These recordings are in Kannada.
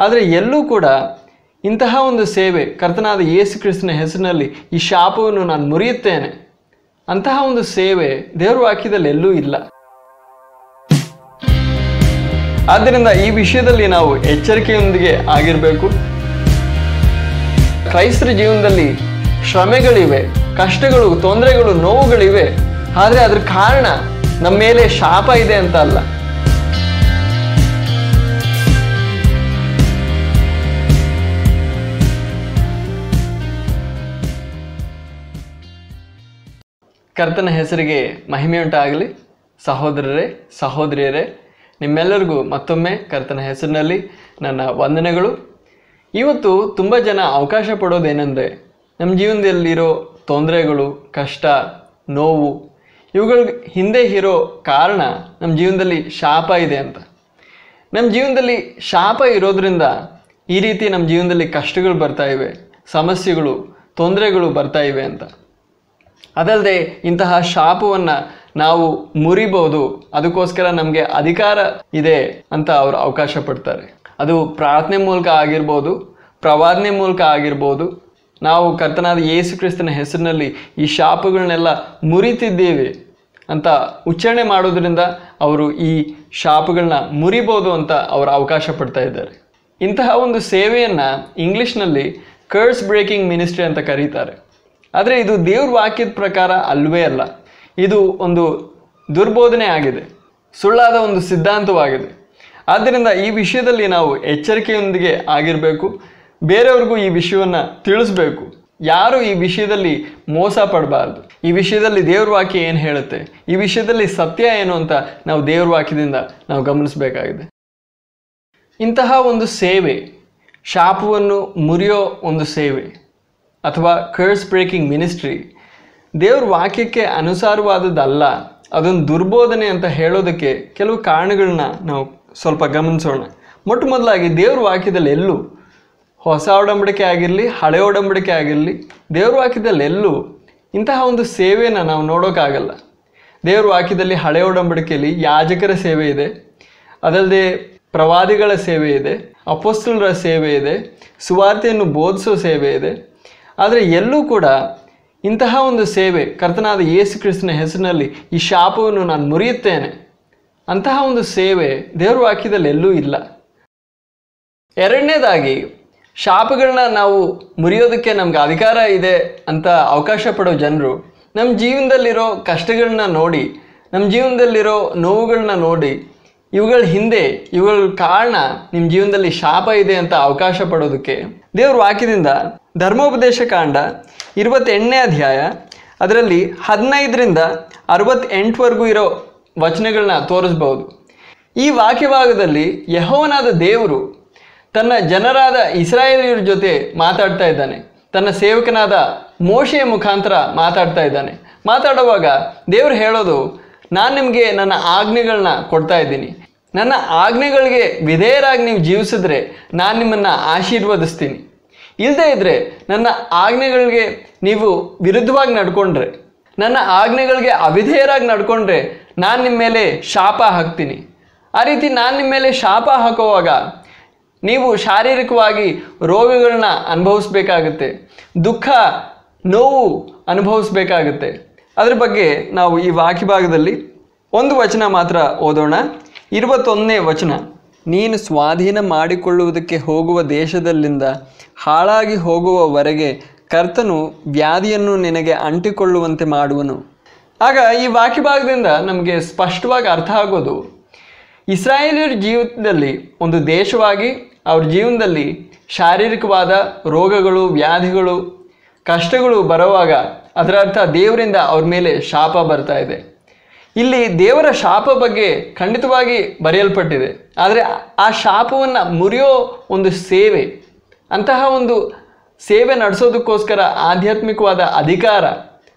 ಆದರೆ ಎಲ್ಲೂ ಕೂಡ ಇಂತಹ ಒಂದು ಸೇವೆ, ಕರ್ತನಾದ ಯೇಸು ಕ್ರಿಸ್ತನ ಹೆಸರಿನಲ್ಲಿ ಈ ಶಾಪವನ್ನು ನಾನು ಮುರಿಯುತ್ತೇನೆ, ಅಂತಹ ಒಂದು ಸೇವೆ ದೇವರ ವಾಕ್ಯದಲ್ಲಿ ಎಲ್ಲೂ ಇಲ್ಲ. ಆದ್ದರಿಂದ ಈ ವಿಷಯದಲ್ಲಿ ನಾವು ಎಚ್ಚರಿಕೆಯೊಂದಿಗೆ ಆಗಿರಬೇಕು. ಕ್ರೈಸ್ತರ ಜೀವನದಲ್ಲಿ ಶ್ರಮೆಗಳಿವೆ, ಕಷ್ಟಗಳು, ತೊಂದರೆಗಳು, ನೋವುಗಳಿವೆ. ಆದರೆ ಅದ್ರ ಕಾರಣ ನಮ್ಮ ಮೇಲೆ ಶಾಪ ಇದೆ ಅಂತ ಅಲ್ಲ. ಕರ್ತನ ಹೆಸರಿಗೆ ಮಹಿಮೆಯುಂಟಾಗಲಿ. ಸಹೋದರರೇ, ಸಹೋದರಿಯರೇ, ನಿಮ್ಮೆಲ್ಲರಿಗೂ ಮತ್ತೊಮ್ಮೆ ಕರ್ತನ ಹೆಸರಿನಲ್ಲಿ ನನ್ನ ವಂದನೆಗಳು. ಇವತ್ತು ತುಂಬ ಜನ ಅವಕಾಶ ಪಡೋದೇನೆಂದರೆ, ನಮ್ಮ ಜೀವನದಲ್ಲಿರೋ ತೊಂದರೆಗಳು, ಕಷ್ಟ, ನೋವು, ಇವುಗಳ ಹಿಂದೆ ಇರೋ ಕಾರಣ ನಮ್ಮ ಜೀವನದಲ್ಲಿ ಶಾಪ ಇದೆ ಅಂತ. ನಮ್ಮ ಜೀವನದಲ್ಲಿ ಶಾಪ ಇರೋದ್ರಿಂದ ಈ ರೀತಿ ನಮ್ಮ ಜೀವನದಲ್ಲಿ ಕಷ್ಟಗಳು ಬರ್ತಾ ಇವೆ, ಸಮಸ್ಯೆಗಳು, ತೊಂದರೆಗಳು ಬರ್ತಾ ಇವೆ ಅಂತ. ಅದಲ್ಲದೆ ಇಂತಹ ಶಾಪವನ್ನು ನಾವು ಮುರಿಬೋದು, ಅದಕ್ಕೋಸ್ಕರ ನಮಗೆ ಅಧಿಕಾರ ಇದೆ ಅಂತ ಅವರು ಅವಕಾಶ ಪಡ್ತಾರೆ. ಅದು ಪ್ರಾರ್ಥನೆ ಮೂಲಕ ಆಗಿರ್ಬೋದು, ಪ್ರವಾದನೆ ಮೂಲಕ ಆಗಿರ್ಬೋದು. ನಾವು ಕರ್ತನಾದ ಯೇಸು ಕ್ರಿಸ್ತನ ಹೆಸರಿನಲ್ಲಿ ಈ ಶಾಪಗಳನ್ನೆಲ್ಲ ಮುರಿತಿದ್ದೀವಿ ಅಂತ ಉಚ್ಚಾರಣೆ ಮಾಡೋದ್ರಿಂದ ಅವರು ಈ ಶಾಪಗಳನ್ನ ಮುರಿಬೋದು ಅಂತ ಅವರು ಅವಕಾಶ ಪಡ್ತಾ ಇದ್ದಾರೆ. ಇಂತಹ ಒಂದು ಸೇವೆಯನ್ನು ಇಂಗ್ಲೀಷ್ನಲ್ಲಿ ಕರ್ಸ್ ಬ್ರೇಕಿಂಗ್ ಮಿನಿಸ್ಟ್ರಿ ಅಂತ ಕರೀತಾರೆ. ಆದರೆ ಇದು ದೇವ್ರ ವಾಕ್ಯದ ಪ್ರಕಾರ ಅಲ್ವೇ ಅಲ್ಲ. ಇದು ಒಂದು ದುರ್ಬೋಧನೆ ಆಗಿದೆ, ಸುಳ್ಳಾದ ಒಂದು ಸಿದ್ಧಾಂತವಾಗಿದೆ. ಆದ್ದರಿಂದ ಈ ವಿಷಯದಲ್ಲಿ ನಾವು ಎಚ್ಚರಿಕೆಯೊಂದಿಗೆ ಆಗಿರಬೇಕು. ಬೇರೆಯವ್ರಿಗೂ ಈ ವಿಷಯವನ್ನು ತಿಳಿಸ್ಬೇಕು. ಯಾರು ಈ ವಿಷಯದಲ್ಲಿ ಮೋಸ ಪಡಬಾರ್ದು. ಈ ವಿಷಯದಲ್ಲಿ ದೇವ್ರ ವಾಕ್ಯ ಏನು ಹೇಳುತ್ತೆ, ಈ ವಿಷಯದಲ್ಲಿ ಸತ್ಯ ಏನು ಅಂತ ನಾವು ದೇವ್ರ ವಾಕ್ಯದಿಂದ ನಾವು ಗಮನಿಸಬೇಕಾಗಿದೆ. ಇಂತಹ ಒಂದು ಸೇವೆ, ಶಾಪವನ್ನು ಮುರಿಯೋ ಒಂದು ಸೇವೆ ಅಥವಾ ಕರ್ಸ್ ಬ್ರೇಕಿಂಗ್ ಮಿನಿಸ್ಟ್ರಿ ದೇವ್ರ ವಾಕ್ಯಕ್ಕೆ ಅನುಸಾರವಾದದ್ದಲ್ಲ, ಅದೊಂದು ದುರ್ಬೋಧನೆ ಅಂತ ಹೇಳೋದಕ್ಕೆ ಕೆಲವು ಕಾರಣಗಳನ್ನ ನಾವು ಸ್ವಲ್ಪ ಗಮನಿಸೋಣ. ಮೊಟ್ಟ ಮೊದಲಾಗಿ ದೇವ್ರ ವಾಕ್ಯದಲ್ಲಿ ಎಲ್ಲೂ ಹೊಸ ಒಡಂಬಡಿಕೆ ಆಗಿರಲಿ, ಹಳೆ ಒಡಂಬಡಿಕೆ ಆಗಿರಲಿ, ದೇವ್ರ ವಾಕ್ಯದಲ್ಲಿ ಎಲ್ಲೂ ಇಂತಹ ಒಂದು ಸೇವೆಯನ್ನು ನಾವು ನೋಡೋಕ್ಕಾಗಲ್ಲ. ದೇವ್ರ ವಾಕ್ಯದಲ್ಲಿ ಹಳೆ ಒಡಂಬಡಿಕೆಯಲ್ಲಿ ಯಾಜಕರ ಸೇವೆ ಇದೆ, ಅದಲ್ಲದೆ ಪ್ರವಾದಿಗಳ ಸೇವೆ ಇದೆ, ಅಪೊಸ್ತಲರ ಸೇವೆ ಇದೆ, ಸುವಾರ್ತೆಯನ್ನು ಬೋಧಿಸೋ ಸೇವೆ ಇದೆ. ಆದರೆ ಎಲ್ಲೂ ಕೂಡ ಇಂತಹ ಒಂದು ಸೇವೆ, ಕರ್ತನಾದ ಯೇಸು ಕ್ರಿಸ್ತನ ಹೆಸರಿನಲ್ಲಿ ಈ ಶಾಪವನ್ನು ನಾನು ಮುರಿಯುತ್ತೇನೆ, ಅಂತಹ ಒಂದು ಸೇವೆ ದೇವ್ರ ವಾಕ್ಯದಲ್ಲಿ ಎಲ್ಲೂ ಇಲ್ಲ. ಎರಡನೇದಾಗಿ, ಶಾಪಗಳನ್ನ ನಾವು ಮುರಿಯೋದಕ್ಕೆ ನಮ್ಗೆ ಅಧಿಕಾರ ಇದೆ ಅಂತ ಅವಕಾಶ ಪಡೋ ಜನರು ನಮ್ಮ ಜೀವನದಲ್ಲಿರೋ ಕಷ್ಟಗಳನ್ನ ನೋಡಿ, ನಮ್ಮ ಜೀವನದಲ್ಲಿರೋ ನೋವುಗಳನ್ನ ನೋಡಿ, ಇವುಗಳ ಹಿಂದೆ, ಇವುಗಳ ಕಾರಣ ನಿಮ್ಮ ಜೀವನದಲ್ಲಿ ಶಾಪ ಇದೆ ಅಂತ ಅವಕಾಶ ಪಡೋದಕ್ಕೆ ದೇವ್ರ ವಾಕ್ಯದಿಂದ ಧರ್ಮೋಪದೇಶ ಕಾಂಡ 28ನೇ ಅಧ್ಯಾಯ ಅದರಲ್ಲಿ 15ರಿಂದ 68ವರೆಗೂ ಇರೋ ವಚನಗಳನ್ನ ತೋರಿಸ್ಬೋದು. ಈ ವಾಕ್ಯಭಾಗದಲ್ಲಿ ಯೆಹೋವನಾದ ದೇವರು ತನ್ನ ಜನರಾದ ಇಸ್ರಾಯೇಲಿಯರ ಜೊತೆ ಮಾತಾಡ್ತಾ ಇದ್ದಾನೆ. ತನ್ನ ಸೇವಕನಾದ ಮೋಶೆಯ ಮುಖಾಂತರ ಮಾತಾಡ್ತಾ ಇದ್ದಾನೆ. ಮಾತಾಡುವಾಗ ದೇವರು ಹೇಳೋದು, ನಾನು ನಿಮಗೆ ನನ್ನ ಆಜ್ಞೆಗಳನ್ನ ಕೊಡ್ತಾ ಇದ್ದೀನಿ, ನನ್ನ ಆಜ್ಞೆಗಳಿಗೆ ವಿಧೇಯರಾಗಿ ನೀವು ಜೀವಿಸಿದ್ರೆ ನಾನು ನಿಮ್ಮನ್ನು ಆಶೀರ್ವದಿಸ್ತೀನಿ. ಇಲ್ಲದೇ ಇದ್ದರೆ, ನನ್ನ ಆಜ್ಞೆಗಳಿಗೆ ನೀವು ವಿರುದ್ಧವಾಗಿ ನಡ್ಕೊಂಡ್ರೆ, ನನ್ನ ಆಜ್ಞೆಗಳಿಗೆ ಅವಿಧೇಯರಾಗಿ ನಡ್ಕೊಂಡ್ರೆ ನಾನು ನಿಮ್ಮ ಮೇಲೆ ಶಾಪ ಹಾಕ್ತೀನಿ. ಆ ರೀತಿ ನಾನು ನಿಮ್ಮ ಮೇಲೆ ಶಾಪ ಹಾಕುವಾಗ ನೀವು ಶಾರೀರಿಕವಾಗಿ ರೋಗಗಳನ್ನ ಅನುಭವಿಸ್ಬೇಕಾಗುತ್ತೆ, ದುಃಖ, ನೋವು ಅನುಭವಿಸ್ಬೇಕಾಗುತ್ತೆ. ಅದ್ರ ಬಗ್ಗೆ ನಾವು ಈ ವಾಕ್ಯಭಾಗದಲ್ಲಿ ಒಂದು ವಚನ ಮಾತ್ರ ಓದೋಣ. 21ನೇ ವಚನ, ನೀನು ಸ್ವಾಧೀನ ಮಾಡಿಕೊಳ್ಳುವುದಕ್ಕೆ ಹೋಗುವ ದೇಶದಲ್ಲಿಂದ ಹಾಳಾಗಿ ಹೋಗುವವರೆಗೆ ಕರ್ತನು ವ್ಯಾಧಿಯನ್ನು ನಿನಗೆ ಅಂಟಿಕೊಳ್ಳುವಂತೆ ಮಾಡುವನು. ಆಗ ಈ ವಾಕ್ಯಭಾಗದಿಂದ ನಮಗೆ ಸ್ಪಷ್ಟವಾಗಿ ಅರ್ಥ ಆಗೋದು, ಇಸ್ರಾಯೇಲಿಯರ ಜೀವಿತದಲ್ಲಿ ಒಂದು ದೇಶವಾಗಿ ಅವ್ರ ಜೀವನದಲ್ಲಿ ಶಾರೀರಿಕವಾದ ರೋಗಗಳು, ವ್ಯಾಧಿಗಳು, ಕಷ್ಟಗಳು ಬರುವಾಗ ಅದರ ಅರ್ಥ ದೇವರಿಂದ ಅವ್ರ ಮೇಲೆ ಶಾಪ ಬರ್ತಾ ಇದೆ. ಇಲ್ಲಿ ದೇವರ ಶಾಪ ಬಗ್ಗೆ ಖಂಡಿತವಾಗಿ ಬರೆಯಲ್ಪಟ್ಟಿದೆ. ಆದರೆ ಆ ಶಾಪವನ್ನು ಮುರಿಯೋ ಒಂದು ಸೇವೆ, ಅಂತಹ ಒಂದು ಸೇವೆ ನಡೆಸೋದಕ್ಕೋಸ್ಕರ ಆಧ್ಯಾತ್ಮಿಕವಾದ ಅಧಿಕಾರ,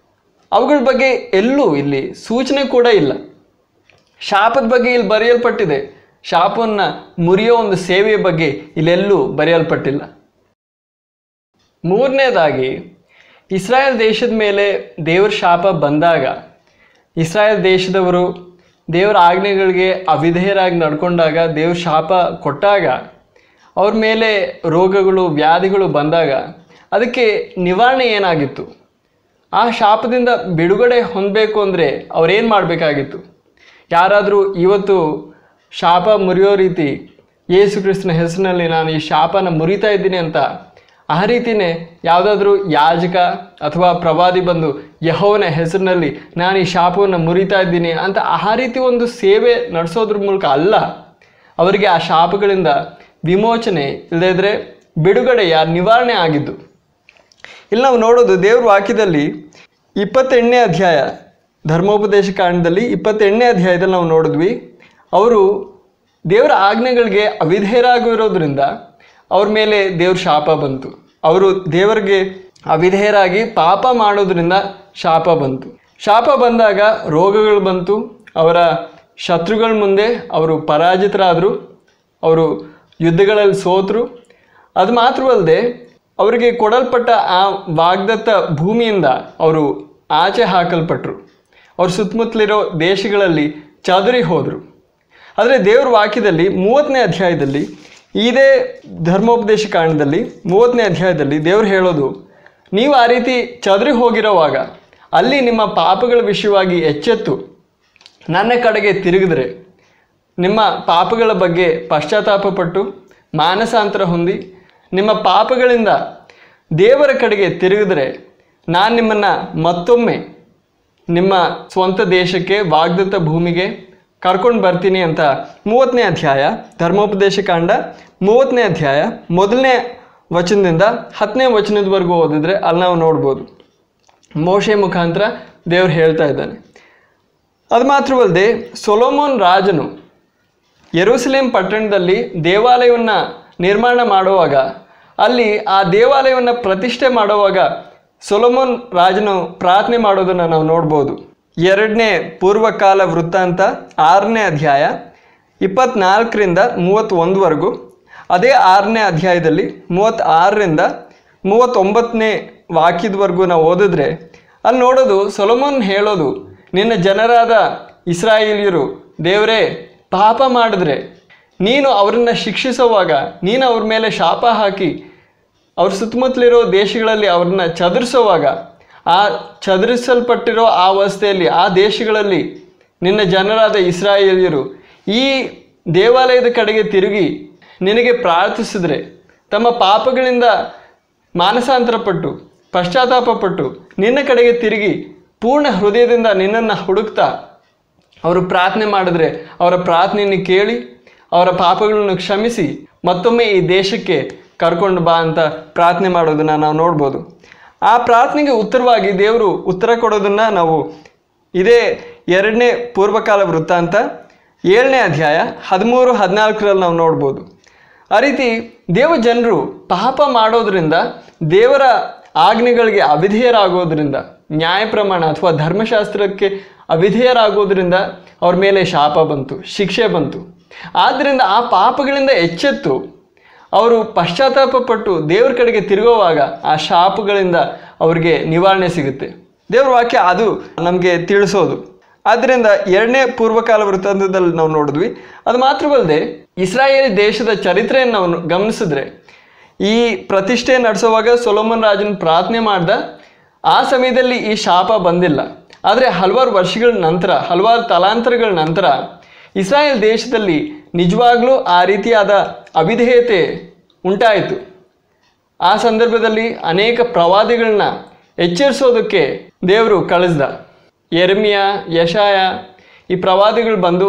ಅವುಗಳ ಬಗ್ಗೆ ಎಲ್ಲೂ ಇಲ್ಲಿ ಸೂಚನೆ ಕೂಡ ಇಲ್ಲ. ಶಾಪದ ಬಗ್ಗೆ ಇಲ್ಲಿ ಬರೆಯಲ್ಪಟ್ಟಿದೆ, ಶಾಪವನ್ನು ಮುರಿಯೋ ಒಂದು ಸೇವೆಯ ಬಗ್ಗೆ ಇಲ್ಲೆಲ್ಲೂ ಬರೆಯಲ್ಪಟ್ಟಿಲ್ಲ. ಮೂರನೇದಾಗಿ, ಇಸ್ರಾಯೇಲ್ ದೇಶದ ಮೇಲೆ ದೇವರ ಶಾಪ ಬಂದಾಗ, ಇಸ್ರಾಯೇಲ್ ದೇಶದವರು ದೇವರ ಆಜ್ಞೆಗಳಿಗೆ ಅವಿಧೇಯರಾಗಿ ನಡ್ಕೊಂಡಾಗ, ದೇವ್ರ ಶಾಪ ಕೊಟ್ಟಾಗ, ಅವ್ರ ಮೇಲೆ ರೋಗಗಳು ವ್ಯಾಧಿಗಳು ಬಂದಾಗ ಅದಕ್ಕೆ ನಿವಾರಣೆ ಏನಾಗಿತ್ತು? ಆ ಶಾಪದಿಂದ ಬಿಡುಗಡೆ ಹೊಂದಬೇಕು ಅಂದರೆ ಅವ್ರೇನು ಮಾಡಬೇಕಾಗಿತ್ತು? ಯಾರಾದರೂ ಇವತ್ತು ಶಾಪ ಮುರಿಯೋ ರೀತಿ ಯೇಸು ಕ್ರಿಸ್ತನ ಹೆಸರಿನಲ್ಲಿ ನಾನು ಈ ಶಾಪನ ಮುರಿತಾ ಇದ್ದೀನಿ ಅಂತ ಆ ರೀತಿಯೇ ಯಾವುದಾದ್ರೂ ಯಾಜಕ ಅಥವಾ ಪ್ರವಾದಿ ಬಂದು ಯೆಹೋವನ ಹೆಸರಿನಲ್ಲಿ ನಾನು ಈ ಶಾಪವನ್ನು ಮುರಿತಾ ಇದ್ದೀನಿ ಅಂತ ಆ ರೀತಿ ಒಂದು ಸೇವೆ ನಡೆಸೋದ್ರ ಮೂಲಕ ಅಲ್ಲ, ಅವರಿಗೆ ಆ ಶಾಪಗಳಿಂದ ವಿಮೋಚನೆ ಇಲ್ಲದಿದ್ದರೆ ಬಿಡುಗಡೆಯ ನಿವಾರಣೆ ಆಗಿದ್ದು. ಇಲ್ಲಿ ನಾವು ನೋಡೋದು ದೇವ್ರ ವಾಕ್ಯದಲ್ಲಿ 28ನೇ ಅಧ್ಯಾಯ, ಧರ್ಮೋಪದೇಶ ಕಾಂಡದಲ್ಲಿ 28ನೇ ಅಧ್ಯಾಯದಲ್ಲಿ ನಾವು ನೋಡಿದ್ವಿ, ಅವರು ದೇವರ ಆಜ್ಞೆಗಳಿಗೆ ಅವಿಧೇಯರಾಗಿರೋದ್ರಿಂದ ಅವ್ರ ಮೇಲೆ ದೇವ್ರ ಶಾಪ ಬಂತು. ಅವರು ದೇವರಿಗೆ ಅವಿಧೇಯರಾಗಿ ಪಾಪ ಮಾಡೋದ್ರಿಂದ ಶಾಪ ಬಂತು. ಶಾಪ ಬಂದಾಗ ರೋಗಗಳು ಬಂತು, ಅವರ ಶತ್ರುಗಳ ಮುಂದೆ ಅವರು ಪರಾಜಿತರಾದರು, ಅವರು ಯುದ್ಧಗಳಲ್ಲಿ ಸೋತರು. ಅದು ಮಾತ್ರವಲ್ಲದೆ ಅವರಿಗೆ ಕೊಡಲ್ಪಟ್ಟ ಆ ವಾಗ್ದತ್ತ ಭೂಮಿಯಿಂದ ಅವರು ಆಚೆ ಹಾಕಲ್ಪಟ್ಟರು. ಅವ್ರ ಸುತ್ತಮುತ್ತಲಿರೋ ದೇಶಗಳಲ್ಲಿ ಚದುರಿ ಹೋದರು. ಆದರೆ ದೇವ್ರ ವಾಕ್ಯದಲ್ಲಿ 30ನೇ ಅಧ್ಯಾಯದಲ್ಲಿ, ಇದೇ ಧರ್ಮೋಪದೇಶ ಕಾಂಡದಲ್ಲಿ 30ನೇ ಅಧ್ಯಾಯದಲ್ಲಿ ದೇವ್ರು ಹೇಳೋದು, ನೀವು ಆ ರೀತಿ ಚದುರಿ ಹೋಗಿರೋವಾಗ ಅಲ್ಲಿ ನಿಮ್ಮ ಪಾಪಗಳ ವಿಷಯವಾಗಿ ಎಚ್ಚೆತ್ತು ನನ್ನ ಕಡೆಗೆ ತಿರುಗಿದ್ರೆ, ನಿಮ್ಮ ಪಾಪಗಳ ಬಗ್ಗೆ ಪಶ್ಚಾತ್ತಾಪಪಟ್ಟು ಮಾನಸಾಂತರ ಹೊಂದಿ ನಿಮ್ಮ ಪಾಪಗಳಿಂದ ದೇವರ ಕಡೆಗೆ ತಿರುಗಿದ್ರೆ ನಾನು ನಿಮ್ಮನ್ನು ಮತ್ತೊಮ್ಮೆ ನಿಮ್ಮ ಸ್ವಂತ ದೇಶಕ್ಕೆ ವಾಗ್ದತ್ತ ಭೂಮಿಗೆ ಕರ್ಕೊಂಡು ಬರ್ತೀನಿ ಅಂತ 30ನೇ ಅಧ್ಯಾಯ ಧರ್ಮೋಪದೇಶ ಕಾಂಡ 30ನೇ ಅಧ್ಯಾಯ 1ನೇ ವಚನದಿಂದ 10ನೇ ವಚನದವರೆಗೂ ಓದಿದ್ರೆ ಅಲ್ಲಿ ನಾವು ನೋಡ್ಬೋದು. ಮೋಶೆ ಮುಖಾಂತರ ದೇವ್ರು ಹೇಳ್ತಾ ಇದ್ದಾನೆ. ಅದು ಮಾತ್ರವಲ್ಲದೆ ಸೊಲೊಮೋನ್ ರಾಜನು ಯೆರೂಸಲೇಮ್ ಪಟ್ಟಣದಲ್ಲಿ ದೇವಾಲಯವನ್ನು ನಿರ್ಮಾಣ ಮಾಡುವಾಗ, ಅಲ್ಲಿ ಆ ದೇವಾಲಯವನ್ನು ಪ್ರತಿಷ್ಠೆ ಮಾಡುವಾಗ ಸೊಲೊಮೋನ್ ರಾಜನು ಪ್ರಾರ್ಥನೆ ಮಾಡೋದನ್ನು ನಾವು ನೋಡ್ಬೋದು. 2ನೇ ಪೂರ್ವಕಾಲ ವೃತ್ತಾಂತ 6ನೇ ಅಧ್ಯಾಯ 24ರಿಂದ 31ವರೆಗೂ, ಅದೇ 6ನೇ ಅಧ್ಯಾಯದಲ್ಲಿ 36ರಿಂದ 39ನೇ ವಾಕ್ಯದವರೆಗೂ ನಾವು ಓದಿದ್ರೆ ಅಲ್ಲಿ ನೋಡೋದು, ಸೊಲೊಮೋನ್ ಹೇಳೋದು, ನಿನ್ನ ಜನರಾದ ಇಸ್ರಾಯೇಲ್ಯರು ದೇವರೇ ಪಾಪ ಮಾಡಿದ್ರೆ ನೀನು ಅವರನ್ನು ಶಿಕ್ಷಿಸುವಾಗ ನೀನು ಅವ್ರ ಮೇಲೆ ಶಾಪ ಹಾಕಿ ಅವ್ರ ಸುತ್ತಮುತ್ತಲಿರೋ ದೇಶಗಳಲ್ಲಿ ಅವ್ರನ್ನ ಚದುರಿಸುವಾಗ, ಆ ಚದುರಿಸಲ್ಪಟ್ಟಿರೋ ಆ ಅವಸ್ಥೆಯಲ್ಲಿ ಆ ದೇಶಗಳಲ್ಲಿ ನಿನ್ನ ಜನರಾದ ಇಸ್ರಾಯೇಲ್ಯರು ಈ ದೇವಾಲಯದ ಕಡೆಗೆ ತಿರುಗಿ ನಿನಗೆ ಪ್ರಾರ್ಥಿಸಿದ್ರೆ, ತಮ್ಮ ಪಾಪಗಳಿಂದ ಮಾನಸಾಂತರಪಟ್ಟು ಪಶ್ಚಾತ್ತಾಪಪಟ್ಟು ನಿನ್ನ ಕಡೆಗೆ ತಿರುಗಿ ಪೂರ್ಣ ಹೃದಯದಿಂದ ನಿನ್ನನ್ನು ಹುಡುಕ್ತಾ ಅವರು ಪ್ರಾರ್ಥನೆ ಮಾಡಿದ್ರೆ ಅವರ ಪ್ರಾರ್ಥನೆಯನ್ನು ಕೇಳಿ ಅವರ ಪಾಪಗಳನ್ನು ಕ್ಷಮಿಸಿ ಮತ್ತೊಮ್ಮೆ ಈ ದೇಶಕ್ಕೆ ಕರ್ಕೊಂಡು ಬಾ ಅಂತ ಪ್ರಾರ್ಥನೆ ಮಾಡೋದನ್ನು ನಾವು ನೋಡ್ಬೋದು. ಆ ಪ್ರಾರ್ಥನೆಗೆ ಉತ್ತರವಾಗಿ ದೇವರು ಉತ್ತರ ಕೊಡೋದನ್ನು ನಾವು ಇದೇ 2ನೇ ಪೂರ್ವಕಾಲ ವೃತ್ತಾಂತ 7ನೇ ಅಧ್ಯಾಯ 13-14ರಲ್ಲಿ ನಾವು ನೋಡ್ಬೋದು. ಆ ರೀತಿ ದೇವ ಜನರು ಪಾಪ ಮಾಡೋದ್ರಿಂದ, ದೇವರ ಆಜ್ಞೆಗಳಿಗೆ ಅವಿಧೇಯರಾಗೋದ್ರಿಂದ, ನ್ಯಾಯ ಪ್ರಮಾಣ ಅಥವಾ ಧರ್ಮಶಾಸ್ತ್ರಕ್ಕೆ ಅವಿಧೇಯರಾಗೋದ್ರಿಂದ ಅವ್ರ ಮೇಲೆ ಶಾಪ ಬಂತು, ಶಿಕ್ಷೆ ಬಂತು. ಆದ್ದರಿಂದ ಆ ಪಾಪಗಳಿಂದ ಎಚ್ಚೆತ್ತು ಅವರು ಪಶ್ಚಾತ್ತಾಪಪಟ್ಟು ದೇವ್ರ ಕಡೆಗೆ ತಿರುಗುವಾಗ ಆ ಶಾಪಗಳಿಂದ ಅವ್ರಿಗೆ ನಿವಾರಣೆ ಸಿಗುತ್ತೆ. ದೇವ್ರ ವಾಕ್ಯ ಅದು ನಮಗೆ ತಿಳಿಸೋದು. ಆದ್ದರಿಂದ 2ನೇ ಪೂರ್ವಕಾಲ ವೃತ್ತಾಂತದಲ್ಲಿ ನಾವು ನೋಡಿದ್ವಿ. ಅದು ಮಾತ್ರವಲ್ಲದೆ ಇಸ್ರಾಯೇಲ್ ದೇಶದ ಚರಿತ್ರೆಯನ್ನು ನಾವು ಗಮನಿಸಿದ್ರೆ, ಈ ಪ್ರತಿಷ್ಠೆ ನಡೆಸುವಾಗ ಸೊಲೊಮೋನ್ ರಾಜನ ಪ್ರಾರ್ಥನೆ ಮಾಡ್ದ ಆ ಸಮಯದಲ್ಲಿ ಈ ಶಾಪ ಬಂದಿಲ್ಲ. ಆದರೆ ಹಲವಾರು ವರ್ಷಗಳ ನಂತರ, ಹಲವಾರು ತಲಾಂತರಗಳ ನಂತರ ಇಸ್ರಾಯೇಲ್ ದೇಶದಲ್ಲಿ ನಿಜವಾಗ್ಲೂ ಆ ರೀತಿಯಾದ ಅವಿಧೇಯತೆ ಉಂಟಾಯಿತು. ಆ ಸಂದರ್ಭದಲ್ಲಿ ಅನೇಕ ಪ್ರವಾದಿಗಳನ್ನ ಎಚ್ಚರಿಸೋದಕ್ಕೆ ದೇವರು ಕಳಿಸ್ದ. ಯೆರೆಮೀಯ, ಯೆಶಾಯ ಈ ಪ್ರವಾದಿಗಳು ಬಂದು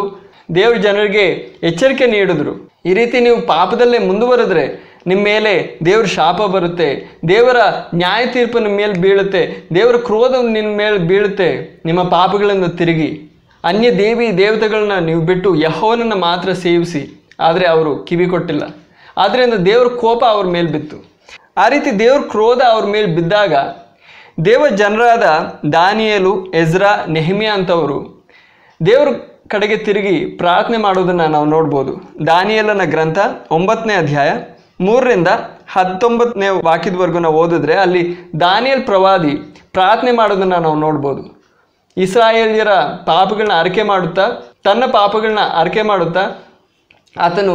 ದೇವ್ರ ಜನರಿಗೆ ಎಚ್ಚರಿಕೆ ನೀಡಿದ್ರು. ಈ ರೀತಿ ನೀವು ಪಾಪದಲ್ಲೇ ಮುಂದುವರೆದ್ರೆ ನಿಮ್ಮ ಮೇಲೆ ದೇವ್ರ ಶಾಪ ಬರುತ್ತೆ, ದೇವರ ನ್ಯಾಯ ತೀರ್ಪು ನಿಮ್ಮ ಮೇಲೆ ಬೀಳುತ್ತೆ, ದೇವರ ಕ್ರೋಧ ನಿಮ್ಮ ಮೇಲೆ ಬೀಳುತ್ತೆ. ನಿಮ್ಮ ಪಾಪಗಳಿಂದ ತಿರುಗಿ ಅನ್ಯ ದೇವಿ ದೇವತೆಗಳನ್ನ ನೀವು ಬಿಟ್ಟು ಯೆಹೋವನನ್ನು ಮಾತ್ರ ಸೇವಿಸಿ. ಆದರೆ ಅವರು ಕಿವಿ ಕೊಟ್ಟಿಲ್ಲ. ಆದ್ದರಿಂದ ದೇವ್ರ ಕೋಪ ಅವ್ರ ಮೇಲೆ ಬಿತ್ತು. ಆ ರೀತಿ ದೇವ್ರ ಕ್ರೋಧ ಅವ್ರ ಮೇಲೆ ಬಿದ್ದಾಗ ದೇವ ಜನರಾದ ದಾನಿಯೇಲು, ಎಜ್ರಾ, ನೆಹೆಮೀಯ ಅಂತವರು ದೇವ್ರ ಕಡೆಗೆ ತಿರುಗಿ ಪ್ರಾರ್ಥನೆ ಮಾಡೋದನ್ನು ನಾವು ನೋಡ್ಬೋದು. ದಾನಿಯೇಲನ ಗ್ರಂಥ 9ನೇ ಅಧ್ಯಾಯ 3ರಿಂದ 19ನೇ ವಾಕ್ಯದವರೆಗೂ ನಾವು ಓದಿದ್ರೆ ಅಲ್ಲಿ ದಾನಿಯೇಲ್ ಪ್ರವಾದಿ ಪ್ರಾರ್ಥನೆ ಮಾಡೋದನ್ನು ನಾವು ನೋಡ್ಬೋದು. ಇಸ್ರಾಯೇಲ್ಯರ ಪಾಪಗಳನ್ನ ಅರಿಕೆ ಮಾಡುತ್ತಾ, ತನ್ನ ಪಾಪಗಳನ್ನ ಅರಿಕೆ ಮಾಡುತ್ತಾ ಆತನು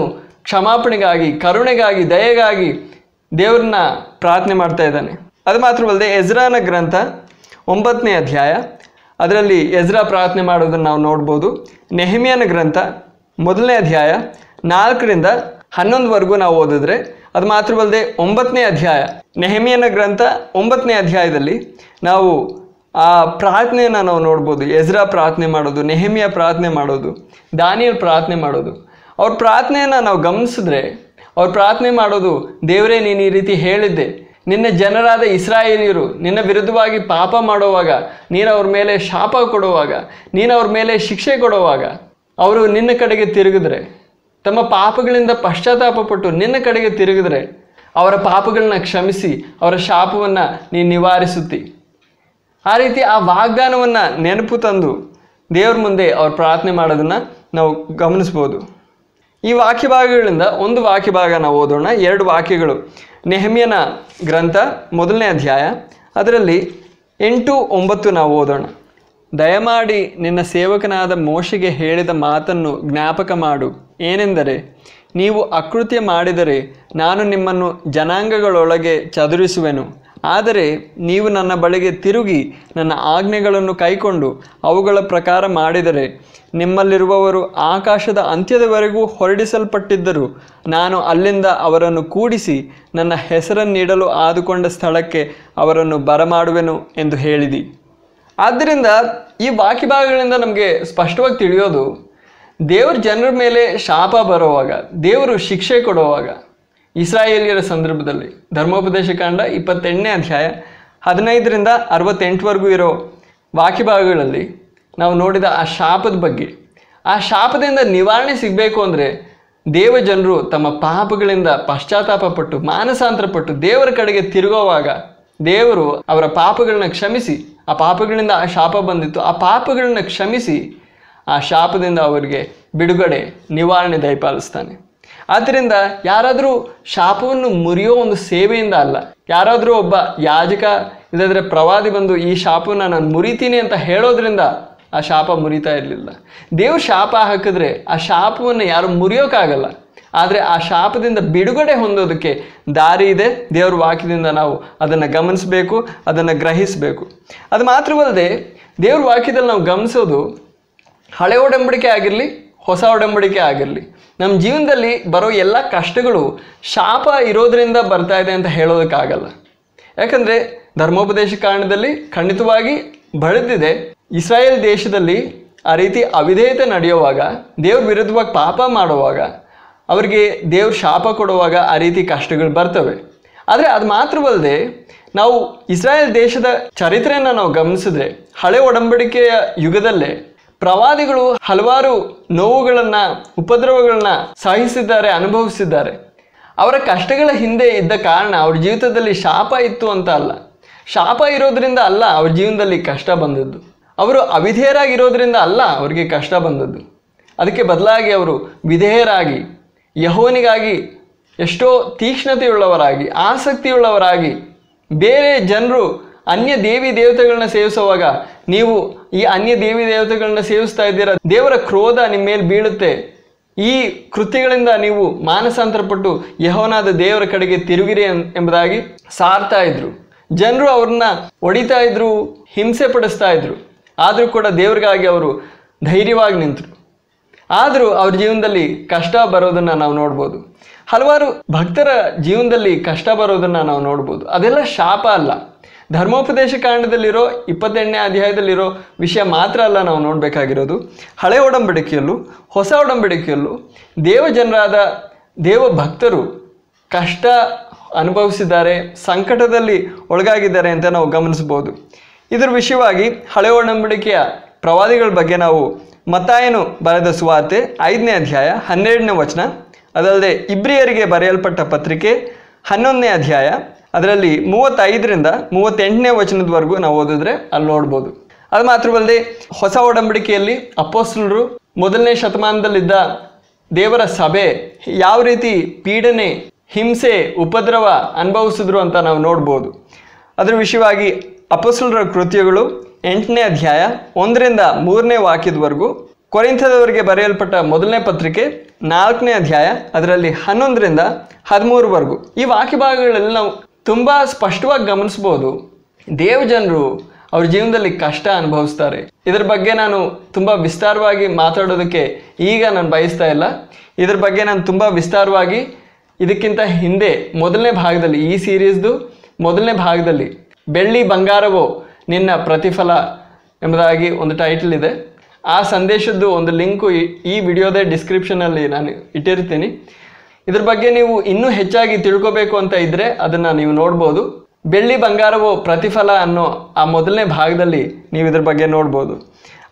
ಕ್ಷಮಾಪಣೆಗಾಗಿ, ಕರುಣೆಗಾಗಿ, ದಯೆಗಾಗಿ ದೇವ್ರನ್ನ ಪ್ರಾರ್ಥನೆ ಮಾಡ್ತಾ ಇದ್ದಾನೆ. ಅದು ಮಾತ್ರವಲ್ಲದೆ ಎಜ್ರಾನ ಗ್ರಂಥ 9ನೇ ಅಧ್ಯಾಯ, ಅದರಲ್ಲಿ ಎಜ್ರಾ ಪ್ರಾರ್ಥನೆ ಮಾಡೋದನ್ನು ನಾವು ನೋಡ್ಬೋದು. ನೆಹೆಮ್ಯನ ಗ್ರಂಥ 1ನೇ ಅಧ್ಯಾಯ 4ರಿಂದ 11ವರೆಗೂ ನಾವು ಓದಿದ್ರೆ, ಅದು ಮಾತ್ರವಲ್ಲದೆ 9ನೇ ಅಧ್ಯಾಯ, ನೆಹೆಮ್ಯನ ಗ್ರಂಥ 9ನೇ ಅಧ್ಯಾಯದಲ್ಲಿ ನಾವು ಆ ಪ್ರಾರ್ಥನೆಯನ್ನು ನಾವು ನೋಡ್ಬೋದು. ಎಜ್ರಾ ಪ್ರಾರ್ಥನೆ ಮಾಡೋದು, ನೆಹೆಮ್ಯ ಪ್ರಾರ್ಥನೆ ಮಾಡೋದು, ದಾನಿಯಲ್ ಪ್ರಾರ್ಥನೆ ಮಾಡೋದು. ಅವ್ರ ಪ್ರಾರ್ಥನೆಯನ್ನು ನಾವು ಗಮನಿಸಿದ್ರೆ ಅವ್ರು ಪ್ರಾರ್ಥನೆ ಮಾಡೋದು, ದೇವರೇ ನೀನು ಈ ರೀತಿ ಹೇಳಿದ್ದೆ, ನಿನ್ನ ಜನರಾದ ಇಸ್ರಾಯೇಲಿಯರು ನಿನ್ನ ವಿರುದ್ಧವಾಗಿ ಪಾಪ ಮಾಡುವಾಗ, ನೀನು ಅವ್ರ ಮೇಲೆ ಶಾಪ ಕೊಡುವಾಗ, ನೀನು ಅವ್ರ ಮೇಲೆ ಶಿಕ್ಷೆ ಕೊಡುವಾಗ ಅವರು ನಿನ್ನ ಕಡೆಗೆ ತಿರುಗಿದ್ರೆ, ತಮ್ಮ ಪಾಪಗಳಿಂದ ಪಶ್ಚಾತ್ತಾಪಪಟ್ಟು ನಿನ್ನ ಕಡೆಗೆ ತಿರುಗಿದ್ರೆ, ಅವರ ಪಾಪಗಳನ್ನ ಕ್ಷಮಿಸಿ ಅವರ ಶಾಪವನ್ನು ನೀನು ನಿವಾರಿಸುತ್ತಿ. ಆ ರೀತಿ ಆ ವಾಗ್ದಾನವನ್ನು ನೆನಪು ತಂದು ದೇವ್ರ ಮುಂದೆ ಅವ್ರು ಪ್ರಾರ್ಥನೆ ಮಾಡೋದನ್ನು ನಾವು ಗಮನಿಸ್ಬೋದು. ಈ ವಾಕ್ಯಭಾಗಗಳಿಂದ ಒಂದು ವಾಕ್ಯಭಾಗ ನಾವು ಓದೋಣ. 2 ವಾಕ್ಯಗಳು. ನೆಹೆಮ್ಯನ ಗ್ರಂಥ 1ನೇ ಅಧ್ಯಾಯ, ಅದರಲ್ಲಿ 8, 9 ನಾವು ಓದೋಣ. ದಯಮಾಡಿ ನಿನ್ನ ಸೇವಕನಾದ ಮೋಶೆಗೆ ಹೇಳಿದ ಮಾತನ್ನು ಜ್ಞಾಪಕ ಮಾಡು. ಏನೆಂದರೆ, ನೀವು ಅಕೃತ್ಯ ಮಾಡಿದರೆ ನಾನು ನಿಮ್ಮನ್ನು ಜನಾಂಗಗಳೊಳಗೆ ಚದುರಿಸುವೆನು. ಆದರೆ ನೀವು ನನ್ನ ಬಳಿಗೆ ತಿರುಗಿ ನನ್ನ ಆಜ್ಞೆಗಳನ್ನು ಕೈಕೊಂಡು ಅವುಗಳ ಪ್ರಕಾರ ಮಾಡಿದರೆ, ನಿಮ್ಮಲ್ಲಿರುವವರು ಆಕಾಶದ ಅಂತ್ಯದವರೆಗೂ ಹೊರಡಿಸಲ್ಪಟ್ಟಿದ್ದರೂ ನಾನು ಅಲ್ಲಿಂದ ಅವರನ್ನು ಕೂಡಿಸಿ ನನ್ನ ಹೆಸರನ್ನಿಡಲು ಆದುಕೊಂಡ ಸ್ಥಳಕ್ಕೆ ಅವರನ್ನು ಬರಮಾಡುವೆನು ಎಂದು ಹೇಳಿದಿ. ಆದ್ದರಿಂದ ಈ ವಾಕ್ಯಭಾಗಗಳಿಂದ ನಮಗೆ ಸ್ಪಷ್ಟವಾಗಿ ತಿಳಿಯೋದು, ದೇವ್ರ ಜನರ ಮೇಲೆ ಶಾಪ ಬರುವಾಗ, ದೇವರು ಶಿಕ್ಷೆ ಕೊಡುವಾಗ, ಇಸ್ರಾಯೇಲಿಯರ ಸಂದರ್ಭದಲ್ಲಿ ಧರ್ಮೋಪದೇಶ ಕಾಂಡ 28ನೇ ಅಧ್ಯಾಯ 15ರಿಂದ 68ವರೆಗೂ ಇರೋ ವಾಕ್ಯಭಾಗಗಳಲ್ಲಿ ನಾವು ನೋಡಿದ ಆ ಶಾಪದ ಬಗ್ಗೆ, ಆ ಶಾಪದಿಂದ ನಿವಾರಣೆ ಸಿಗಬೇಕು ಅಂದರೆ ದೇವ ಜನರು ತಮ್ಮ ಪಾಪಗಳಿಂದ ಪಶ್ಚಾತ್ತಾಪಪಟ್ಟು ಮಾನಸಾಂತರಪಟ್ಟು ದೇವರ ಕಡೆಗೆ ತಿರುಗುವಾಗ ದೇವರು ಅವರ ಪಾಪಗಳನ್ನ ಕ್ಷಮಿಸಿ, ಆ ಪಾಪಗಳಿಂದ ಆ ಶಾಪ ಬಂದಿತ್ತು, ಆ ಪಾಪಗಳನ್ನ ಕ್ಷಮಿಸಿ ಆ ಶಾಪದಿಂದ ಅವರಿಗೆ ಬಿಡುಗಡೆ, ನಿವಾರಣೆ ದಯಪಾಲಿಸ್ತಾನೆ. ಆದ್ದರಿಂದ ಯಾರಾದರೂ ಶಾಪವನ್ನು ಮುರಿಯೋ ಒಂದು ಸೇವೆಯಿಂದ ಅಲ್ಲ, ಯಾರಾದರೂ ಒಬ್ಬ ಯಾಜಕ ಇಲ್ಲದ್ರೆ ಪ್ರವಾದಿ ಬಂದು ಈ ಶಾಪವನ್ನು ನಾನು ಮುರಿತೀನಿ ಅಂತ ಹೇಳೋದ್ರಿಂದ ಆ ಶಾಪ ಮುರಿತಾ ಇರಲಿಲ್ಲ. ದೇವ್ರು ಶಾಪ ಹಾಕಿದ್ರೆ ಆ ಶಾಪವನ್ನು ಯಾರು ಮುರಿಯೋಕ್ಕಾಗಲ್ಲ. ಆದರೆ ಆ ಶಾಪದಿಂದ ಬಿಡುಗಡೆ ಹೊಂದೋದಕ್ಕೆ ದಾರಿ ಇದೆ. ದೇವ್ರ ವಾಕ್ಯದಿಂದ ನಾವು ಅದನ್ನು ಗಮನಿಸಬೇಕು, ಅದನ್ನು ಗ್ರಹಿಸಬೇಕು. ಅದು ಮಾತ್ರವಲ್ಲದೆ ದೇವ್ರ ವಾಕ್ಯದಲ್ಲಿ ನಾವು ಗಮನಿಸೋದು, ಹಳೆ ಒಡಂಬಡಿಕೆ ಆಗಿರಲಿ ಹೊಸ ಒಡಂಬಡಿಕೆ ಆಗಿರಲಿ, ನಮ್ಮ ಜೀವನದಲ್ಲಿ ಬರೋ ಎಲ್ಲ ಕಷ್ಟಗಳು ಶಾಪ ಇರೋದರಿಂದ ಬರ್ತಾ ಇದೆ ಅಂತ ಹೇಳೋದಕ್ಕಾಗಲ್ಲ. ಯಾಕಂದರೆ ಧರ್ಮೋಪದೇಶ ಕಾಂಡದಲ್ಲಿ ಖಂಡಿತವಾಗಿ ಬರೆದಿದೆ, ಇಸ್ರಾಯೇಲ್ ದೇಶದಲ್ಲಿ ಆ ರೀತಿ ಅವಿಧೇಯತೆ ನಡೆಯುವಾಗ, ದೇವ್ರ ವಿರುದ್ಧವಾಗಿ ಪಾಪ ಮಾಡುವಾಗ ಅವರಿಗೆ ದೇವ್ರ ಶಾಪ ಕೊಡುವಾಗ ಆ ರೀತಿ ಕಷ್ಟಗಳು ಬರ್ತವೆ. ಆದರೆ ಅದು ಮಾತ್ರವಲ್ಲದೆ ನಾವು ಇಸ್ರಾಯೇಲ್ ದೇಶದ ಚರಿತ್ರೆಯನ್ನು ನಾವು ಗಮನಿಸಿದ್ರೆ, ಹಳೆ ಒಡಂಬಡಿಕೆಯ ಯುಗದಲ್ಲೇ ಪ್ರವಾದಿಗಳು ಹಲವಾರು ನೋವುಗಳನ್ನು, ಉಪದ್ರವಗಳನ್ನ ಸಹಿಸಿದ್ದಾರೆ, ಅನುಭವಿಸಿದ್ದಾರೆ. ಅವರ ಕಷ್ಟಗಳ ಹಿಂದೆ ಇದ್ದ ಕಾರಣ ಅವ್ರ ಜೀವಿತದಲ್ಲಿ ಶಾಪ ಇತ್ತು ಅಂತ ಅಲ್ಲ, ಶಾಪ ಇರೋದ್ರಿಂದ ಅಲ್ಲ ಅವ್ರ ಜೀವನದಲ್ಲಿ ಕಷ್ಟ ಬಂದದ್ದು, ಅವರು ಅವಿಧೇಯರಾಗಿರೋದ್ರಿಂದ ಅಲ್ಲ ಅವ್ರಿಗೆ ಕಷ್ಟ ಬಂದದ್ದು. ಅದಕ್ಕೆ ಬದಲಾಗಿ ಅವರು ವಿಧೇಯರಾಗಿ, ಯೆಹೋವನಿಗಾಗಿ ಎಷ್ಟೋ ತೀಕ್ಷ್ಣತೆಯುಳ್ಳವರಾಗಿ, ಆಸಕ್ತಿಯುಳ್ಳವರಾಗಿ, ಬೇರೆ ಜನರು ಅನ್ಯ ದೇವಿ ದೇವತೆಗಳನ್ನ ಸೇವಿಸುವಾಗ ನೀವು ಈ ಅನ್ಯ ದೇವಿ ದೇವತೆಗಳನ್ನ ಸೇವಿಸ್ತಾ ಇದ್ದೀರಾ, ದೇವರ ಕ್ರೋಧ ನಿಮ್ಮ ಮೇಲೆ ಬೀಳುತ್ತೆ, ಈ ಕೃತ್ಯಗಳಿಂದ ನೀವು ಮಾನಸಾಂತರಪಟ್ಟು ಯೆಹೋವನಾದ ದೇವರ ಕಡೆಗೆ ತಿರುಗಿರಿ ಎಂಬುದಾಗಿ ಸಾರ್ತಾ ಇದ್ರು. ಜನರು ಅವ್ರನ್ನ ಹೊಡಿತಾ ಇದ್ರು, ಹಿಂಸೆ ಪಡಿಸ್ತಾ ಇದ್ರು. ಆದರೂ ಕೂಡ ದೇವ್ರಿಗಾಗಿ ಅವರು ಧೈರ್ಯವಾಗಿ ನಿಂತರು. ಆದರೂ ಅವ್ರ ಜೀವನದಲ್ಲಿ ಕಷ್ಟ ಬರೋದನ್ನು ನಾವು ನೋಡ್ಬೋದು. ಹಲವಾರು ಭಕ್ತರ ಜೀವನದಲ್ಲಿ ಕಷ್ಟ ಬರೋದನ್ನು ನಾವು ನೋಡ್ಬೋದು. ಅದೆಲ್ಲ ಶಾಪ ಅಲ್ಲ. ಧರ್ಮೋಪದೇಶ ಕಾಂಡದಲ್ಲಿರೋ 28ನೇ ಅಧ್ಯಾಯದಲ್ಲಿರೋ ವಿಷಯ ಮಾತ್ರ ಅಲ್ಲ ನಾವು ನೋಡಬೇಕಾಗಿರೋದು. ಹಳೆ ಒಡಂಬಡಿಕೆಯಲ್ಲೂ ಹೊಸ ಒಡಂಬಡಿಕೆಯಲ್ಲೂ ದೇವ ಜನರಾದ ದೇವ ಭಕ್ತರು ಕಷ್ಟ ಅನುಭವಿಸಿದ್ದಾರೆ, ಸಂಕಟದಲ್ಲಿ ಒಳಗಾಗಿದ್ದಾರೆ ಅಂತ ನಾವು ಗಮನಿಸ್ಬೋದು. ಇದರ ವಿಷಯವಾಗಿ ಹಳೆ ಒಡಂಬಡಿಕೆಯ ಪ್ರವಾದಿಗಳ ಬಗ್ಗೆ ನಾವು ಮತ್ತಾಯನು ಬರೆದ ಸುವಾರ್ತೆ 5ನೇ ಅಧ್ಯಾಯ 12ನೇ ವಚನ, ಅದಲ್ಲದೆ ಇಬ್ರಿಯರಿಗೆ ಬರೆಯಲ್ಪಟ್ಟ ಪತ್ರಿಕೆ 11ನೇ ಅಧ್ಯಾಯ ಅದರಲ್ಲಿ 35ರಿಂದ 38ನೇ ವಚನದವರೆಗೂ ನಾವು ಓದಿದ್ರೆ ಅಲ್ಲಿ ನೋಡ್ಬೋದು. ಅದು ಮಾತ್ರವಲ್ಲದೆ ಹೊಸ ಒಡಂಬಡಿಕೆಯಲ್ಲಿ ಅಪೊಸ್ತಲರು 1ನೇ ಶತಮಾನದಲ್ಲಿದ್ದ ದೇವರ ಸಭೆ ಯಾವ ರೀತಿ ಪೀಡನೆ, ಹಿಂಸೆ, ಉಪದ್ರವ ಅನುಭವಿಸಿದ್ರು ಅಂತ ನಾವು ನೋಡ್ಬೋದು. ಅದರ ವಿಷಯವಾಗಿ ಅಪೊಸ್ತಲರ ಕೃತ್ಯಗಳು 8ನೇ ಅಧ್ಯಾಯ 1ರಿಂದ 3ನೇ ವಾಕ್ಯದವರೆಗೂ, ಕೊರಿಂಥದವರಿಗೆ ಬರೆಯಲ್ಪಟ್ಟ ಮೊದಲನೇ ಪತ್ರಿಕೆ 4ನೇ ಅಧ್ಯಾಯ ಅದರಲ್ಲಿ 11ರಿಂದ 13ವರೆಗೂ ಈ ವಾಕ್ಯ ಭಾಗಗಳಲ್ಲಿ ನಾವು ತುಂಬ ಸ್ಪಷ್ಟವಾಗಿ ಗಮನಿಸ್ಬೋದು. ದೇವಜನರು ಅವ್ರ ಜೀವನದಲ್ಲಿ ಕಷ್ಟ ಅನುಭವಿಸ್ತಾರೆ. ಇದರ ಬಗ್ಗೆ ನಾನು ತುಂಬ ವಿಸ್ತಾರವಾಗಿ ಮಾತಾಡೋದಕ್ಕೆ ಈಗ ನಾನು ಬಯಸ್ತಾ ಇಲ್ಲ. ಇದರ ಬಗ್ಗೆ ನಾನು ತುಂಬ ವಿಸ್ತಾರವಾಗಿ ಇದಕ್ಕಿಂತ ಹಿಂದೆ ಮೊದಲನೇ ಭಾಗದಲ್ಲಿ, ಈ ಸೀರೀಸ್ದು ಮೊದಲನೇ ಭಾಗದಲ್ಲಿ ಬೆಳ್ಳಿ ಬಂಗಾರವೋ ನಿನ್ನ ಪ್ರತಿಫಲ ಎಂಬುದಾಗಿ ಒಂದು ಟೈಟಲ್ ಇದೆ. ಆ ಸಂದೇಶದ್ದು ಒಂದು ಲಿಂಕು ಈ ವಿಡಿಯೋದ ಡಿಸ್ಕ್ರಿಪ್ಷನಲ್ಲಿ ನಾನು ಇಟ್ಟಿರ್ತೀನಿ. ಇದ್ರ ಬಗ್ಗೆ ನೀವು ಇನ್ನೂ ಹೆಚ್ಚಾಗಿ ತಿಳ್ಕೋಬೇಕು ಅಂತ ಇದ್ದರೆ ಅದನ್ನು ನೀವು ನೋಡ್ಬೋದು. ಬೆಳ್ಳಿ ಬಂಗಾರವೋ ಪ್ರತಿಫಲ ಅನ್ನೋ ಆ ಮೊದಲನೇ ಭಾಗದಲ್ಲಿ ನೀವು ಇದ್ರ ಬಗ್ಗೆ ನೋಡ್ಬೋದು.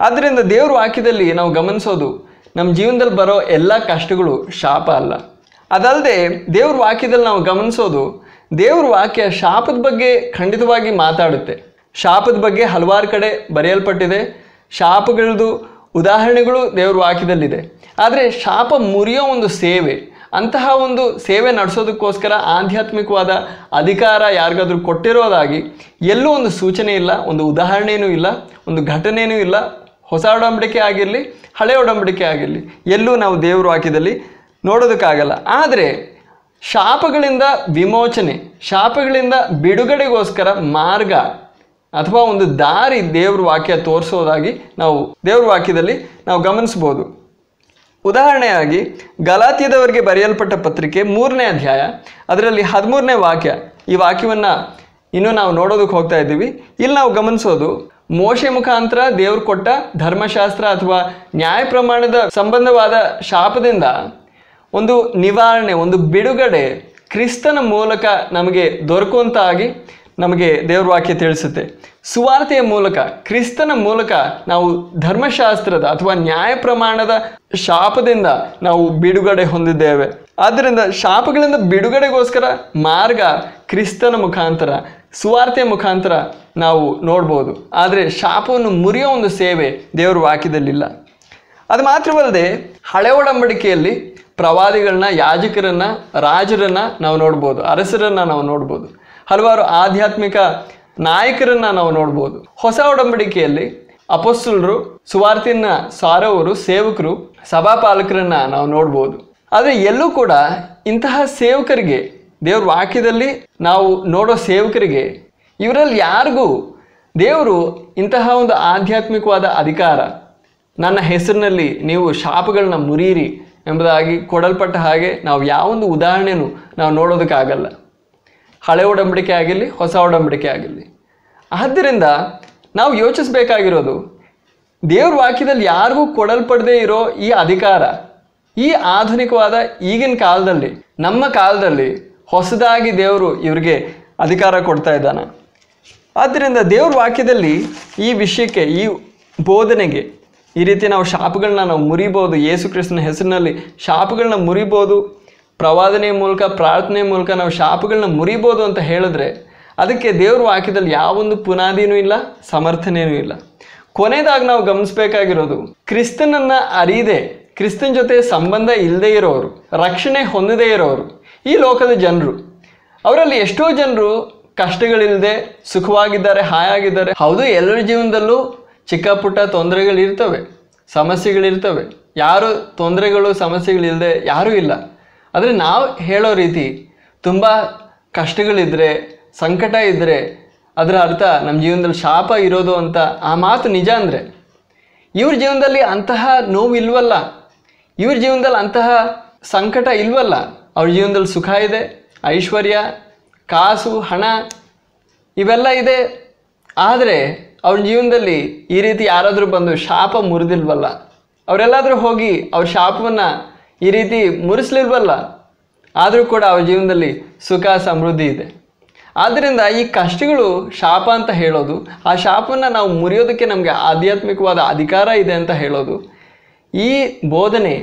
ಆದ್ದರಿಂದ ದೇವ್ರ ವಾಕ್ಯದಲ್ಲಿ ನಾವು ಗಮನಿಸೋದು, ನಮ್ಮ ಜೀವನದಲ್ಲಿ ಬರೋ ಎಲ್ಲ ಕಷ್ಟಗಳು ಶಾಪ ಅಲ್ಲ. ಅದಲ್ಲದೆ ದೇವ್ರ ವಾಕ್ಯದಲ್ಲಿ ನಾವು ಗಮನಿಸೋದು, ದೇವ್ರ ವಾಕ್ಯ ಶಾಪದ ಬಗ್ಗೆ ಖಂಡಿತವಾಗಿ ಮಾತಾಡುತ್ತೆ. ಶಾಪದ ಬಗ್ಗೆ ಹಲವಾರು ಕಡೆ ಬರೆಯಲ್ಪಟ್ಟಿದೆ. ಶಾಪಗಳದ್ದು ಉದಾಹರಣೆಗಳು ದೇವ್ರ ವಾಕ್ಯದಲ್ಲಿದೆ. ಆದರೆ ಶಾಪ ಮುರಿಯೋ ಒಂದು ಸೇವೆ, ಅಂತಹ ಒಂದು ಸೇವೆ ನಡೆಸೋದಕ್ಕೋಸ್ಕರ ಆಧ್ಯಾತ್ಮಿಕವಾದ ಅಧಿಕಾರ ಯಾರಿಗಾದ್ರೂ ಕೊಟ್ಟಿರೋದಾಗಿ ಎಲ್ಲೂ ಒಂದು ಸೂಚನೆ ಇಲ್ಲ, ಒಂದು ಉದಾಹರಣೆಯೂ ಇಲ್ಲ, ಒಂದು ಘಟನೆಯೂ ಇಲ್ಲ. ಹೊಸ ಒಡಂಬಡಿಕೆ ಆಗಿರಲಿ, ಹಳೆ ಒಡಂಬಡಿಕೆ ಆಗಿರಲಿ, ಎಲ್ಲೂ ನಾವು ದೇವ್ರ ವಾಕ್ಯದಲ್ಲಿ ನೋಡೋದಕ್ಕಾಗಲ್ಲ. ಆದರೆ ಶಾಪಗಳಿಂದ ವಿಮೋಚನೆ, ಶಾಪಗಳಿಂದ ಬಿಡುಗಡೆಗೋಸ್ಕರ ಮಾರ್ಗ ಅಥವಾ ಒಂದು ದಾರಿ ದೇವ್ರ ವಾಕ್ಯ ತೋರಿಸೋದಾಗಿ ನಾವು ದೇವ್ರ ವಾಕ್ಯದಲ್ಲಿ ನಾವು ಗಮನಿಸ್ಬೋದು. ಉದಾಹರಣೆಯಾಗಿ ಗಲಾತ್ಯದವರಿಗೆ ಬರೆಯಲ್ಪಟ್ಟ ಪತ್ರಿಕೆ 3ನೇ ಅಧ್ಯಾಯ ಅದರಲ್ಲಿ 13ನೇ ವಾಕ್ಯ, ಈ ವಾಕ್ಯವನ್ನು ಇನ್ನೂ ನಾವು ನೋಡೋದಕ್ಕೆ ಹೋಗ್ತಾ ಇದ್ದೀವಿ. ಇಲ್ಲಿ ನಾವು ಗಮನಿಸೋದು, ಮೋಶೆ ಮುಖಾಂತರ ದೇವ್ರು ಕೊಟ್ಟ ಧರ್ಮಶಾಸ್ತ್ರ ಅಥವಾ ನ್ಯಾಯ ಪ್ರಮಾಣದ ಸಂಬಂಧವಾದ ಶಾಪದಿಂದ ಒಂದು ನಿವಾರಣೆ, ಒಂದು ಬಿಡುಗಡೆ ಕ್ರಿಸ್ತನ ಮೂಲಕ ನಮಗೆ ದೊರಕುವಂತಾಗಿ ನಮಗೆ ದೇವ್ರ ವಾಕ್ಯ ತಿಳಿಸುತ್ತೆ. ಸುವಾರ್ತೆಯ ಮೂಲಕ, ಕ್ರಿಸ್ತನ ಮೂಲಕ ನಾವು ಧರ್ಮಶಾಸ್ತ್ರದ ಅಥವಾ ನ್ಯಾಯ ಪ್ರಮಾಣದ ಶಾಪದಿಂದ ನಾವು ಬಿಡುಗಡೆ ಹೊಂದಿದ್ದೇವೆ. ಆದ್ದರಿಂದ ಶಾಪಗಳಿಂದ ಬಿಡುಗಡೆಗೋಸ್ಕರ ಮಾರ್ಗ ಕ್ರಿಸ್ತನ ಮುಖಾಂತರ, ಸುವಾರ್ತೆಯ ಮುಖಾಂತರ ನಾವು ನೋಡ್ಬೋದು. ಆದರೆ ಶಾಪವನ್ನು ಮುರಿಯೋ ಒಂದು ಸೇವೆ ದೇವ್ರ ವಾಕ್ಯದಲ್ಲಿಲ್ಲ. ಅದು ಮಾತ್ರವಲ್ಲದೆ ಹಳೆ ಒಡಂಬಡಿಕೆಯಲ್ಲಿ ಪ್ರವಾದಿಗಳನ್ನ, ಯಾಜಕರನ್ನ, ರಾಜರನ್ನ ನಾವು ನೋಡ್ಬೋದು, ಅರಸರನ್ನ ನಾವು ನೋಡ್ಬೋದು, ಹಲವಾರು ಆಧ್ಯಾತ್ಮಿಕ ನಾಯಕರನ್ನ ನಾವು ನೋಡ್ಬೋದು. ಹೊಸ ಒಡಂಬಡಿಕೆಯಲ್ಲಿ ಅಪೊಸ್ತಲರು, ಸುವಾರ್ತೆಯನ್ನ ಸಾರೋರು, ಸೇವಕರು, ಸಭಾಪಾಲಕರನ್ನ ನಾವು ನೋಡ್ಬೋದು. ಆದರೆ ಎಲ್ಲೂ ಕೂಡ ಇಂತಹ ಸೇವಕರಿಗೆ, ದೇವ್ರ ವಾಕ್ಯದಲ್ಲಿ ನಾವು ನೋಡೋ ಸೇವಕರಿಗೆ, ಇವರಲ್ಲಿ ಯಾರಿಗೂ ದೇವರು ಇಂತಹ ಒಂದು ಆಧ್ಯಾತ್ಮಿಕವಾದ ಅಧಿಕಾರ, ನನ್ನ ಹೆಸರಿನಲ್ಲಿ ನೀವು ಶಾಪಗಳನ್ನ ಮುರಿಯಿರಿ ಎಂಬುದಾಗಿ ಕೊಡಲ್ಪಟ್ಟ ಹಾಗೆ ನಾವು ಯಾವೊಂದು ಉದಾಹರಣೆನೂ ನಾವು ನೋಡೋದಕ್ಕಾಗಲ್ಲ, ಹಳೆ ಒಡಂಬಡಿಕೆ ಆಗಿರಲಿ, ಹೊಸ ಒಡಂಬಡಿಕೆ ಆಗಿರಲಿ. ಆದ್ದರಿಂದ ನಾವು ಯೋಚಿಸಬೇಕಾಗಿರೋದು, ದೇವ್ರ ವಾಕ್ಯದಲ್ಲಿ ಯಾರಿಗೂ ಕೊಡಲ್ಪಡದೇ ಇರೋ ಈ ಅಧಿಕಾರ, ಈ ಆಧುನಿಕವಾದ ಈಗಿನ ಕಾಲದಲ್ಲಿ, ನಮ್ಮ ಕಾಲದಲ್ಲಿ ಹೊಸದಾಗಿ ದೇವರು ಇವರಿಗೆ ಅಧಿಕಾರ ಕೊಡ್ತಾ ಇದ್ದಾನೆ. ಆದ್ದರಿಂದ ದೇವ್ರ ವಾಕ್ಯದಲ್ಲಿ ಈ ವಿಷಯಕ್ಕೆ, ಈ ಬೋಧನೆಗೆ, ಈ ರೀತಿ ನಾವು ಶಾಪಗಳನ್ನ ನಾವು ಮುರಿಬೋದು, ಯೇಸು ಕ್ರಿಸ್ತನ ಹೆಸರಿನಲ್ಲಿ ಶಾಪಗಳನ್ನ ಮುರಿಬೋದು, ಪ್ರವಾದನೆಯ ಮೂಲಕ, ಪ್ರಾರ್ಥನೆಯ ಮೂಲಕ ನಾವು ಶಾಪಗಳನ್ನ ಮುರಿಬೋದು ಅಂತ ಹೇಳಿದ್ರೆ ಅದಕ್ಕೆ ದೇವ್ರ ವಾಕ್ಯದಲ್ಲಿ ಯಾವೊಂದು ಪುನಾದಿನೂ ಇಲ್ಲ, ಸಮರ್ಥನೆಯೂ ಇಲ್ಲ. ಕೊನೆಯದಾಗಿ ನಾವು ಗಮನಿಸಬೇಕಾಗಿರೋದು, ಕ್ರಿಸ್ತನನ್ನು ಅರಿಯದೆ, ಕ್ರಿಸ್ತನ ಜೊತೆ ಸಂಬಂಧ ಇಲ್ಲದೆ ಇರೋರು, ರಕ್ಷಣೆ ಹೊಂದದೇ ಇರೋರು ಈ ಲೋಕದ ಜನರು, ಅವರಲ್ಲಿ ಎಷ್ಟೋ ಜನರು ಕಷ್ಟಗಳಿಲ್ಲದೆ ಸುಖವಾಗಿದ್ದಾರೆ, ಹಾಯಾಗಿದ್ದಾರೆ. ಹೌದು, ಎಲ್ಲರ ಜೀವನದಲ್ಲೂ ಚಿಕ್ಕ ಪುಟ್ಟ ತೊಂದರೆಗಳಿರ್ತವೆ, ಸಮಸ್ಯೆಗಳಿರ್ತವೆ. ಯಾರು ತೊಂದರೆಗಳು ಸಮಸ್ಯೆಗಳಿಲ್ಲದೆ ಯಾರೂ ಇಲ್ಲ. ಆದರೆ ನಾವು ಹೇಳೋ ರೀತಿ ತುಂಬ ಕಷ್ಟಗಳಿದ್ದರೆ, ಸಂಕಟ ಇದ್ದರೆ ಅದರ ಅರ್ಥ ನಮ್ಮ ಜೀವನದಲ್ಲಿ ಶಾಪ ಇರೋದು ಅಂತ ಆ ಮಾತು ನಿಜ ಅಂದರೆ, ಇವ್ರ ಜೀವನದಲ್ಲಿ ಅಂತಹ ನೋವು ಇಲ್ವಲ್ಲ, ಇವ್ರ ಜೀವನದಲ್ಲಿ ಅಂತಹ ಸಂಕಟ ಇಲ್ವಲ್ಲ. ಅವ್ರ ಜೀವನದಲ್ಲಿ ಸುಖ ಇದೆ, ಐಶ್ವರ್ಯ, ಕಾಸು, ಹಣ ಇವೆಲ್ಲ ಇದೆ. ಆದರೆ ಅವ್ರ ಜೀವನದಲ್ಲಿ ಈ ರೀತಿ ಯಾರಾದರೂ ಬಂದು ಶಾಪ ಮುರಿದಿಲ್ವಲ್ಲ, ಅವರೆಲ್ಲಾದರೂ ಹೋಗಿ ಅವ್ರ ಶಾಪವನ್ನು ಈ ರೀತಿ ಮುರಿಸ್ಲಿಲ್ವಲ್ಲ, ಆದರೂ ಕೂಡ ಅವ್ರ ಜೀವನದಲ್ಲಿ ಸುಖ ಸಮೃದ್ಧಿ ಇದೆ. ಆದ್ದರಿಂದ ಈ ಕಷ್ಟಗಳು ಶಾಪ ಅಂತ ಹೇಳೋದು, ಆ ಶಾಪವನ್ನು ನಾವು ಮುರಿಯೋದಕ್ಕೆ ನಮಗೆ ಆಧ್ಯಾತ್ಮಿಕವಾದ ಅಧಿಕಾರ ಇದೆ ಅಂತ ಹೇಳೋದು, ಈ ಬೋಧನೆ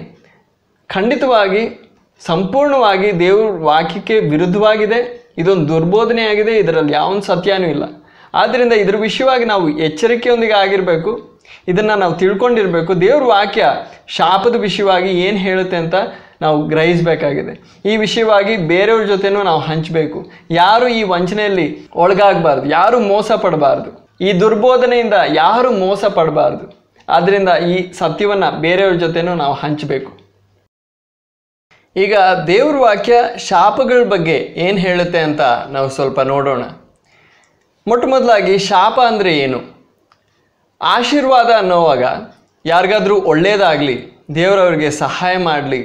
ಖಂಡಿತವಾಗಿ ಸಂಪೂರ್ಣವಾಗಿ ದೇವ್ರ ವಾಕ್ಯಕ್ಕೆ ವಿರುದ್ಧವಾಗಿದೆ. ಇದೊಂದು ದುರ್ಬೋಧನೆಯಾಗಿದೆ, ಇದರಲ್ಲಿ ಯಾವೊಂದು ಸತ್ಯನೂ ಇಲ್ಲ. ಆದ್ದರಿಂದ ಇದ್ರ ವಿಷಯವಾಗಿ ನಾವು ಎಚ್ಚರಿಕೆಯೊಂದಿಗೆ ಆಗಿರಬೇಕು, ಇದನ್ನು ನಾವು ತಿಳ್ಕೊಂಡಿರಬೇಕು. ದೇವ್ರ ವಾಕ್ಯ ಶಾಪದ ವಿಷಯವಾಗಿ ಏನು ಹೇಳುತ್ತೆ ಅಂತ ನಾವು ಗ್ರಹಿಸಬೇಕಾಗಿದೆ. ಈ ವಿಷಯವಾಗಿ ಬೇರೆಯವ್ರ ಜೊತೆನೂ ನಾವು ಹಂಚಬೇಕು. ಯಾರು ಈ ವಂಚನೆಯಲ್ಲಿ ಒಳಗಾಗಬಾರ್ದು, ಯಾರು ಮೋಸ ಪಡಬಾರ್ದು, ಈ ದುರ್ಬೋಧನೆಯಿಂದ ಯಾರು ಮೋಸ ಪಡಬಾರ್ದು. ಆದ್ದರಿಂದ ಈ ಸತ್ಯವನ್ನು ಬೇರೆಯವ್ರ ಜೊತೆನೂ ನಾವು ಹಂಚಬೇಕು. ಈಗ ದೇವ್ರ ವಾಕ್ಯ ಶಾಪಗಳ ಬಗ್ಗೆ ಏನು ಹೇಳುತ್ತೆ ಅಂತ ನಾವು ಸ್ವಲ್ಪ ನೋಡೋಣ. ಮೊಟ್ಟ ಮೊದಲಾಗಿ ಶಾಪ ಅಂದರೆ ಏನು? ಆಶೀರ್ವಾದ ಅನ್ನೋವಾಗ ಯಾರಿಗಾದ್ರೂ ಒಳ್ಳೆಯದಾಗಲಿ, ದೇವರವ್ರಿಗೆ ಸಹಾಯ ಮಾಡಲಿ,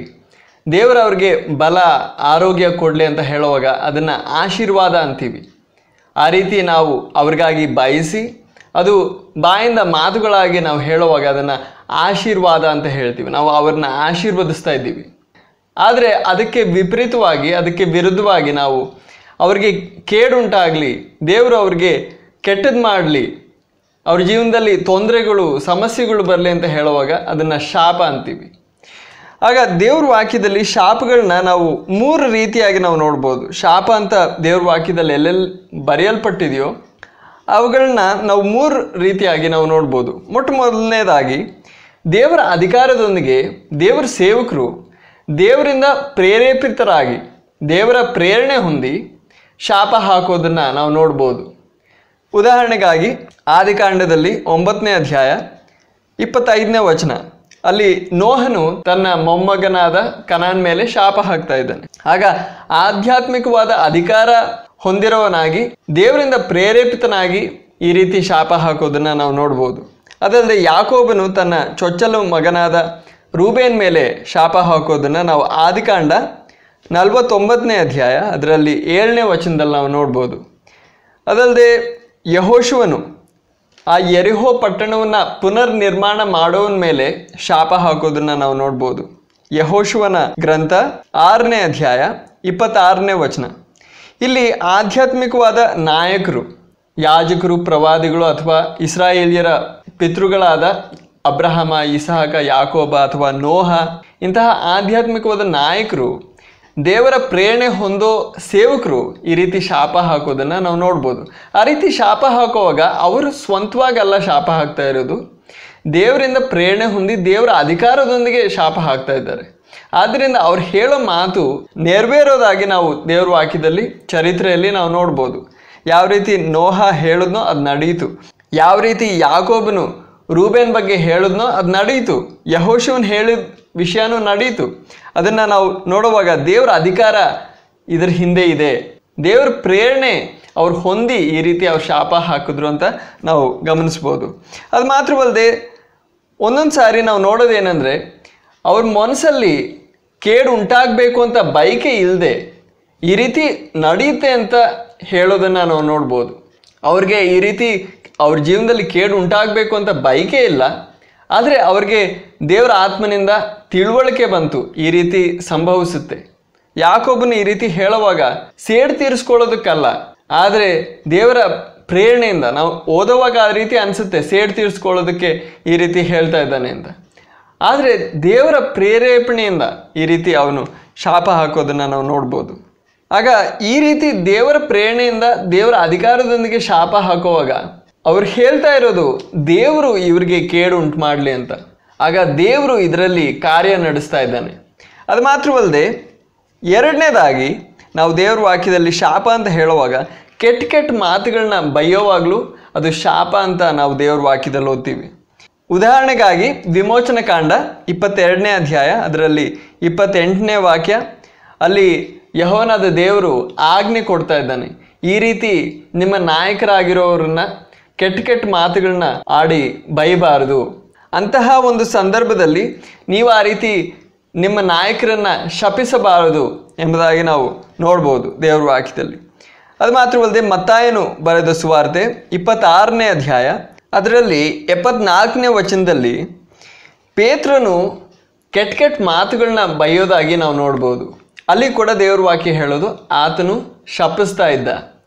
ದೇವರವ್ರಿಗೆ ಬಲ ಆರೋಗ್ಯ ಕೊಡಲಿ ಅಂತ ಹೇಳುವಾಗ ಅದನ್ನು ಆಶೀರ್ವಾದ ಅಂತೀವಿ. ಆ ರೀತಿ ನಾವು ಅವ್ರಿಗಾಗಿ ಬಯಸಿ ಅದು ಬಾಯಿಂದ ಮಾತುಗಳಾಗಿ ನಾವು ಹೇಳುವಾಗ ಅದನ್ನು ಆಶೀರ್ವಾದ ಅಂತ ಹೇಳ್ತೀವಿ. ನಾವು ಅವ್ರನ್ನ ಆಶೀರ್ವದಿಸ್ತಾ ಇದ್ದೀವಿ. ಆದರೆ ಅದಕ್ಕೆ ವಿಪರೀತವಾಗಿ, ಅದಕ್ಕೆ ವಿರುದ್ಧವಾಗಿ ನಾವು ಅವ್ರಿಗೆ ಕೇಡುಂಟಾಗಲಿ, ದೇವರು ಅವ್ರಿಗೆ ಕೆಟ್ಟದ್ದು ಮಾಡಲಿ, ಅವ್ರ ಜೀವನದಲ್ಲಿ ತೊಂದರೆಗಳು ಸಮಸ್ಯೆಗಳು ಬರಲಿ ಅಂತ ಹೇಳುವಾಗ ಅದನ್ನು ಶಾಪ ಅಂತೀವಿ. ಆಗ ದೇವ್ರ ವಾಕ್ಯದಲ್ಲಿ ಶಾಪಗಳನ್ನ ನಾವು 3 ರೀತಿಯಾಗಿ ನಾವು ನೋಡ್ಬೋದು. ಶಾಪ ಅಂತ ದೇವ್ರ ವಾಕ್ಯದಲ್ಲಿ ಎಲ್ಲೆಲ್ಲಿ ಬರೆಯಲ್ಪಟ್ಟಿದೆಯೋ ಅವುಗಳನ್ನ ನಾವು 3 ರೀತಿಯಾಗಿ ನಾವು ನೋಡ್ಬೋದು. ಮೊಟ್ಟ ಮೊದಲನೇದಾಗಿ ದೇವರ ಅಧಿಕಾರದೊಂದಿಗೆ ದೇವರ ಸೇವಕರು ದೇವರಿಂದ ಪ್ರೇರೇಪಿತರಾಗಿ ದೇವರ ಪ್ರೇರಣೆ ಹೊಂದಿ ಶಾಪ ಹಾಕೋದನ್ನು ನಾವು ನೋಡ್ಬೋದು. ಉದಾಹರಣೆಗಾಗಿ ಆದಿಕಾಂಡದಲ್ಲಿ 9ನೇ ಅಧ್ಯಾಯ 25ನೇ ವಚನ, ಅಲ್ಲಿ ನೋಹನು ತನ್ನ ಮೊಮ್ಮಗನಾದ ಕನಾನ್ ಮೇಲೆ ಶಾಪ ಹಾಕ್ತಾ ಇದ್ದಾನೆ. ಆಗ ಆಧ್ಯಾತ್ಮಿಕವಾದ ಅಧಿಕಾರ ಹೊಂದಿರೋವನಾಗಿ ದೇವರಿಂದ ಪ್ರೇರೇಪಿತನಾಗಿ ಈ ರೀತಿ ಶಾಪ ಹಾಕೋದನ್ನು ನಾವು ನೋಡ್ಬೋದು. ಅದಲ್ಲದೆ ಯಾಕೋಬನು ತನ್ನ ಚೊಚ್ಚಲು ಮಗನಾದ ರೂಬೇನ್ ಮೇಲೆ ಶಾಪ ಹಾಕೋದನ್ನು ನಾವು ಆದಿಕಾಂಡ 49ನೇ ಅಧ್ಯಾಯ ಅದರಲ್ಲಿ 7ನೇ ವಚನದಲ್ಲಿ ನಾವು ನೋಡ್ಬೋದು. ಅದಲ್ಲದೆ ಯೆಹೋಶುವನು ಆ ಯೆರಿಹೋ ಪಟ್ಟಣವನ್ನು ಪುನರ್ ನಿರ್ಮಾಣ ಮಾಡೋವನ ಮೇಲೆ ಶಾಪ ಹಾಕೋದನ್ನು ನಾವು ನೋಡ್ಬೋದು. ಯೆಹೋಶುವನ ಗ್ರಂಥ 6ನೇ ಅಧ್ಯಾಯ 26ನೇ ವಚನ. ಇಲ್ಲಿ ಆಧ್ಯಾತ್ಮಿಕವಾದ ನಾಯಕರು, ಯಾಜಕರು, ಪ್ರವಾದಿಗಳು ಅಥವಾ ಇಸ್ರಾಯೇಲಿಯರ ಪಿತೃಗಳಾದ ಅಬ್ರಹಾಮ, ಇಸಾಕ, ಯಾಕೋಬ ಅಥವಾ ನೋಹ ಇಂತಹ ಆಧ್ಯಾತ್ಮಿಕವಾದ ನಾಯಕರು, ದೇವರ ಪ್ರೇರಣೆ ಹೊಂದೋ ಸೇವಕರು ಈ ರೀತಿ ಶಾಪ ಹಾಕೋದನ್ನು ನಾವು ನೋಡ್ಬೋದು. ಆ ರೀತಿ ಶಾಪ ಹಾಕುವಾಗ ಅವರು ಸ್ವಂತವಾಗಲ್ಲ ಶಾಪ ಹಾಕ್ತಾ ಇರೋದು, ದೇವರಿಂದ ಪ್ರೇರಣೆ ಹೊಂದಿ ದೇವರ ಅಧಿಕಾರದೊಂದಿಗೆ ಶಾಪ ಹಾಕ್ತಾ ಇದ್ದಾರೆ. ಆದ್ದರಿಂದ ಅವ್ರು ಹೇಳೋ ಮಾತು ನೆರವೇರೋದಾಗಿ ನಾವು ದೇವ್ರ ವಾಕ್ಯದಲ್ಲಿ ಚರಿತ್ರೆಯಲ್ಲಿ ನಾವು ನೋಡ್ಬೋದು. ಯಾವ ರೀತಿ ನೋಹ ಹೇಳಿದ್ನೋ ಅದು ನಡೆಯಿತು, ಯಾವ ರೀತಿ ಯಾಕೋಬನು ರೂಬೇನ್ ಬಗ್ಗೆ ಹೇಳಿದ್ನೋ ಅದು ನಡೆಯಿತು, ಯೆಹೋಶುವನು ಹೇಳಿದ ವಿಷಯನೂ ನಡೆಯಿತು. ಅದನ್ನು ನಾವು ನೋಡುವಾಗ ದೇವರ ಅಧಿಕಾರ ಇದರ ಹಿಂದೆ ಇದೆ, ದೇವರ ಪ್ರೇರಣೆ ಅವ್ರು ಹೊಂದಿ ಈ ರೀತಿ ಅವ್ರು ಶಾಪ ಹಾಕಿದ್ರು ಅಂತ ನಾವು ಗಮನಿಸ್ಬೋದು. ಅದು ಮಾತ್ರವಲ್ಲದೆ ಒಂದೊಂದು ಸಾರಿ ನಾವು ನೋಡೋದೇನೆಂದರೆ ಅವ್ರ ಮನಸ್ಸಲ್ಲಿ ಕೇಡು ಉಂಟಾಗಬೇಕು ಅಂತ ಬಯಕೆ ಇಲ್ಲದೆ ಈ ರೀತಿ ನಡೆಯುತ್ತೆ ಅಂತ ಹೇಳೋದನ್ನು ನಾವು ನೋಡ್ಬೋದು. ಅವ್ರಿಗೆ ಈ ರೀತಿ ಅವ್ರ ಜೀವನದಲ್ಲಿ ಕೇಡು ಉಂಟಾಗಬೇಕು ಅಂತ ಬಯಕೆ ಇಲ್ಲ, ಆದರೆ ಅವ್ರಿಗೆ ದೇವರ ಆತ್ಮನಿಂದ ತಿಳುವಳಿಕೆ ಬಂತು ಈ ರೀತಿ ಸಂಭವಿಸುತ್ತೆ. ಯಾಕೋಬನು ಈ ರೀತಿ ಹೇಳುವಾಗ ಸೇಡು ತೀರಿಸ್ಕೊಳ್ಳೋದಕ್ಕಲ್ಲ, ಆದರೆ ದೇವರ ಪ್ರೇರಣೆಯಿಂದ ನಾವು ಓದುವಾಗ ಆ ರೀತಿ ಅನಿಸುತ್ತೆ ಸೇಡು ತೀರಿಸ್ಕೊಳ್ಳೋದಕ್ಕೆ ಈ ರೀತಿ ಹೇಳ್ತಾ ಇದ್ದಾನೆ ಅಂತ. ಆದರೆ ದೇವರ ಪ್ರೇರೇಪಣೆಯಿಂದ ಈ ರೀತಿ ಅವನು ಶಾಪ ಹಾಕೋದನ್ನು ನಾವು ನೋಡ್ಬೋದು. ಆಗ ಈ ರೀತಿ ದೇವರ ಪ್ರೇರಣೆಯಿಂದ ದೇವರ ಅಧಿಕಾರದೊಂದಿಗೆ ಶಾಪ ಹಾಕುವಾಗ ಅವ್ರು ಹೇಳ್ತಾ ಇರೋದು ದೇವರು ಇವ್ರಿಗೆ ಕೇಡು ಉಂಟು ಮಾಡಲಿ ಅಂತ. ಆಗ ದೇವರು ಇದರಲ್ಲಿ ಕಾರ್ಯ ನಡೆಸ್ತಾ ಇದ್ದಾನೆ. ಅದು ಮಾತ್ರವಲ್ಲದೆ ಎರಡನೇದಾಗಿ ನಾವು ದೇವ್ರ ವಾಕ್ಯದಲ್ಲಿ ಶಾಪ ಅಂತ ಹೇಳುವಾಗ ಕೆಟ್ಟ ಕೆಟ್ಟ ಮಾತುಗಳನ್ನ ಬೈಯೋವಾಗಲೂ ಅದು ಶಾಪ ಅಂತ ನಾವು ದೇವ್ರ ವಾಕ್ಯದಲ್ಲಿ ಓದ್ತೀವಿ. ಉದಾಹರಣೆಗಾಗಿ ವಿಮೋಚನ ಕಾಂಡ 22ನೇ ಅಧ್ಯಾಯ ಅದರಲ್ಲಿ 28ನೇ ವಾಕ್ಯ, ಅಲ್ಲಿ ಯೆಹೋವನಾದ ದೇವರು ಆಜ್ಞೆ ಕೊಡ್ತಾ ಇದ್ದಾನೆ, ಈ ರೀತಿ ನಿಮ್ಮ ನಾಯಕರಾಗಿರೋರನ್ನ ಕೆಟ್ಟ ಕೆಟ್ಟ ಮಾತುಗಳನ್ನ ಆಡಿ ಬೈಬಾರದು. ಅಂತಹ ಒಂದು ಸಂದರ್ಭದಲ್ಲಿ ನೀವು ಆ ರೀತಿ ನಿಮ್ಮ ನಾಯಕರನ್ನು ಶಪಿಸಬಾರದು ಎಂಬುದಾಗಿ ನಾವು ನೋಡ್ಬೋದು ದೇವ್ರ ವಾಕ್ಯದಲ್ಲಿ. ಅದು ಮಾತ್ರವಲ್ಲದೆ ಮತ್ತಾಯನು ಬರೆದ ಸುವಾರ್ತೆ 26ನೇ ಅಧ್ಯಾಯ ಅದರಲ್ಲಿ 74ನೇ ವಚನದಲ್ಲಿ ಪೇತ್ರನು ಕೆಟ್ಟ ಕೆಟ್ಟ ಮಾತುಗಳನ್ನ ಬೈಯೋದಾಗಿ ನಾವು ನೋಡ್ಬೋದು. ಅಲ್ಲಿ ಕೂಡ ದೇವ್ರ ವಾಕ್ಯ ಹೇಳೋದು ಆತನು ಶಪಿಸ್ತಾ ಇದ್ದ,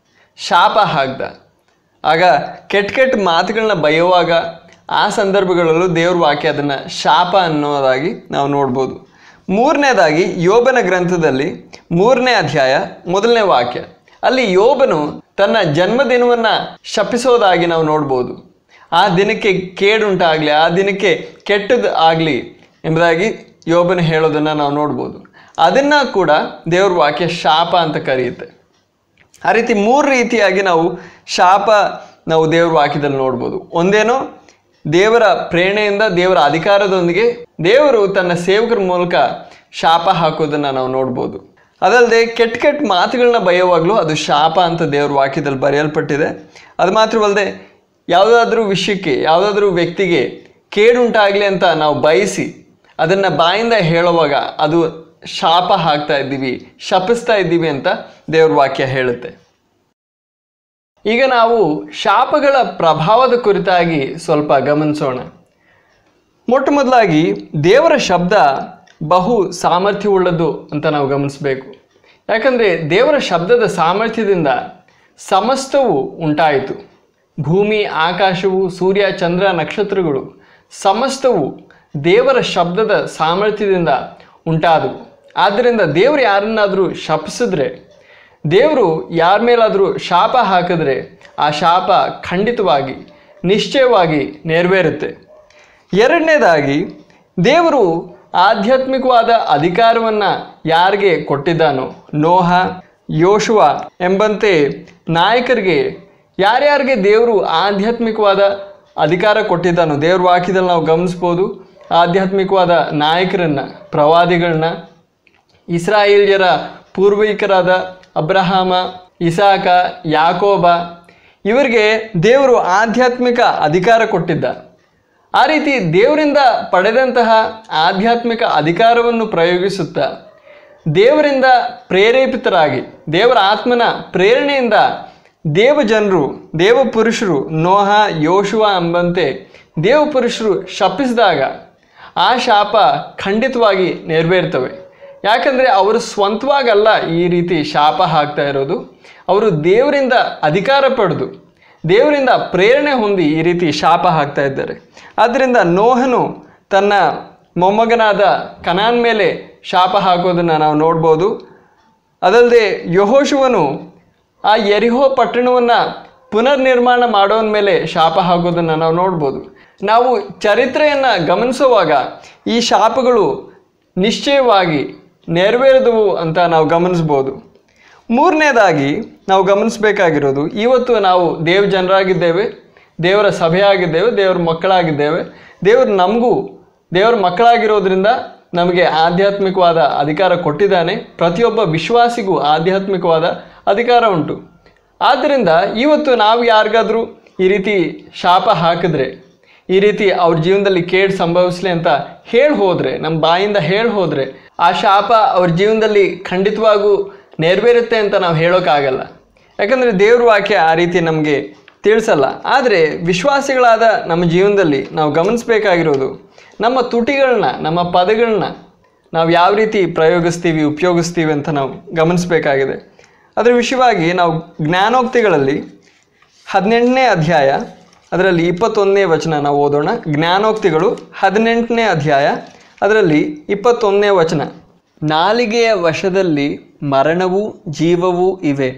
ಶಾಪ ಹಾಕ್ದ. ಆಗ ಕೆಟ್ಟ ಕೆಟ್ಟ ಮಾತುಗಳನ್ನ ಬೈಯುವಾಗ ಆ ಸಂದರ್ಭಗಳಲ್ಲೂ ದೇವ್ರ ವಾಕ್ಯ ಅದನ್ನು ಶಾಪ ಅನ್ನೋದಾಗಿ ನಾವು ನೋಡ್ಬೋದು. ಮೂರನೇದಾಗಿ ಯೋಬನ ಗ್ರಂಥದಲ್ಲಿ 3ನೇ ಅಧ್ಯಾಯ 1ನೇ ವಾಕ್ಯ, ಅಲ್ಲಿ ಯೋಬನು ತನ್ನ ಜನ್ಮದಿನವನ್ನು ಶಪಿಸೋದಾಗಿ ನಾವು ನೋಡ್ಬೋದು. ಆ ದಿನಕ್ಕೆ ಕೇಡುಂಟಾಗಲಿ, ಆ ದಿನಕ್ಕೆ ಕೆಟ್ಟದ್ದು ಆಗಲಿ ಎಂಬುದಾಗಿ ಯೋಬನು ಹೇಳೋದನ್ನು ನಾವು ನೋಡ್ಬೋದು. ಅದನ್ನು ಕೂಡ ದೇವ್ರ ವಾಕ್ಯ ಶಾಪ ಅಂತ ಕರೆಯುತ್ತೆ. ಆ ರೀತಿ 3 ರೀತಿಯಾಗಿ ನಾವು ಶಾಪ ನಾವು ದೇವ್ರ ವಾಕ್ಯದಲ್ಲಿ ನೋಡ್ಬೋದು. ಒಂದೇನೋ ದೇವರ ಪ್ರೇರಣೆಯಿಂದ, ದೇವರ ಅಧಿಕಾರದೊಂದಿಗೆ ದೇವರು ತನ್ನ ಸೇವಕರ ಮೂಲಕ ಶಾಪ ಹಾಕೋದನ್ನು ನಾವು ನೋಡ್ಬೋದು. ಅದಲ್ಲದೆ ಕೆಟ್ಟ ಕೆಟ್ಟ ಮಾತುಗಳನ್ನ ಬರೆಯುವಾಗಲೂ ಅದು ಶಾಪ ಅಂತ ದೇವ್ರ ವಾಕ್ಯದಲ್ಲಿ ಬರೆಯಲ್ಪಟ್ಟಿದೆ. ಅದು ಮಾತ್ರವಲ್ಲದೆ ಯಾವುದಾದ್ರೂ ವಿಷಯಕ್ಕೆ, ಯಾವುದಾದ್ರೂ ವ್ಯಕ್ತಿಗೆ ಕೇಡುಂಟಾಗಲಿ ಅಂತ ನಾವು ಬಯಸಿ ಅದನ್ನು ಬಾಯಿಂದ ಹೇಳುವಾಗ ಅದು ಶಾಪ ಹಾಕ್ತಾ ಇದ್ದೀವಿ, ಶಪಿಸ್ತಾ ಇದ್ದೀವಿ ಅಂತ ದೇವ್ರ ವಾಕ್ಯ ಹೇಳುತ್ತೆ. ಈಗ ನಾವು ಶಾಪಗಳ ಪ್ರಭಾವದ ಕುರಿತಾಗಿ ಸ್ವಲ್ಪ ಗಮನಿಸೋಣ. ಮೊಟ್ಟ ಮೊದಲಾಗಿ ದೇವರ ಶಬ್ದ ಬಹು ಸಾಮರ್ಥ್ಯವುಳ್ಳದ್ದು ಅಂತ ನಾವು ಗಮನಿಸಬೇಕು. ಯಾಕಂದರೆ ದೇವರ ಶಬ್ದದ ಸಾಮರ್ಥ್ಯದಿಂದ ಸಮಸ್ತವು ಉಂಟಾಯಿತು. ಭೂಮಿ, ಆಕಾಶವು, ಸೂರ್ಯ, ಚಂದ್ರ, ನಕ್ಷತ್ರಗಳು ಸಮಸ್ತವು ದೇವರ ಶಬ್ದದ ಸಾಮರ್ಥ್ಯದಿಂದ ಉಂಟಾದವು. ಆದ್ದರಿಂದ ದೇವರು ಯಾರನ್ನಾದರೂ ಶಪಿಸಿದ್ರೆ, ದೇವರು ಯಾರ ಮೇಲಾದರೂ ಶಾಪ ಹಾಕಿದ್ರೆ ಆ ಶಾಪ ಖಂಡಿತವಾಗಿ, ನಿಶ್ಚಯವಾಗಿ ನೆರವೇರುತ್ತೆ. ಎರಡನೇದಾಗಿ, ದೇವರು ಆಧ್ಯಾತ್ಮಿಕವಾದ ಅಧಿಕಾರವನ್ನು ಯಾರಿಗೆ ಕೊಟ್ಟಿದ್ದಾನೋ, ನೋಹ, ಯೋಶುವ ಎಂಬಂತೆ ನಾಯಕರಿಗೆ ಯಾರ್ಯಾರಿಗೆ ದೇವರು ಆಧ್ಯಾತ್ಮಿಕವಾದ ಅಧಿಕಾರ ಕೊಟ್ಟಿದ್ದಾನೋ, ದೇವ್ರ ವಾಕ್ಯದಲ್ಲಿ ನಾವು ಗಮನಿಸ್ಬೋದು. ಆಧ್ಯಾತ್ಮಿಕವಾದ ನಾಯಕರನ್ನು, ಪ್ರವಾದಿಗಳನ್ನ, ಇಸ್ರಾಯೇಲ್ಯರ ಪೂರ್ವಿಕರಾದ ಅಬ್ರಹಾಮ, ಇಸಾಕ, ಯಾಕೋಬ, ಇವರಿಗೆ ದೇವರು ಆಧ್ಯಾತ್ಮಿಕ ಅಧಿಕಾರ ಕೊಟ್ಟಿದ್ದ. ಆ ರೀತಿ ದೇವರಿಂದ ಪಡೆದಂತಹ ಆಧ್ಯಾತ್ಮಿಕ ಅಧಿಕಾರವನ್ನು ಪ್ರಯೋಗಿಸುತ್ತಾ ದೇವರಿಂದ ಪ್ರೇರೇಪಿತರಾಗಿ, ದೇವರ ಆತ್ಮನ ಪ್ರೇರಣೆಯಿಂದ ದೇವಜನರು, ದೇವಪುರುಷರು, ನೋಹ, ಯೋಶುವ ಎಂಬಂತೆ ದೇವಪುರುಷರು ಶಪಿಸಿದಾಗ ಆ ಶಾಪ ಖಂಡಿತವಾಗಿ ನೆರವೇರ್ತವೆ. ಯಾಕಂದರೆ ಅವರು ಸ್ವಂತವಾಗಲ್ಲ ಈ ರೀತಿ ಶಾಪ ಹಾಕ್ತಾ ಇರೋದು, ಅವರು ದೇವರಿಂದ ಅಧಿಕಾರ ಪಡೆದು, ದೇವರಿಂದ ಪ್ರೇರಣೆ ಹೊಂದಿ ಈ ರೀತಿ ಶಾಪ ಹಾಕ್ತಾ ಇದ್ದಾರೆ. ಆದ್ದರಿಂದ ನೋಹನು ತನ್ನ ಮೊಮ್ಮಗನಾದ ಕನಾನ್ ಮೇಲೆ ಶಾಪ ಹಾಕೋದನ್ನು ನಾವು ನೋಡ್ಬೋದು. ಅದಲ್ಲದೆ ಯೆಹೋಶುವನು ಆ ಯೆರಿಹೋ ಪಟ್ಟಣವನ್ನು ಪುನರ್ನಿರ್ಮಾಣ ಮಾಡೋನ ಮೇಲೆ ಶಾಪ ಹಾಕೋದನ್ನು ನಾವು ನೋಡ್ಬೋದು. ನಾವು ಚರಿತ್ರೆಯನ್ನು ಗಮನಿಸುವಾಗ ಈ ಶಾಪಗಳು ನಿಶ್ಚಯವಾಗಿ ನೆರವೇರಿದವು ಅಂತ ನಾವು ಗಮನಿಸ್ಬೋದು. ಮೂರನೇದಾಗಿ ನಾವು ಗಮನಿಸಬೇಕಾಗಿರೋದು, ಇವತ್ತು ನಾವು ದೇವ ಜನರಾಗಿದ್ದೇವೆ, ದೇವರ ಸಭೆಯಾಗಿದ್ದೇವೆ, ದೇವರ ಮಕ್ಕಳಾಗಿದ್ದೇವೆ. ದೇವರು ನಮಗೂ ದೇವರ ಮಕ್ಕಳಾಗಿರೋದ್ರಿಂದ ನಮಗೆ ಆಧ್ಯಾತ್ಮಿಕವಾದ ಅಧಿಕಾರ ಕೊಟ್ಟಿದ್ದಾನೆ. ಪ್ರತಿಯೊಬ್ಬ ವಿಶ್ವಾಸಿಗೂ ಆಧ್ಯಾತ್ಮಿಕವಾದ ಅಧಿಕಾರ ಉಂಟು. ಆದ್ದರಿಂದ ಇವತ್ತು ನಾವು ಯಾರಿಗಾದರೂ ಈ ರೀತಿ ಶಾಪ ಹಾಕಿದ್ರೆ, ಈ ರೀತಿ ಅವ್ರ ಜೀವನದಲ್ಲಿ ಕೇಡು ಸಂಭವಿಸಲಿ ಅಂತ ಹೇಳಿ ಹೋದರೆ, ನಮ್ಮ ಬಾಯಿಂದ ಹೇಳಿ ಹೋದರೆ ಆ ಶಾಪ ಅವ್ರ ಜೀವನದಲ್ಲಿ ಖಂಡಿತವಾಗೂ ನೆರವೇರುತ್ತೆ ಅಂತ ನಾವು ಹೇಳೋಕ್ಕಾಗಲ್ಲ. ಯಾಕಂದರೆ ದೇವ್ರ ವಾಕ್ಯ ಆ ರೀತಿ ನಮಗೆ ತಿಳಿಸಲ್ಲ. ಆದರೆ ವಿಶ್ವಾಸಿಗಳಾದ ನಮ್ಮ ಜೀವನದಲ್ಲಿ ನಾವು ಗಮನಿಸಬೇಕಾಗಿರೋದು, ನಮ್ಮ ತುಟಿಗಳನ್ನ, ನಮ್ಮ ಪದಗಳನ್ನ ನಾವು ಯಾವ ರೀತಿ ಪ್ರಯೋಗಿಸ್ತೀವಿ, ಉಪಯೋಗಿಸ್ತೀವಿ ಅಂತ ನಾವು ಗಮನಿಸಬೇಕಾಗಿದೆ. ಅದರ ವಿಷಯವಾಗಿ ನಾವು ಜ್ಞಾನೋಕ್ತಿಗಳಲ್ಲಿ 18ನೇ ಅಧ್ಯಾಯ ಅದರಲ್ಲಿ 21ನೇ ವಚನ ನಾವು ಓದೋಣ. ಜ್ಞಾನೋಕ್ತಿಗಳು 18ನೇ ಅಧ್ಯಾಯ ಅದರಲ್ಲಿ 21ನೇ ವಚನ. ನಾಲಿಗೆಯ ವಶದಲ್ಲಿ ಮರಣವೂ ಜೀವವೂ ಇವೆ,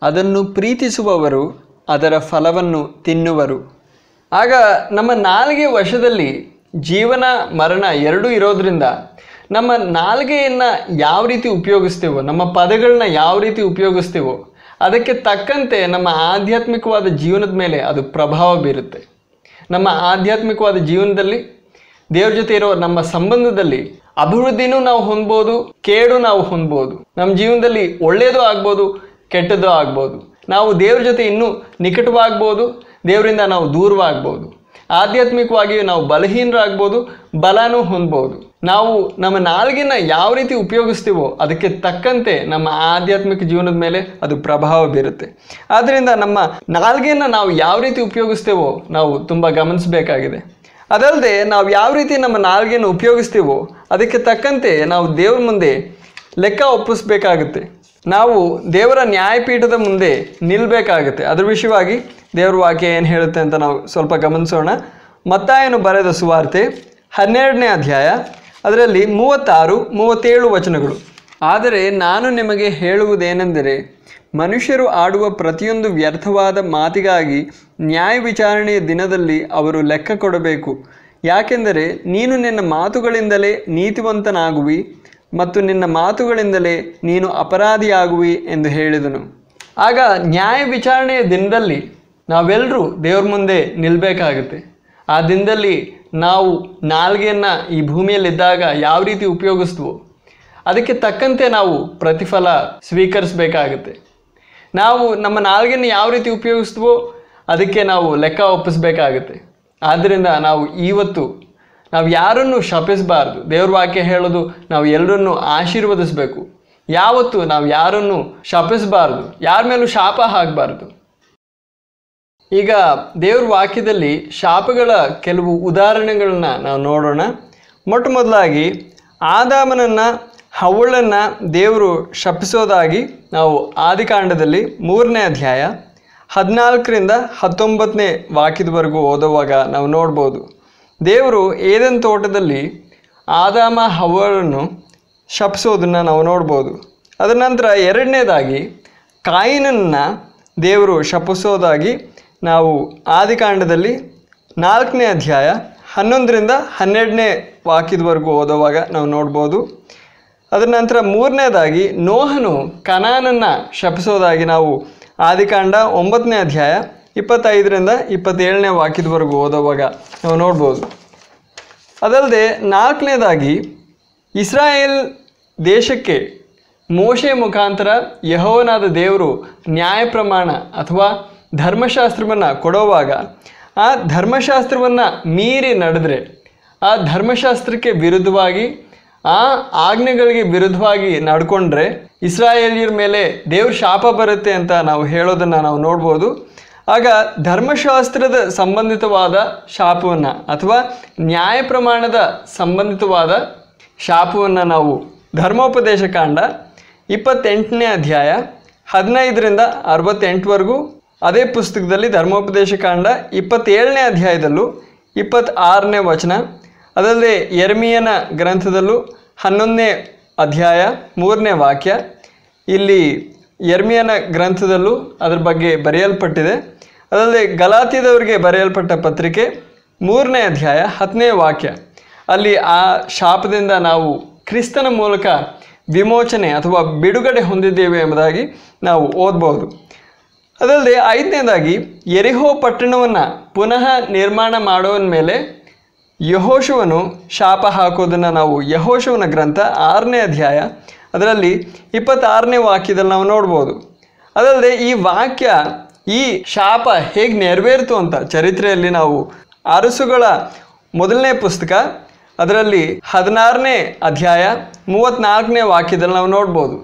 ಅದನ್ನು ಪ್ರೀತಿಸುವವರು ಅದರ ಫಲವನ್ನು ತಿನ್ನುವರು. ಆಗ ನಮ್ಮ ನಾಲಿಗೆ ವಶದಲ್ಲಿ ಜೀವನ ಮರಣ ಎರಡೂ ಇರೋದ್ರಿಂದ ನಮ್ಮ ನಾಲಿಗೆಯನ್ನು ಯಾವ ರೀತಿ ಉಪಯೋಗಿಸ್ತೀವೋ, ನಮ್ಮ ಪದಗಳನ್ನ ಯಾವ ರೀತಿ ಉಪಯೋಗಿಸ್ತೀವೋ ಅದಕ್ಕೆ ತಕ್ಕಂತೆ ನಮ್ಮ ಆಧ್ಯಾತ್ಮಿಕವಾದ ಜೀವನದ ಮೇಲೆ ಅದು ಪ್ರಭಾವ ಬೀರುತ್ತೆ. ನಮ್ಮ ಆಧ್ಯಾತ್ಮಿಕವಾದ ಜೀವನದಲ್ಲಿ ದೇವ್ರ ಜೊತೆ ಇರೋ ನಮ್ಮ ಸಂಬಂಧದಲ್ಲಿ ಅಭಿವೃದ್ಧಿನೂ ನಾವು ಹೊಂದ್ಬೋದು, ಕೇಡು ನಾವು ಹೊಂದ್ಬೋದು. ನಮ್ಮ ಜೀವನದಲ್ಲಿ ಒಳ್ಳೆಯದು ಆಗ್ಬೋದು, ಕೆಟ್ಟದ್ದು ಆಗ್ಬೋದು. ನಾವು ದೇವ್ರ ಜೊತೆ ಇನ್ನೂ ನಿಕಟವಾಗ್ಬೋದು, ದೇವರಿಂದ ನಾವು ದೂರವಾಗ್ಬೋದು. ಆಧ್ಯಾತ್ಮಿಕವಾಗಿ ನಾವು ಬಲಹೀನರಾಗ್ಬೋದು, ಬಲನೂ ಹೊಂದ್ಬೋದು. ನಾವು ನಮ್ಮ ನಾಲ್ಗೆನ ಯಾವ ರೀತಿ ಉಪಯೋಗಿಸ್ತೀವೋ ಅದಕ್ಕೆ ತಕ್ಕಂತೆ ನಮ್ಮ ಆಧ್ಯಾತ್ಮಿಕ ಜೀವನದ ಮೇಲೆ ಅದು ಪ್ರಭಾವ ಬೀರುತ್ತೆ. ಆದ್ದರಿಂದ ನಮ್ಮ ನಾಲ್ಗೆಯನ್ನು ನಾವು ಯಾವ ರೀತಿ ಉಪಯೋಗಿಸ್ತೇವೋ ನಾವು ತುಂಬ ಗಮನಿಸಬೇಕಾಗಿದೆ. ಅದಲ್ಲದೆ ನಾವು ಯಾವ ರೀತಿ ನಮ್ಮ ನಾಲ್ಗೆಯನ್ನು ಉಪಯೋಗಿಸ್ತೀವೋ ಅದಕ್ಕೆ ತಕ್ಕಂತೆ ನಾವು ದೇವ್ರ ಮುಂದೆ ಲೆಕ್ಕ ಒಪ್ಪಿಸ್ಬೇಕಾಗುತ್ತೆ. ನಾವು ದೇವರ ನ್ಯಾಯಪೀಠದ ಮುಂದೆ ನಿಲ್ಲಬೇಕಾಗುತ್ತೆ. ಅದರ ವಿಷಯವಾಗಿ ದೇವರ ವಾಕ್ಯ ಏನು ಹೇಳುತ್ತೆ ಅಂತ ನಾವು ಸ್ವಲ್ಪ ಗಮನಿಸೋಣ. ಮತ್ತಾಯನು ಬರೆದ ಸುವಾರ್ತೆ 12ನೇ ಅಧ್ಯಾಯ ಅದರಲ್ಲಿ 36-37 ವಚನಗಳು. ಆದರೆ ನಾನು ನಿಮಗೆ ಹೇಳುವುದೇನೆಂದರೆ, ಮನುಷ್ಯರು ಆಡುವ ಪ್ರತಿಯೊಂದು ವ್ಯರ್ಥವಾದ ಮಾತಿಗಾಗಿ ನ್ಯಾಯ ವಿಚಾರಣೆಯ ದಿನದಲ್ಲಿ ಅವರು ಲೆಕ್ಕ ಕೊಡಬೇಕು. ಯಾಕೆಂದರೆ ನೀನು ನಿನ್ನ ಮಾತುಗಳಿಂದಲೇ ನೀತಿವಂತನಾಗುವಿ ಮತ್ತು ನಿನ್ನ ಮಾತುಗಳಿಂದಲೇ ನೀನು ಅಪರಾಧಿಯಾಗುವಿ ಎಂದು ಹೇಳಿದನು. ಆಗ ನ್ಯಾಯ ವಿಚಾರಣೆಯ ದಿನದಲ್ಲಿ ನಾವೆಲ್ಲರೂ ದೇವ್ರ ಮುಂದೆ ನಿಲ್ಲಬೇಕಾಗುತ್ತೆ. ಆ ದಿನದಲ್ಲಿ ನಾವು ನಾಲ್ಗೆಯನ್ನು ಈ ಭೂಮಿಯಲ್ಲಿದ್ದಾಗ ಯಾವ ರೀತಿ ಉಪಯೋಗಿಸ್ತೀವೋ ಅದಕ್ಕೆ ತಕ್ಕಂತೆ ನಾವು ಪ್ರತಿಫಲ ಸ್ವೀಕರಿಸಬೇಕಾಗುತ್ತೆ. ನಾವು ನಮ್ಮ ನಾಲ್ಗೆಯನ್ನು ಯಾವ ರೀತಿ ಉಪಯೋಗಿಸ್ತೀವೋ ಅದಕ್ಕೆ ನಾವು ಲೆಕ್ಕ ಒಪ್ಪಿಸಬೇಕಾಗುತ್ತೆ. ಆದ್ದರಿಂದ ನಾವು ಇವತ್ತು ನಾವು ಯಾರನ್ನು ಶಪಿಸಬಾರ್ದು. ದೇವ್ರ ವಾಕ್ಯ ಹೇಳೋದು ನಾವು ಎಲ್ಲರನ್ನು ಆಶೀರ್ವದಿಸಬೇಕು. ಯಾವತ್ತು ನಾವು ಯಾರನ್ನು ಶಪಿಸಬಾರ್ದು, ಯಾರ ಮೇಲೂ ಶಾಪ ಹಾಕಬಾರ್ದು. ಈಗ ದೇವ್ರ ವಾಕ್ಯದಲ್ಲಿ ಶಾಪಗಳ ಕೆಲವು ಉದಾಹರಣೆಗಳನ್ನ ನಾವು ನೋಡೋಣ. ಮೊಟ್ಟ ಮೊದಲಾಗಿ ಆದಾಮನನ್ನು ಹವ್ವಳನ್ನು ದೇವರು ಶಪಿಸೋದಾಗಿ ನಾವು ಆದಿಕಾಂಡದಲ್ಲಿ 3ನೇ ಅಧ್ಯಾಯ 14ರಿಂದ 19ನೇ ವಾಕ್ಯದವರೆಗೂ ಓದುವಾಗ ನಾವು ನೋಡ್ಬೋದು. ದೇವರು ಏದೆನ್ ತೋಟದಲ್ಲಿ ಆದಾಮ ಹವ್ವಳನ್ನು ಶಪಿಸೋದನ್ನು ನಾವು ನೋಡ್ಬೋದು. ಅದರ ನಂತರ 2ನೇದಾಗಿ ಕಾಯಿನನ್ನು ದೇವರು ಶಪಿಸೋದಾಗಿ ನಾವು ಆದಿಕಾಂಡದಲ್ಲಿ 4ನೇ ಅಧ್ಯಾಯ 11ರಿಂದ 12ನೇ ವಾಕ್ಯದವರೆಗೂ ಓದುವಾಗ ನಾವು ನೋಡ್ಬೋದು. ಅದರ ನಂತರ 3ನೇದಾಗಿ ನೋಹನು ಕನಾನನ್ನು ಶಪಿಸೋದಾಗಿ ನಾವು ಆದಿಕಾಂಡ 9ನೇ ಅಧ್ಯಾಯ 25ರಿಂದ 27ನೇ ವಾಕ್ಯದವರೆಗೂ ಓದುವಾಗ ನಾವು ನೋಡ್ಬೋದು. ಅದಲ್ಲದೆ 4ನೇದಾಗಿ ಇಸ್ರಾಯೇಲ್ ದೇಶಕ್ಕೆ ಮೋಶೆ ಮುಖಾಂತರ ಯೆಹೋವನಾದ ದೇವರು ನ್ಯಾಯ ಪ್ರಮಾಣ ಅಥವಾ ಧರ್ಮಶಾಸ್ತ್ರವನ್ನು ಕೊಡುವಾಗ ಆ ಧರ್ಮಶಾಸ್ತ್ರವನ್ನು ಮೀರಿ ನಡೆದರೆ, ಆ ಧರ್ಮಶಾಸ್ತ್ರಕ್ಕೆ ವಿರುದ್ಧವಾಗಿ, ಆ ಆಜ್ಞೆಗಳಿಗೆ ವಿರುದ್ಧವಾಗಿ ನಡ್ಕೊಂಡ್ರೆ ಇಸ್ರಾಯೇಲಿಯರ ಮೇಲೆ ದೇವ್ರ ಶಾಪ ಬರುತ್ತೆ ಅಂತ ನಾವು ಹೇಳೋದನ್ನು ನಾವು ನೋಡ್ಬೋದು. ಆಗ ಧರ್ಮಶಾಸ್ತ್ರದ ಸಂಬಂಧಿತವಾದ ಶಾಪವನ್ನು ಅಥವಾ ನ್ಯಾಯ ಪ್ರಮಾಣದ ಸಂಬಂಧಿತವಾದ ಶಾಪವನ್ನು ನಾವು ಧರ್ಮೋಪದೇಶ ಕಾಂಡ 28ನೇ ಅಧ್ಯಾಯ 15ರಿಂದ 68ವರೆಗೂ, ಅದೇ ಪುಸ್ತಕದಲ್ಲಿ ಧರ್ಮೋಪದೇಶ ಕಾಂಡ 27ನೇ ಅಧ್ಯಾಯದಲ್ಲೂ 26ನೇ ವಚನ, ಅದಲ್ಲದೆ ಯೆರೆಮೀಯನ ಗ್ರಂಥದಲ್ಲೂ 11ನೇ ಅಧ್ಯಾಯ 3ನೇ ವಾಕ್ಯ, ಇಲ್ಲಿ ಯೆರೆಮೀಯನ ಗ್ರಂಥದಲ್ಲೂ ಅದರ ಬಗ್ಗೆ ಬರೆಯಲ್ಪಟ್ಟಿದೆ. ಅದಲ್ಲದೆ ಗಲಾತ್ಯದವರಿಗೆ ಬರೆಯಲ್ಪಟ್ಟ ಪತ್ರಿಕೆ 3ನೇ ಅಧ್ಯಾಯ 10ನೇ ವಾಕ್ಯ, ಅಲ್ಲಿ ಆ ಶಾಪದಿಂದ ನಾವು ಕ್ರಿಸ್ತನ ಮೂಲಕ ವಿಮೋಚನೆ ಅಥವಾ ಬಿಡುಗಡೆ ಹೊಂದಿದ್ದೇವೆ ಎಂಬುದಾಗಿ ನಾವು ಓದ್ಬೋದು. ಅದಲ್ಲದೆ 5ನೇದಾಗಿ ಯೆರಿಹೋ ಪಟ್ಟಣವನ್ನು ಪುನಃ ನಿರ್ಮಾಣ ಮಾಡೋನ ಮೇಲೆ ಯೆಹೋಶುವನು ಶಾಪ ಹಾಕೋದನ್ನು ನಾವು ಯೆಹೋಶುವನ ಗ್ರಂಥ 6ನೇ ಅಧ್ಯಾಯ ಅದರಲ್ಲಿ 26ನೇ ವಾಕ್ಯದಲ್ಲಿ ನಾವು ನೋಡ್ಬೋದು. ಅದಲ್ಲದೆ ಈ ವಾಕ್ಯ, ಈ ಶಾಪ ಹೇಗೆ ನೆರವೇರಿತು ಅಂತ ಚರಿತ್ರೆಯಲ್ಲಿ ನಾವು ಅರಸುಗಳ 1ನೇ ಪುಸ್ತಕ ಅದರಲ್ಲಿ 16ನೇ ಅಧ್ಯಾಯ 34ನೇ ವಾಕ್ಯದಲ್ಲಿ ನಾವು ನೋಡ್ಬೋದು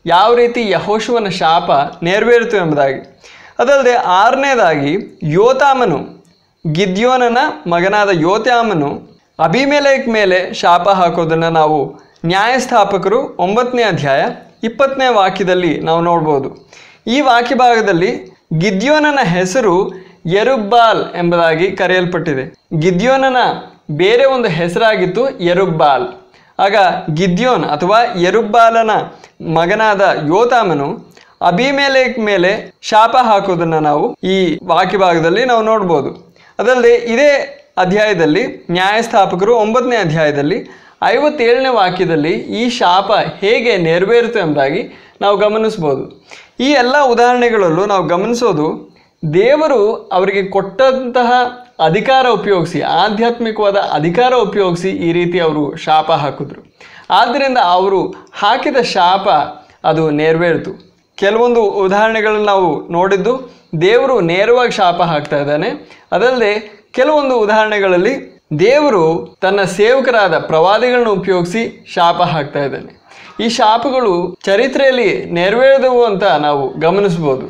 ಯಾವ ರೀತಿ ಯೆಹೋಶುವನ ಶಾಪ ನೆರವೇರಿತು ಎಂಬುದಾಗಿ. ಅದಲ್ಲದೆ 6ನೇದಾಗಿ ಯೋತಾಮನು, ಗಿದ್ಯೋನನ ಮಗನಾದ ಯೋತಾಮನು ಅಬೀಮೆಲೆಕ್ ಮೇಲೆ ಶಾಪ ಹಾಕೋದನ್ನು ನಾವು ನ್ಯಾಯಸ್ಥಾಪಕರು 9ನೇ ಅಧ್ಯಾಯ 20ನೇ ವಾಕ್ಯದಲ್ಲಿ ನಾವು ನೋಡ್ಬೋದು. ಈ ವಾಕ್ಯ ಭಾಗದಲ್ಲಿ ಗಿದ್ಯೋನನ ಹೆಸರು ಯೆರುಬ್ಬಾಲ್ ಎಂಬುದಾಗಿ ಕರೆಯಲ್ಪಟ್ಟಿದೆ. ಗಿದ್ಯೋನನ ಬೇರೆ ಒಂದು ಹೆಸರಾಗಿತ್ತು ಯೆರುಬ್ಬಾಲ್. ಆಗ ಗಿದ್ಯೋನ್ ಅಥವಾ ಯೆರುಬ್ಬಾಲನ ಮಗನಾದ ಯೋತಾಮನು ಅಬೀಮೆಲೆಕ್ ಮೇಲೆ ಶಾಪ ಹಾಕೋದನ್ನು ನಾವು ಈ ವಾಕ್ಯ ಭಾಗದಲ್ಲಿ ನಾವು ನೋಡ್ಬೋದು. ಅದಲ್ಲದೆ ಇದೇ ಅಧ್ಯಾಯದಲ್ಲಿ ನ್ಯಾಯಸ್ಥಾಪಕರು 9ನೇ ಅಧ್ಯಾಯದಲ್ಲಿ 57ನೇ ವಾಕ್ಯದಲ್ಲಿ ಈ ಶಾಪ ಹೇಗೆ ನೆರವೇರಿತು ಎಂಬುದಾಗಿ ನಾವು ಗಮನಿಸ್ಬೋದು. ಈ ಎಲ್ಲ ಉದಾಹರಣೆಗಳಲ್ಲೂ ನಾವು ಗಮನಿಸೋದು ದೇವರು ಅವರಿಗೆ ಕೊಟ್ಟಂತಹ ಅಧಿಕಾರ ಉಪಯೋಗಿಸಿ, ಆಧ್ಯಾತ್ಮಿಕವಾದ ಅಧಿಕಾರ ಉಪಯೋಗಿಸಿ ಈ ರೀತಿ ಅವರು ಶಾಪ ಹಾಕಿದ್ರು. ಆದ್ದರಿಂದ ಅವರು ಹಾಕಿದ ಶಾಪ ಅದು ನೆರವೇರಿತು. ಕೆಲವೊಂದು ಉದಾಹರಣೆಗಳನ್ನು ನಾವು ನೋಡಿದ್ದು ದೇವರು ನೇರವಾಗಿ ಶಾಪ ಹಾಕ್ತಾ ಇದ್ದಾನೆ. ಅದಲ್ಲದೆ ಕೆಲವೊಂದು ಉದಾಹರಣೆಗಳಲ್ಲಿ ದೇವರು ತನ್ನ ಸೇವಕರಾದ ಪ್ರವಾದಿಗಳನ್ನ ಉಪಯೋಗಿಸಿ ಶಾಪ ಹಾಕ್ತಾ ಇದ್ದಾನೆ. ಈ ಶಾಪಗಳು ಚರಿತ್ರೆಯಲ್ಲಿ ನೆರವೇರಿದವು ಅಂತ ನಾವು ಗಮನಿಸ್ಬೋದು.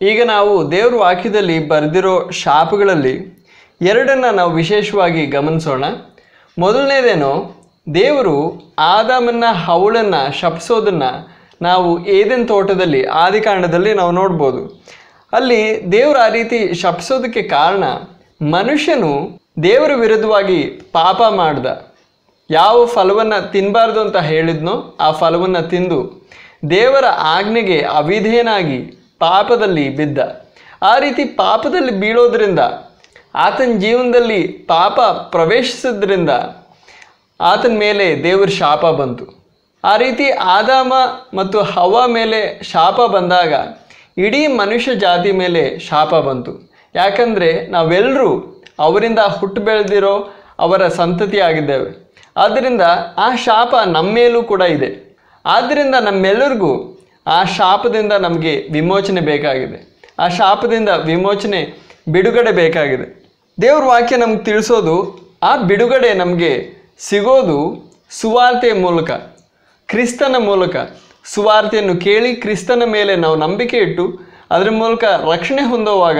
ಈಗ ನಾವು ದೇವ್ರ ವಾಕ್ಯದಲ್ಲಿ ಬರೆದಿರೋ ಶಾಪಗಳಲ್ಲಿ 2 ನಾವು ವಿಶೇಷವಾಗಿ ಗಮನಿಸೋಣ. ಮೊದಲನೇದೇನೋ, ದೇವರು ಆದಾಮನ್ನ ಹವ್ವಳನ್ನು ಶಪಿಸೋದನ್ನು ನಾವು ಏದೆನ್ ತೋಟದಲ್ಲಿ ಆದಿಕಾಂಡದಲ್ಲಿ ನಾವು ನೋಡ್ಬೋದು. ಅಲ್ಲಿ ದೇವರು ಆ ರೀತಿ ಶಪಿಸೋದಕ್ಕೆ ಕಾರಣ, ಮನುಷ್ಯನು ದೇವರ ವಿರುದ್ಧವಾಗಿ ಪಾಪ ಮಾಡ್ದ. ಯಾವ ಫಲವನ್ನು ತಿನ್ನಬಾರ್ದು ಅಂತ ಹೇಳಿದ್ನೋ ಆ ಫಲವನ್ನು ತಿಂದು ದೇವರ ಆಜ್ಞೆಗೆ ಅವಿಧೇಯನಾಗಿ ಪಾಪದಲ್ಲಿ ಬಿದ್ದ. ಆ ರೀತಿ ಪಾಪದಲ್ಲಿ ಬೀಳೋದ್ರಿಂದ, ಆತನ ಜೀವನದಲ್ಲಿ ಪಾಪ ಪ್ರವೇಶಿಸೋದ್ರಿಂದ ಆತನ ಮೇಲೆ ದೇವರ ಶಾಪ ಬಂತು. ಆ ರೀತಿ ಆದಾಮ ಮತ್ತು ಹವ್ವ ಮೇಲೆ ಶಾಪ ಬಂದಾಗ ಇಡೀ ಮನುಷ್ಯ ಜಾತಿ ಮೇಲೆ ಶಾಪ ಬಂತು. ಯಾಕಂದರೆ ನಾವೆಲ್ಲರೂ ಅವರಿಂದ ಹುಟ್ಟು ಬೆಳೆದಿರೋ ಅವರ ಸಂತತಿ ಆಗಿದ್ದೇವೆ. ಆದ್ದರಿಂದ ಆ ಶಾಪ ನಮ್ಮ ಮೇಲೂ ಕೂಡ ಇದೆ. ಆದ್ದರಿಂದ ನಮ್ಮೆಲ್ಲರಿಗೂ ಆ ಶಾಪದಿಂದ ನಮಗೆ ವಿಮೋಚನೆ ಬೇಕಾಗಿದೆ. ಆ ಶಾಪದಿಂದ ವಿಮೋಚನೆ, ಬಿಡುಗಡೆ ಬೇಕಾಗಿದೆ. ದೇವ್ರ ವಾಕ್ಯ ನಮ್ಗೆ ತಿಳಿಸೋದು, ಆ ಬಿಡುಗಡೆ ನಮಗೆ ಸಿಗೋದು ಸುವಾರ್ತೆಯ ಮೂಲಕ, ಕ್ರಿಸ್ತನ ಮೂಲಕ. ಸುವಾರ್ತೆಯನ್ನು ಕೇಳಿ ಕ್ರಿಸ್ತನ ಮೇಲೆ ನಾವು ನಂಬಿಕೆ ಇಟ್ಟು ಅದರ ಮೂಲಕ ರಕ್ಷಣೆ ಹೊಂದುವಾಗ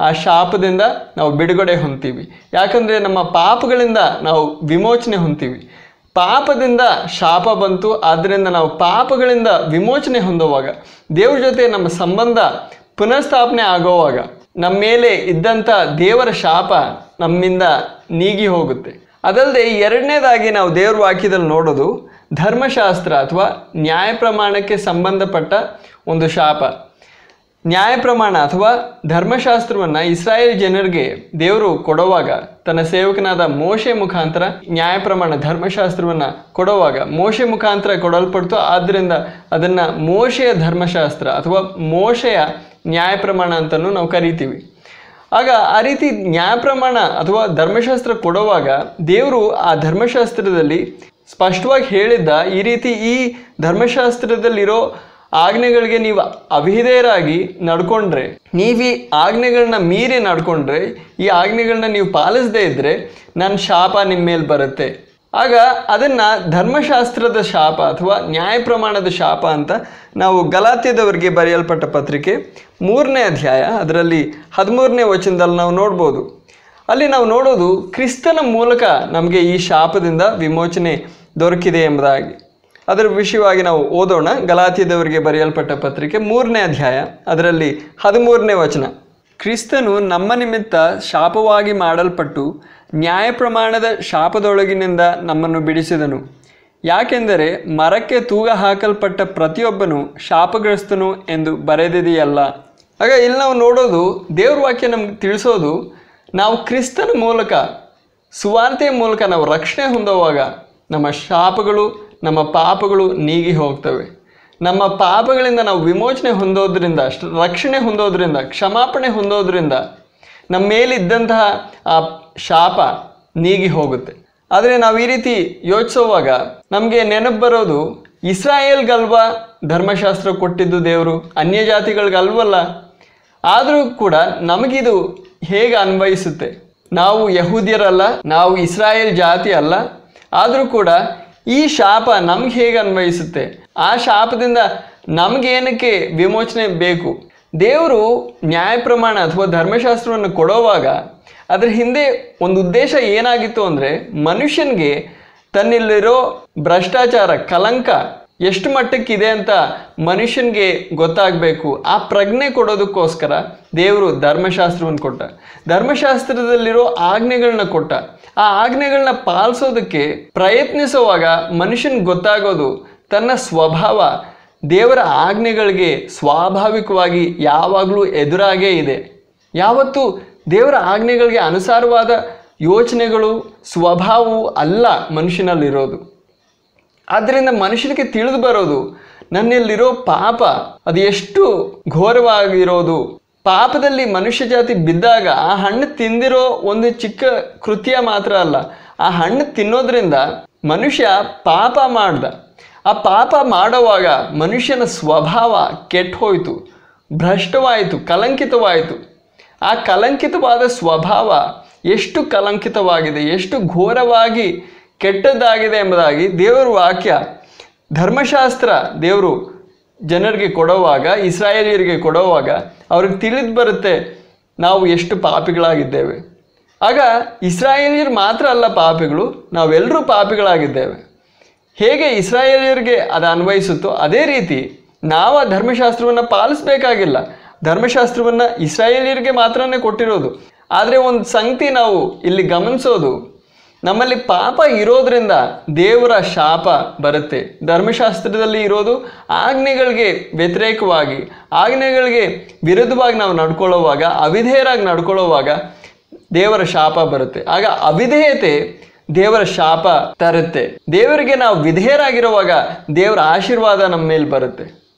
ಆ ಶಾಪದಿಂದ ನಾವು ಬಿಡುಗಡೆ ಹೊಂದ್ತೀವಿ. ಯಾಕಂದರೆ ನಮ್ಮ ಪಾಪಗಳಿಂದ ನಾವು ವಿಮೋಚನೆ ಹೊಂದ್ತೀವಿ. ಪಾಪದಿಂದ ಶಾಪ ಬಂತು, ಆದ್ದರಿಂದ ನಾವು ಪಾಪಗಳಿಂದ ವಿಮೋಚನೆ ಹೊಂದುವಾಗ, ದೇವ್ರ ಜೊತೆ ನಮ್ಮ ಸಂಬಂಧ ಪುನಃಸ್ಥಾಪನೆ ಆಗೋವಾಗ ನಮ್ಮ ಮೇಲೆ ಇದ್ದಂಥ ದೇವರ ಶಾಪ ನಮ್ಮಿಂದ ನೀಗಿ ಹೋಗುತ್ತೆ. ಅದಲ್ಲದೆ ಎರಡನೇದಾಗಿ ನಾವು ದೇವ್ರ ವಾಕ್ಯದಲ್ಲಿ ನೋಡೋದು ಧರ್ಮಶಾಸ್ತ್ರ ಅಥವಾ ನ್ಯಾಯ ಪ್ರಮಾಣಕ್ಕೆ ಸಂಬಂಧಪಟ್ಟ ಒಂದು ಶಾಪ. ನ್ಯಾಯ ಪ್ರಮಾಣ ಅಥವಾ ಧರ್ಮಶಾಸ್ತ್ರವನ್ನು ಇಸ್ರಾಯೇಲ್ ಜನರಿಗೆ ದೇವರು ಕೊಡುವಾಗ, ತನ್ನ ಸೇವಕನಾದ ಮೋಶೆ ಮುಖಾಂತರ ನ್ಯಾಯ ಪ್ರಮಾಣ ಧರ್ಮಶಾಸ್ತ್ರವನ್ನು ಕೊಡುವಾಗ ಮೋಶೆ ಮುಖಾಂತರ ಕೊಡಲ್ಪಡ್ತು. ಆದ್ದರಿಂದ ಅದನ್ನು ಮೋಶೆಯ ಧರ್ಮಶಾಸ್ತ್ರ ಅಥವಾ ಮೋಶೆಯ ನ್ಯಾಯ ಪ್ರಮಾಣ ಅಂತಲೂ ನಾವು ಕರಿತೀವಿ. ಆಗ ಆ ರೀತಿ ನ್ಯಾಯ ಪ್ರಮಾಣ ಅಥವಾ ಧರ್ಮಶಾಸ್ತ್ರ ಕೊಡುವಾಗ ದೇವರು ಆ ಧರ್ಮಶಾಸ್ತ್ರದಲ್ಲಿ ಸ್ಪಷ್ಟವಾಗಿ ಹೇಳಿದ್ದ, ಈ ರೀತಿ ಈ ಧರ್ಮಶಾಸ್ತ್ರದಲ್ಲಿರೋ ಆಜ್ಞೆಗಳಿಗೆ ನೀವು ಅವಿಧೇಯರಾಗಿ ನಡ್ಕೊಂಡ್ರೆ, ನೀವು ಈ ಆಜ್ಞೆಗಳನ್ನ ಮೀರಿ ನಡ್ಕೊಂಡ್ರೆ, ಈ ಆಜ್ಞೆಗಳನ್ನ ನೀವು ಪಾಲಿಸದೇ ಇದ್ದರೆ ನನ್ನ ಶಾಪ ನಿಮ್ಮ ಮೇಲೆ ಬರುತ್ತೆ. ಆಗ ಅದನ್ನು ಧರ್ಮಶಾಸ್ತ್ರದ ಶಾಪ ಅಥವಾ ನ್ಯಾಯ ಪ್ರಮಾಣದ ಶಾಪ ಅಂತ ನಾವು ಗಲಾತ್ಯದವರಿಗೆ ಬರೆಯಲ್ಪಟ್ಟ ಪತ್ರಿಕೆ 3ನೇ ಅಧ್ಯಾಯ ಅದರಲ್ಲಿ 13ನೇ ವಚನದಲ್ಲಿ ನಾವು ನೋಡ್ಬೋದು. ಅಲ್ಲಿ ನಾವು ನೋಡೋದು ಕ್ರಿಸ್ತನ ಮೂಲಕ ನಮಗೆ ಈ ಶಾಪದಿಂದ ವಿಮೋಚನೆ ದೊರಕಿದೆ ಎಂಬುದಾಗಿ. ಅದರ ವಿಷಯವಾಗಿ ನಾವು ಓದೋಣ. ಗಲಾತ್ಯದವರಿಗೆ ಬರೆಯಲ್ಪಟ್ಟ ಪತ್ರಿಕೆ 3ನೇ ಅಧ್ಯಾಯ ಅದರಲ್ಲಿ 13ನೇ ವಚನ. ಕ್ರಿಸ್ತನು ನಮ್ಮ ನಿಮಿತ್ತ ಶಾಪವಾಗಿ ಮಾಡಲ್ಪಟ್ಟು ನ್ಯಾಯ ಪ್ರಮಾಣದ ಶಾಪದೊಳಗಿನಿಂದ ನಮ್ಮನ್ನು ಬಿಡಿಸಿದನು. ಯಾಕೆಂದರೆ ಮರಕ್ಕೆ ತೂಗ ಹಾಕಲ್ಪಟ್ಟ ಪ್ರತಿಯೊಬ್ಬನು ಶಾಪಗ್ರಸ್ತನು ಎಂದು ಬರೆದಿದೆಯಲ್ಲ. ಆಗ ಇಲ್ಲಿ ನಾವು ನೋಡೋದು, ದೇವ್ರ ವಾಕ್ಯ ನಮ್ಗೆ ತಿಳಿಸೋದು, ನಾವು ಕ್ರಿಸ್ತನ ಮೂಲಕ, ಸುವಾರ್ತೆಯ ಮೂಲಕ ನಾವು ರಕ್ಷಣೆ ಹೊಂದುವಾಗ ನಮ್ಮ ಶಾಪಗಳು, ನಮ್ಮ ಪಾಪಗಳು ನೀಗಿ ಹೋಗ್ತವೆ. ನಮ್ಮ ಪಾಪಗಳಿಂದ ನಾವು ವಿಮೋಚನೆ ಹೊಂದೋದ್ರಿಂದ, ರಕ್ಷಣೆ ಹೊಂದೋದ್ರಿಂದ, ಕ್ಷಮಾಪಣೆ ಹೊಂದೋದ್ರಿಂದ ನಮ್ಮ ಮೇಲಿದ್ದಂತಹ ಆ ಶಾಪ ನೀಗಿ ಹೋಗುತ್ತೆ. ಆದರೆ ನಾವು ಈ ರೀತಿ ಯೋಚಿಸುವಾಗ ನಮಗೆ ನೆನಪು ಬರೋದು, ಇಸ್ರಾಯೇಲ್ಗಲ್ವಾ ಧರ್ಮಶಾಸ್ತ್ರ ಕೊಟ್ಟಿದ್ದು ದೇವರು, ಅನ್ಯ ಜಾತಿಗಳಿಗಲ್ವಲ್ಲ. ಆದರೂ ಕೂಡ ನಮಗಿದು ಹೇಗೆ ಅನ್ವಯಿಸುತ್ತೆ? ನಾವು ಯಹೂದ್ಯರಲ್ಲ, ನಾವು ಇಸ್ರಾಯೇಲ್ ಜಾತಿ ಅಲ್ಲ, ಆದರೂ ಕೂಡ ಈ ಶಾಪ ನಮ್ಗೆ ಹೇಗೆ ಅನ್ವಯಿಸುತ್ತೆ? ಆ ಶಾಪದಿಂದ ನಮಗೇನಕ್ಕೆ ವಿಮೋಚನೆ ಬೇಕು? ದೇವರು ನ್ಯಾಯ ಪ್ರಮಾಣ ಅಥವಾ ಧರ್ಮಶಾಸ್ತ್ರವನ್ನು ಕೊಡುವಾಗ ಅದರ ಹಿಂದೆ ಒಂದು ಉದ್ದೇಶ ಏನಾಗಿತ್ತು ಅಂದರೆ, ಮನುಷ್ಯನಿಗೆ ತನ್ನಲ್ಲಿರೋ ಭ್ರಷ್ಟಾಚಾರ, ಕಲಂಕ ಎಷ್ಟು ಮಟ್ಟಕ್ಕಿದೆ ಅಂತ ಮನುಷ್ಯನಿಗೆ ಗೊತ್ತಾಗಬೇಕು. ಆ ಪ್ರಜ್ಞೆ ಕೊಡೋದಕ್ಕೋಸ್ಕರ ದೇವರು ಧರ್ಮಶಾಸ್ತ್ರವನ್ನು ಕೊಟ್ಟ. ಧರ್ಮಶಾಸ್ತ್ರದಲ್ಲಿರೋ ಆಜ್ಞೆಗಳನ್ನ ಕೊಟ್ಟ. ಆ ಆಜ್ಞೆಗಳನ್ನ ಪಾಲಿಸೋದಕ್ಕೆ ಪ್ರಯತ್ನಿಸುವಾಗ ಮನುಷ್ಯನಿಗೆ ಗೊತ್ತಾಗೋದು, ತನ್ನ ಸ್ವಭಾವ ದೇವರ ಆಜ್ಞೆಗಳಿಗೆ ಸ್ವಾಭಾವಿಕವಾಗಿ ಯಾವಾಗಲೂ ಎದುರಾಗೇ ಇದೆ. ಯಾವತ್ತೂ ದೇವರ ಆಜ್ಞೆಗಳಿಗೆ ಅನುಸಾರವಾದ ಯೋಚನೆಗಳು, ಸ್ವಭಾವವು ಅಲ್ಲ ಮನುಷ್ಯನಲ್ಲಿರೋದು. ಆದ್ದರಿಂದ ಮನುಷ್ಯನಿಗೆ ತಿಳಿದು ಬರೋದು, ನನ್ನಲ್ಲಿರೋ ಪಾಪ ಅದು ಎಷ್ಟು ಘೋರವಾಗಿರೋದು. ಪಾಪದಲ್ಲಿ ಮನುಷ್ಯ ಜಾತಿ ಬಿದ್ದಾಗ ಆ ಹಣ್ಣು ತಿಂದಿರೋ ಒಂದು ಚಿಕ್ಕ ಕೃತ್ಯ ಮಾತ್ರ ಅಲ್ಲ, ಆ ಹಣ್ಣು ತಿನ್ನೋದ್ರಿಂದ ಮನುಷ್ಯ ಪಾಪ ಮಾಡ್ದ. ಆ ಪಾಪ ಮಾಡುವಾಗ ಮನುಷ್ಯನ ಸ್ವಭಾವ ಕೆಟ್ಟು ಹೋಯಿತು, ಭ್ರಷ್ಟವಾಯಿತು, ಕಲಂಕಿತವಾಯಿತು. ಆ ಕಲಂಕಿತವಾದ ಸ್ವಭಾವ ಎಷ್ಟು ಕಲಂಕಿತವಾಗಿದೆ, ಎಷ್ಟು ಘೋರವಾಗಿ ಕೆಟ್ಟದ್ದಾಗಿದೆ ಎಂಬುದಾಗಿ ದೇವರ ವಾಕ್ಯ, ಧರ್ಮಶಾಸ್ತ್ರ ದೇವರು ಜನರಿಗೆ ಕೊಡುವಾಗ, ಇಸ್ರಾಯೇಲಿಯರಿಗೆ ಕೊಡುವಾಗ ಅವ್ರಿಗೆ ತಿಳಿದು ಬರುತ್ತೆ ನಾವು ಎಷ್ಟು ಪಾಪಿಗಳಾಗಿದ್ದೇವೆ. ಆಗ ಇಸ್ರಾಯೇಲಿಯರು ಮಾತ್ರ ಅಲ್ಲ ಪಾಪಿಗಳು, ನಾವೆಲ್ಲರೂ ಪಾಪಿಗಳಾಗಿದ್ದೇವೆ. ಹೇಗೆ ಇಸ್ರಾಯೇಲಿಯರಿಗೆ ಅದು ಅನ್ವಯಿಸುತ್ತೋ ಅದೇ ರೀತಿ ನಾವು ಆ ಧರ್ಮಶಾಸ್ತ್ರವನ್ನು ಪಾಲಿಸಬೇಕಾಗಿಲ್ಲ. ಧರ್ಮಶಾಸ್ತ್ರವನ್ನು ಇಸ್ರಾಯೇಲಿಯರಿಗೆ ಮಾತ್ರನೇ ಕೊಟ್ಟಿರೋದು. ಆದರೆ ಒಂದು ಸಂಗತಿ ನಾವು ಇಲ್ಲಿ ಗಮನಿಸೋದು, ನಮ್ಮಲ್ಲಿ ಪಾಪ ಇರೋದ್ರಿಂದ ದೇವರ ಶಾಪ ಬರುತ್ತೆ. ಧರ್ಮಶಾಸ್ತ್ರದಲ್ಲಿ ಇರೋದು ಆಜ್ಞೆಗಳಿಗೆ ವ್ಯತಿರೇಕವಾಗಿ, ಆಜ್ಞೆಗಳಿಗೆ ವಿರುದ್ಧವಾಗಿ ನಾವು ನಡ್ಕೊಳ್ಳೋವಾಗ, ಅವಿಧೇಯರಾಗಿ ನಡ್ಕೊಳ್ಳೋವಾಗ ದೇವರ ಶಾಪ ಬರುತ್ತೆ. ಆಗ ಅವಿಧೇಯತೆ ದೇವರ ಶಾಪ ತರುತ್ತೆ. ದೇವರಿಗೆ ನಾವು ವಿಧೇಯರಾಗಿರುವಾಗ ದೇವರ ಆಶೀರ್ವಾದ ನಮ್ಮ ಮೇಲೆ ಬರುತ್ತೆ.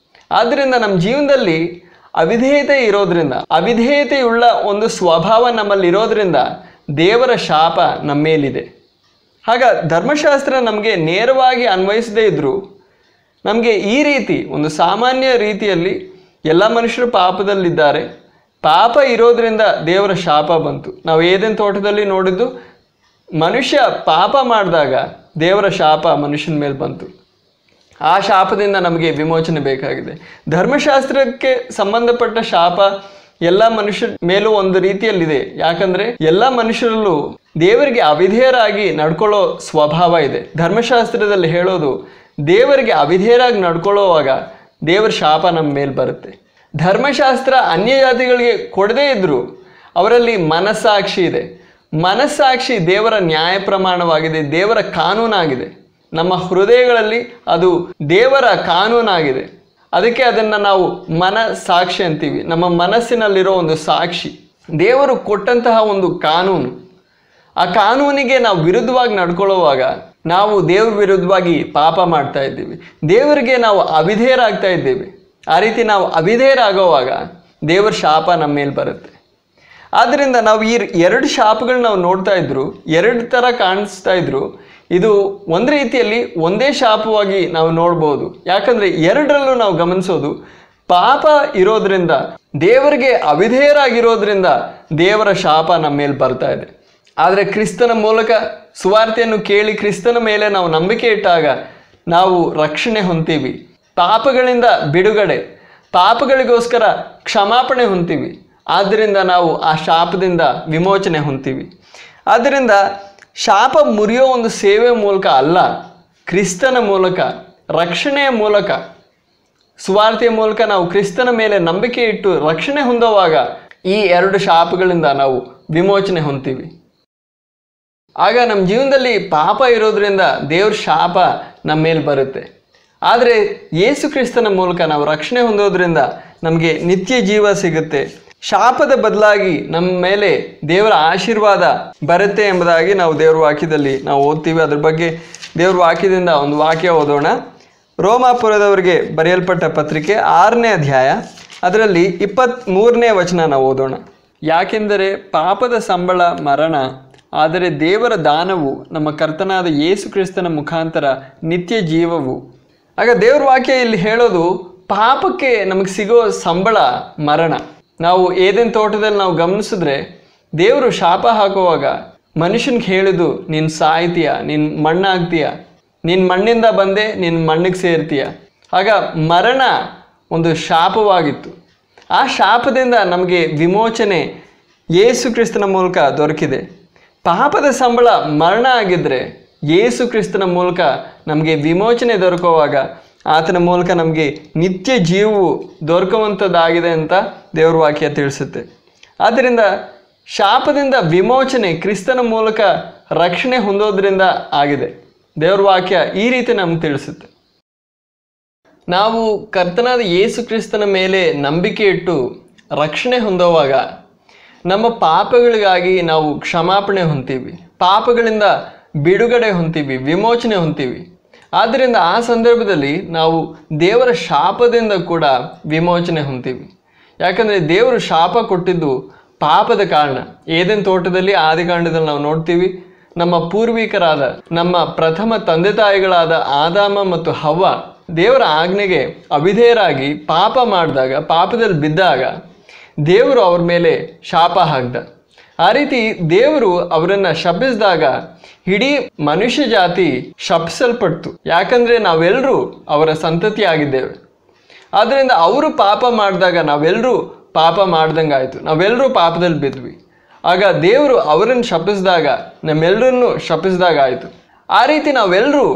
ಆದ್ದರಿಂದ ನಮ್ಮ ಜೀವನದಲ್ಲಿ ಅವಿಧೇಯತೆ ಇರೋದ್ರಿಂದ, ಅವಿಧೇಯತೆಯುಳ್ಳ ಒಂದು ಸ್ವಭಾವ ನಮ್ಮಲ್ಲಿ ಇರೋದ್ರಿಂದ ದೇವರ ಶಾಪ ನಮ್ಮ ಮೇಲಿದೆ. ಆಗ ಧರ್ಮಶಾಸ್ತ್ರ ನಮಗೆ ನೇರವಾಗಿ ಅನ್ವಯಿಸದೇ ಇದ್ದರೂ ನಮಗೆ ಈ ರೀತಿ ಒಂದು ಸಾಮಾನ್ಯ ರೀತಿಯಲ್ಲಿ ಎಲ್ಲ ಮನುಷ್ಯರು ಪಾಪದಲ್ಲಿದ್ದಾರೆ, ಪಾಪ ಇರೋದ್ರಿಂದ ದೇವರ ಶಾಪ ಬಂತು. ನಾವು ಏದೇನ್ ತೋಟದಲ್ಲಿ ನೋಡಿದ್ದು, ಮನುಷ್ಯ ಪಾಪ ಮಾಡಿದಾಗ ದೇವರ ಶಾಪ ಮನುಷ್ಯನ ಮೇಲೆ ಬಂತು. ಆ ಶಾಪದಿಂದ ನಮಗೆ ವಿಮೋಚನೆ ಬೇಕಾಗಿದೆ. ಧರ್ಮಶಾಸ್ತ್ರಕ್ಕೆ ಸಂಬಂಧಪಟ್ಟ ಶಾಪ ಎಲ್ಲ ಮನುಷ್ಯರ ಮೇಲೂ ಒಂದು ರೀತಿಯಲ್ಲಿದೆ. ಯಾಕಂದರೆ ಎಲ್ಲ ಮನುಷ್ಯರಲ್ಲೂ ದೇವರಿಗೆ ಅವಿಧೇಯರಾಗಿ ನಡ್ಕೊಳ್ಳೋ ಸ್ವಭಾವ ಇದೆ. ಧರ್ಮಶಾಸ್ತ್ರದಲ್ಲಿ ಹೇಳೋದು, ದೇವರಿಗೆ ಅವಿಧೇಯರಾಗಿ ನಡ್ಕೊಳ್ಳೋವಾಗ ದೇವರ ಶಾಪ ನಮ್ಮ ಮೇಲೆ ಬರುತ್ತೆ. ಧರ್ಮಶಾಸ್ತ್ರ ಅನ್ಯ ಜಾತಿಗಳಿಗೆ ಕೊಡದೇ ಇದ್ದರೂ ಅವರಲ್ಲಿ ಮನಸ್ಸಾಕ್ಷಿ ಇದೆ. ಮನಸ್ಸಾಕ್ಷಿ ದೇವರ ನ್ಯಾಯ ಪ್ರಮಾಣವಾಗಿದೆ, ದೇವರ ಕಾನೂನಾಗಿದೆ. ನಮ್ಮ ಹೃದಯಗಳಲ್ಲಿ ಅದು ದೇವರ ಕಾನೂನಾಗಿದೆ. ಅದಕ್ಕೆ ಅದನ್ನು ನಾವು ಮನಸ್ಸಾಕ್ಷಿ ಅಂತೀವಿ. ನಮ್ಮ ಮನಸ್ಸಿನಲ್ಲಿರೋ ಒಂದು ಸಾಕ್ಷಿ, ದೇವರು ಕೊಟ್ಟಂತಹ ಒಂದು ಕಾನೂನು. ಆ ಕಾನೂನಿಗೆ ನಾವು ವಿರುದ್ಧವಾಗಿ ನಡ್ಕೊಳ್ಳುವಾಗ ನಾವು ದೇವ್ರ ವಿರುದ್ಧವಾಗಿ ಪಾಪ ಮಾಡ್ತಾ ಇದ್ದೀವಿ, ದೇವರಿಗೆ ನಾವು ಅವಿಧೇಯರಾಗ್ತಾ ಇದ್ದೀವಿ. ಆ ರೀತಿ ನಾವು ಅವಿಧೇಯರಾಗೋವಾಗ ದೇವರ ಶಾಪ ನಮ್ಮ ಮೇಲೆ ಬರುತ್ತೆ. ಆದ್ದರಿಂದ ನಾವು ಈ ಎರಡು ಶಾಪಗಳನ್ನ ನಾವು ನೋಡ್ತಾ ಇದ್ರು, ಎರಡು ಥರ ಕಾಣಿಸ್ತಾ ಇದ್ರು. ಇದು ಒಂದು ರೀತಿಯಲ್ಲಿ ಒಂದೇ ಶಾಪವಾಗಿ ನಾವು ನೋಡ್ಬೋದು. ಯಾಕಂದರೆ ಎರಡರಲ್ಲೂ ನಾವು ಗಮನಿಸೋದು, ಪಾಪ ಇರೋದ್ರಿಂದ, ದೇವರಿಗೆ ಅವಿಧೇಯರಾಗಿರೋದ್ರಿಂದ ದೇವರ ಶಾಪ ನಮ್ಮ ಮೇಲೆ ಬರ್ತಾ ಇದೆ. ಆದರೆ ಕ್ರಿಸ್ತನ ಮೂಲಕ ಸುವಾರ್ತೆಯನ್ನು ಕೇಳಿ ಕ್ರಿಸ್ತನ ಮೇಲೆ ನಾವು ನಂಬಿಕೆ ಇಟ್ಟಾಗ ನಾವು ರಕ್ಷಣೆ ಹೊಂತೀವಿ, ಪಾಪಗಳಿಂದ ಬಿಡುಗಡೆ, ಪಾಪಗಳಿಗೋಸ್ಕರ ಕ್ಷಮಾಪಣೆ ಹೊಂತೀವಿ. ಆದ್ದರಿಂದ ನಾವು ಆ ಶಾಪದಿಂದ ವಿಮೋಚನೆ ಹೊಂತೀವಿ. ಆದ್ದರಿಂದ ಶಾಪ ಮುರಿಯೋ ಒಂದು ಸೇವೆ ಮೂಲಕ ಅಲ್ಲ, ಕ್ರಿಸ್ತನ ಮೂಲಕ, ರಕ್ಷಣೆಯ ಮೂಲಕ, ಸುವಾರ್ತೆಯ ಮೂಲಕ ನಾವು ಕ್ರಿಸ್ತನ ಮೇಲೆ ನಂಬಿಕೆ ಇಟ್ಟು ರಕ್ಷಣೆ ಹೊಂದುವಾಗ ಈ ಎರಡು ಶಾಪಗಳಿಂದ ನಾವು ವಿಮೋಚನೆ ಹೊಂತೀವಿ. ಆಗ ನಮ್ಮ ಜೀವನದಲ್ಲಿ ಪಾಪ ಇರೋದ್ರಿಂದ ದೇವ್ರ ಶಾಪ ನಮ್ಮ ಮೇಲೆ ಬರುತ್ತೆ. ಆದರೆ ಯೇಸು ಕ್ರಿಸ್ತನ ಮೂಲಕ ನಾವು ರಕ್ಷಣೆ ಹೊಂದೋದ್ರಿಂದ ನಮಗೆ ನಿತ್ಯ ಜೀವ ಸಿಗುತ್ತೆ. ಶಾಪದ ಬದಲಾಗಿ ನಮ್ಮ ಮೇಲೆ ದೇವರ ಆಶೀರ್ವಾದ ಬರುತ್ತೆ ಎಂಬುದಾಗಿ ನಾವು ದೇವರ ವಾಕ್ಯದಲ್ಲಿ ನಾವು ಓದ್ತೀವಿ. ಅದ್ರ ಬಗ್ಗೆ ದೇವರ ವಾಕ್ಯದಿಂದ ಒಂದು ವಾಕ್ಯ ಓದೋಣ. ರೋಮಾಪುರದವರಿಗೆ ಬರೆಯಲ್ಪಟ್ಟ ಪತ್ರಿಕೆ 6ನೇ ಅಧ್ಯಾಯ, ಅದರಲ್ಲಿ 23ನೇ ವಚನ ನಾವು ಓದೋಣ. ಯಾಕೆಂದರೆ ಪಾಪದ ಸಂಬಳ ಮರಣ, ಆದರೆ ದೇವರ ದಾನವು ನಮ್ಮ ಕರ್ತನಾದ ಯೇಸು ಕ್ರಿಸ್ತನ ಮುಖಾಂತರ ನಿತ್ಯ ಜೀವವು. ಆಗ ದೇವ್ರ ವಾಕ್ಯ ಇಲ್ಲಿ ಹೇಳೋದು, ಪಾಪಕ್ಕೆ ನಮಗೆ ಸಿಗೋ ಸಂಬಳ ಮರಣ. ನಾವು ಏದೇನ್ ತೋಟದಲ್ಲಿ ನಾವು ಗಮನಿಸಿದ್ರೆ, ದೇವರು ಶಾಪ ಹಾಕುವಾಗ ಮನುಷ್ಯನಿಗೆ ಹೇಳಿದ್ದು, ನೀನು ಸಾಯ್ತೀಯ, ನೀನು ಮಣ್ಣಾಗ್ತೀಯ, ನೀನು ಮಣ್ಣಿಂದ ಬಂದೆ, ನೀನು ಮಣ್ಣಿಗೆ ಸೇರ್ತೀಯ. ಆಗ ಮರಣ ಒಂದು ಶಾಪವಾಗಿತ್ತು. ಆ ಶಾಪದಿಂದ ನಮಗೆ ವಿಮೋಚನೆ ಯೇಸು ಕ್ರಿಸ್ತನ ಮೂಲಕ ದೊರಕಿದೆ. ಪಾಪದ ಸಂಬಳ ಮರಣ ಆಗಿದ್ದರೆ ಯೇಸು ಕ್ರಿಸ್ತನ ಮೂಲಕ ನಮಗೆ ವಿಮೋಚನೆ ದೊರಕುವಾಗ ಆತನ ಮೂಲಕ ನಮಗೆ ನಿತ್ಯ ಜೀವವು ದೊರಕುವಂಥದ್ದಾಗಿದೆ ಅಂತ ದೇವ್ರ ವಾಕ್ಯ ತಿಳಿಸುತ್ತೆ. ಆದ್ದರಿಂದ ಶಾಪದಿಂದ ವಿಮೋಚನೆ ಕ್ರಿಸ್ತನ ಮೂಲಕ ರಕ್ಷಣೆ ಹೊಂದೋದ್ರಿಂದ ಆಗಿದೆ. ದೇವ್ರ ವಾಕ್ಯ ಈ ರೀತಿ ನಮ್ಗೆ ತಿಳಿಸುತ್ತೆ. ನಾವು ಕರ್ತನಾದ ಯೇಸು ಕ್ರಿಸ್ತನ ಮೇಲೆ ನಂಬಿಕೆ ಇಟ್ಟು ರಕ್ಷಣೆ ಹೊಂದುವಾಗ ನಮ್ಮ ಪಾಪಗಳಿಗಾಗಿ ನಾವು ಕ್ಷಮಾಪಣೆ ಹೊಂತೀವಿ, ಪಾಪಗಳಿಂದ ಬಿಡುಗಡೆ ಹೊಂತೀವಿ, ವಿಮೋಚನೆ ಹೊಂತೀವಿ. ಆದ್ದರಿಂದ ಆ ಸಂದರ್ಭದಲ್ಲಿ ನಾವು ದೇವರ ಶಾಪದಿಂದ ಕೂಡ ವಿಮೋಚನೆ ಹೊಂತೀವಿ. ಯಾಕಂದರೆ ದೇವರು ಶಾಪ ಕೊಟ್ಟಿದ್ದು ಪಾಪದ ಕಾರಣ. ಏದೇನ್ ತೋಟದಲ್ಲಿ ಆದಿಕಾಂಡದಲ್ಲಿ ನಾವು ನೋಡ್ತೀವಿ, ನಮ್ಮ ಪೂರ್ವಿಕರಾದ, ನಮ್ಮ ಪ್ರಥಮ ತಂದೆ ತಾಯಿಗಳಾದ ಆದಾಮ ಮತ್ತು ಹವ್ವ ದೇವರ ಆಜ್ಞೆಗೆ ಅವಿಧೇಯರಾಗಿ ಪಾಪ ಮಾಡಿದಾಗ, ಪಾಪದಲ್ಲಿ ಬಿದ್ದಾಗ ದೇವರು ಅವ್ರ ಮೇಲೆ ಶಾಪ ಹಾಕ್ದ. ಆ ರೀತಿ ದೇವರು ಅವರನ್ನು ಶಪಿಸಿದಾಗ ಇಡೀ ಮನುಷ್ಯ ಜಾತಿ ಶಪಿಸಲ್ಪಡ್ತು. ಯಾಕಂದರೆ ನಾವೆಲ್ಲರೂ ಅವರ ಸಂತತಿ ಆಗಿದ್ದೇವೆ. ಆದ್ದರಿಂದ ಅವರು ಪಾಪ ಮಾಡಿದಾಗ ನಾವೆಲ್ಲರೂ ಪಾಪ ಮಾಡ್ದಂಗಾಯಿತು, ನಾವೆಲ್ಲರೂ ಪಾಪದಲ್ಲಿ ಬಿದ್ವಿ. ಆಗ ದೇವರು ಅವರನ್ನು ಶಪಿಸಿದಾಗ ನಮ್ಮೆಲ್ಲರನ್ನು ಶಪಿಸಿದಾಗ ಆಯಿತು. ಆ ರೀತಿ ನಾವೆಲ್ಲರೂ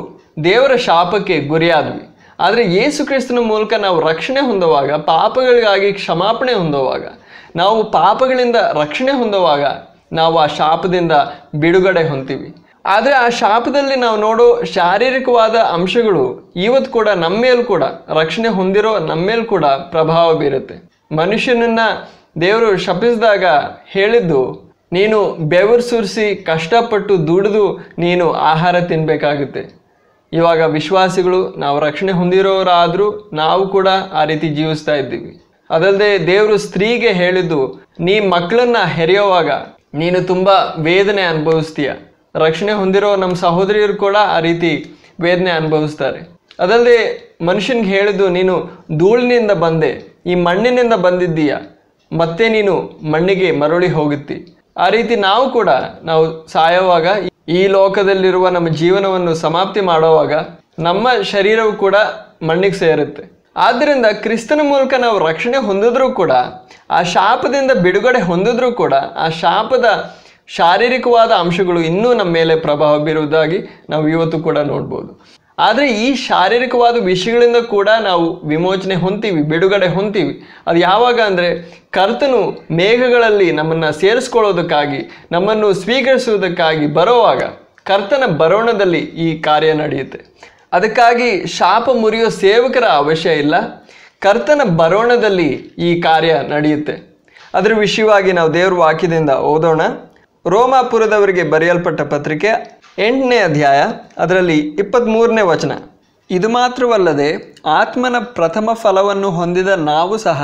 ದೇವರ ಶಾಪಕ್ಕೆ ಗುರಿಯಾದ್ವಿ. ಆದರೆ ಯೇಸು ಕ್ರಿಸ್ತನ ಮೂಲಕ ನಾವು ರಕ್ಷಣೆ ಹೊಂದುವಾಗ, ಪಾಪಗಳಿಗಾಗಿ ಕ್ಷಮಾಪಣೆ ಹೊಂದುವಾಗ, ನಾವು ಪಾಪಗಳಿಂದ ರಕ್ಷಣೆ ಹೊಂದುವಾಗ ನಾವು ಆ ಶಾಪದಿಂದ ಬಿಡುಗಡೆ ಹೊಂತೀವಿ. ಆದರೆ ಆ ಶಾಪದಲ್ಲಿ ನಾವು ನೋಡೋ ಶಾರೀರಿಕವಾದ ಅಂಶಗಳು ಇವತ್ತು ಕೂಡ ನಮ್ಮ ಮೇಲೂ ಕೂಡ, ರಕ್ಷಣೆ ಹೊಂದಿರೋ ನಮ್ಮ ಮೇಲೂ ಕೂಡ ಪ್ರಭಾವ ಬೀರುತ್ತೆ. ಮನುಷ್ಯನನ್ನ ದೇವರು ಶಪಿಸಿದಾಗ ಹೇಳಿದ್ದು, ನೀನು ಬೆವರು ಸುರಿಸಿ ಕಷ್ಟಪಟ್ಟು ದುಡಿದು ನೀನು ಆಹಾರ ತಿನ್ನಬೇಕಾಗುತ್ತೆ. ಇವಾಗ ವಿಶ್ವಾಸಿಗಳು ನಾವು ರಕ್ಷಣೆ ಹೊಂದಿರೋರಾದರೂ ನಾವು ಕೂಡ ಆ ರೀತಿ ಜೀವಿಸ್ತಾ ಇದ್ದೀವಿ. ಅದಲ್ಲದೆ ದೇವರು ಸ್ತ್ರೀಗೆ ಹೇಳಿದ್ದು, ನೀ ಮಕ್ಕಳನ್ನ ಹೆರೆಯುವಾಗ ನೀನು ತುಂಬ ವೇದನೆ ಅನುಭವಿಸ್ತೀಯ. ರಕ್ಷಣೆ ಹೊಂದಿರೋ ನಮ್ಮ ಸಹೋದರಿಯರು ಕೂಡ ಆ ರೀತಿ ವೇದನೆ ಅನುಭವಿಸ್ತಾರೆ. ಅದಲ್ಲದೆ ಮನುಷ್ಯನಿಗೆ ಹೇಳಿದ್ದು, ನೀನು ಧೂಳಿನಿಂದ ಬಂದೆ, ಈ ಮಣ್ಣಿನಿಂದ ಬಂದಿದ್ದೀಯ, ಮತ್ತೆ ನೀನು ಮಣ್ಣಿಗೆ ಮರಳಿ ಹೋಗುತ್ತಿ. ಆ ರೀತಿ ನಾವು ಕೂಡ ನಾವು ಸಾಯುವಾಗ, ಈ ಲೋಕದಲ್ಲಿರುವ ನಮ್ಮ ಜೀವನವನ್ನು ಸಮಾಪ್ತಿ ಮಾಡುವಾಗ ನಮ್ಮ ಶರೀರವು ಕೂಡ ಮಣ್ಣಿಗೆ ಸೇರುತ್ತೆ. ಆದ್ದರಿಂದ ಕ್ರಿಸ್ತನ ಮೂಲಕ ನಾವು ರಕ್ಷಣೆ ಹೊಂದಿದ್ರೂ ಕೂಡ, ಆ ಶಾಪದಿಂದ ಬಿಡುಗಡೆ ಹೊಂದಿದ್ರೂ ಕೂಡ, ಆ ಶಾಪದ ಶಾರೀರಿಕವಾದ ಅಂಶಗಳು ಇನ್ನೂ ನಮ್ಮ ಮೇಲೆ ಪ್ರಭಾವ ಬೀರುವುದಾಗಿ ನಾವು ಇವತ್ತು ಕೂಡ ನೋಡ್ಬೋದು. ಆದರೆ ಈ ಶಾರೀರಿಕವಾದ ವಿಷಯಗಳಿಂದ ಕೂಡ ನಾವು ವಿಮೋಚನೆ ಹೊಂತೀವಿ, ಬಿಡುಗಡೆ ಹೊಂತೀವಿ. ಅದು ಯಾವಾಗ ಅಂದರೆ, ಕರ್ತನು ಮೇಘಗಳಲ್ಲಿ ನಮ್ಮನ್ನು ಸೇರಿಸ್ಕೊಳ್ಳೋದಕ್ಕಾಗಿ, ನಮ್ಮನ್ನು ಸ್ವೀಕರಿಸುವುದಕ್ಕಾಗಿ ಬರೋವಾಗ, ಕರ್ತನ ಬರೋಣದಲ್ಲಿ ಈ ಕಾರ್ಯ ನಡೆಯುತ್ತೆ. ಅದಕ್ಕಾಗಿ ಶಾಪ ಮುರಿಯೋ ಸೇವಕರ ಅವಶ್ಯ ಇಲ್ಲ, ಕರ್ತನ ಬರೋಣದಲ್ಲಿ ಈ ಕಾರ್ಯ ನಡೆಯುತ್ತೆ. ಅದರ ವಿಷಯವಾಗಿ ನಾವು ದೇವರ ವಾಕ್ಯದಿಂದ ಓದೋಣ. ರೋಮಾಪುರದವರಿಗೆ ಬರೆಯಲ್ಪಟ್ಟ ಪತ್ರಿಕೆ 8ನೇ ಅಧ್ಯಾಯ, ಅದರಲ್ಲಿ 23ನೇ ವಚನ. ಇದು ಮಾತ್ರವಲ್ಲದೆ ಆತ್ಮನ ಪ್ರಥಮ ಫಲವನ್ನು ಹೊಂದಿದ ನಾವು ಸಹ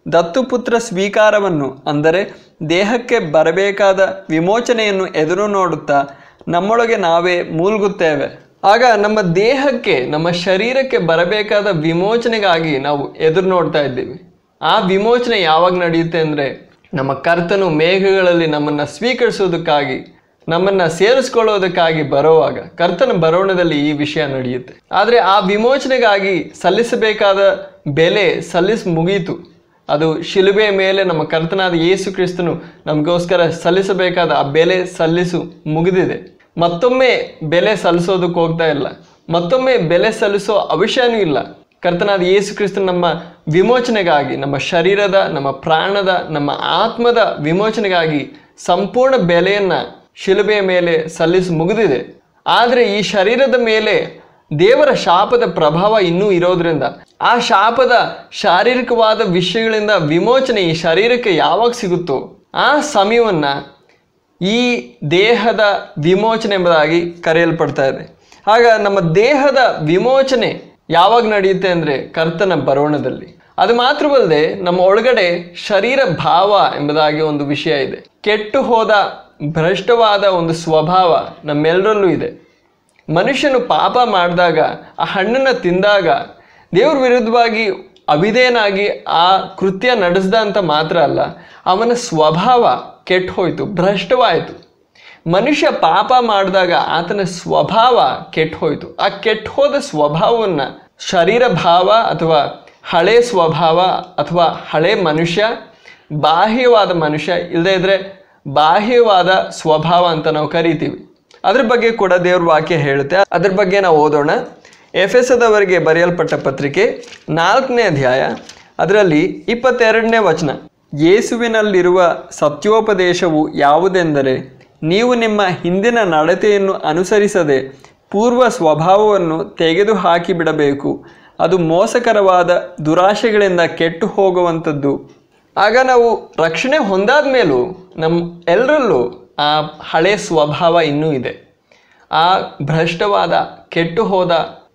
ದತ್ತುಪುತ್ರ ಸ್ವೀಕಾರವನ್ನು, ಅಂದರೆ ದೇಹಕ್ಕೆ ಬರಬೇಕಾದ ವಿಮೋಚನೆಯನ್ನು ಎದುರು ನೋಡುತ್ತಾ ನಮ್ಮೊಳಗೆ ನಾವೇ ಮೂಲ್ಗುತ್ತೇವೆ. ಆಗ ನಮ್ಮ ದೇಹಕ್ಕೆ, ನಮ್ಮ ಶರೀರಕ್ಕೆ ಬರಬೇಕಾದ ವಿಮೋಚನೆಗಾಗಿ ನಾವು ಎದುರು ನೋಡ್ತಾ ಇದ್ದೀವಿ. ಆ ವಿಮೋಚನೆ ಯಾವಾಗ ನಡೆಯುತ್ತೆ ಅಂದರೆ, ನಮ್ಮ ಕರ್ತನು ಮೇಘಗಳಲ್ಲಿ ನಮ್ಮನ್ನು ಸ್ವೀಕರಿಸೋದಕ್ಕಾಗಿ, ನಮ್ಮನ್ನು ಸೇರಿಸ್ಕೊಳ್ಳೋದಕ್ಕಾಗಿ ಬರೋವಾಗ, ಕರ್ತನ ಬರೋಣದಲ್ಲಿ ಈ ವಿಷಯ ನಡೆಯುತ್ತೆ. ಆದರೆ ಆ ವಿಮೋಚನೆಗಾಗಿ ಸಲ್ಲಿಸಬೇಕಾದ ಬೆಲೆ ಮುಗೀತು. ಅದು ಶಿಲುಬೆಯ ಮೇಲೆ ನಮ್ಮ ಕರ್ತನಾದ ಯೇಸು ಕ್ರಿಸ್ತನು ನಮಗೋಸ್ಕರ ಸಲ್ಲಿಸಬೇಕಾದ ಆ ಬೆಲೆ ಮುಗಿದಿದೆ. ಮತ್ತೊಮ್ಮೆ ಬೆಲೆ ಸಲ್ಲಿಸೋದಕ್ಕೆ ಹೋಗ್ತಾ ಇಲ್ಲ, ಮತ್ತೊಮ್ಮೆ ಬೆಲೆ ಸಲ್ಲಿಸೋ ಅವಶ್ಯನೂ ಇಲ್ಲ. ಕರ್ತನಾದ ಯೇಸು ಕ್ರಿಸ್ತನು ನಮ್ಮ ವಿಮೋಚನೆಗಾಗಿ, ನಮ್ಮ ಶರೀರದ, ನಮ್ಮ ಪ್ರಾಣದ, ನಮ್ಮ ಆತ್ಮದ ವಿಮೋಚನೆಗಾಗಿ ಸಂಪೂರ್ಣ ಬೆಲೆಯನ್ನು ಶಿಲುಬೆಯ ಮೇಲೆ ಮುಗಿದಿದೆ. ಆದರೆ ಈ ಶರೀರದ ಮೇಲೆ ದೇವರ ಶಾಪದ ಪ್ರಭಾವ ಇನ್ನೂ ಇರೋದ್ರಿಂದ, ಆ ಶಾಪದ ಶಾರೀರಿಕವಾದ ವಿಷಯಗಳಿಂದ ವಿಮೋಚನೆ ಈ ಶರೀರಕ್ಕೆ ಯಾವಾಗ ಸಿಗುತ್ತೋ ಆ ಸಮಯವನ್ನು ಈ ದೇಹದ ವಿಮೋಚನೆ ಎಂಬುದಾಗಿ ಕರೆಯಲ್ಪಡ್ತಾ ಇದೆ. ಆಗ ನಮ್ಮ ದೇಹದ ವಿಮೋಚನೆ ಯಾವಾಗ ನಡೆಯುತ್ತೆ ಅಂದರೆ, ಕರ್ತನ ಬರೋಣದಲ್ಲಿ. ಅದು ಮಾತ್ರವಲ್ಲದೆ ನಮ್ಮ ಒಳಗಡೆ ಶರೀರ ಭಾವ ಎಂಬುದಾಗಿ ಒಂದು ವಿಷಯ ಇದೆ. ಕೆಟ್ಟು ಹೋದ ಭ್ರಷ್ಟವಾದ ಒಂದು ಸ್ವಭಾವ ನಮ್ಮೆಲ್ಲರಲ್ಲೂ ಇದೆ. ಮನುಷ್ಯನು ಪಾಪ ಮಾಡಿದಾಗ, ಆ ಹಣ್ಣನ್ನು ತಿಂದಾಗ, ದೇವ್ರ ವಿರುದ್ಧವಾಗಿ ಅವಿಧೇಯನಾಗಿ ಆ ಕೃತ್ಯ ನಡೆಸ್ದ ಅಂತ ಮಾತ್ರ ಅಲ್ಲ, ಅವನ ಸ್ವಭಾವ ಕೆಟ್ಟು ಹೋಯಿತು, ಭ್ರಷ್ಟವಾಯಿತು. ಮನುಷ್ಯ ಪಾಪ ಮಾಡಿದಾಗ ಆತನ ಸ್ವಭಾವ ಕೆಟ್ಟು ಹೋಯಿತು. ಆ ಕೆಟ್ಟು ಹೋದ ಸ್ವಭಾವವನ್ನು ಶರೀರ ಭಾವ ಅಥವಾ ಹಳೆ ಸ್ವಭಾವ ಅಥವಾ ಹಳೆ ಮನುಷ್ಯ, ಬಾಹ್ಯವಾದ ಮನುಷ್ಯ, ಇಲ್ಲದೇ ಇದ್ದರೆ ಬಾಹ್ಯವಾದ ಸ್ವಭಾವ ಅಂತ ನಾವು ಕರಿತೀವಿ. ಅದ್ರ ಬಗ್ಗೆ ಕೂಡ ದೇವ್ರ ವಾಕ್ಯ ಹೇಳುತ್ತೆ. ಅದ್ರ ಬಗ್ಗೆ ನಾವು ಓದೋಣ. ಎಫೆಸದವರಿಗೆ ಬರೆಯಲ್ಪಟ್ಟ ಪತ್ರಿಕೆ 4ನೇ ಅಧ್ಯಾಯ, ಅದರಲ್ಲಿ 22ನೇ ವಚನ. ಯೇಸುವಿನಲ್ಲಿರುವ ಸತ್ಯೋಪದೇಶವು ಯಾವುದೆಂದರೆ, ನೀವು ನಿಮ್ಮ ಹಿಂದಿನ ನಡತೆಯನ್ನು ಅನುಸರಿಸದೆ ಪೂರ್ವ ಸ್ವಭಾವವನ್ನು ತೆಗೆದು ಹಾಕಿಬಿಡಬೇಕು. ಅದು ಮೋಸಕರವಾದ ದುರಾಶೆಗಳಿಂದ ಕೆಟ್ಟು ಹೋಗುವಂಥದ್ದು. ಆಗ ನಾವು ರಕ್ಷಣೆ ಹೊಂದಾದ ಮೇಲೂ ನಮ್ಮ ಎಲ್ಲರಲ್ಲೂ ಆ ಹಳೆ ಸ್ವಭಾವ ಇನ್ನೂ ಇದೆ. ಆ ಭ್ರಷ್ಟವಾದ, ಕೆಟ್ಟು ಹೋದ,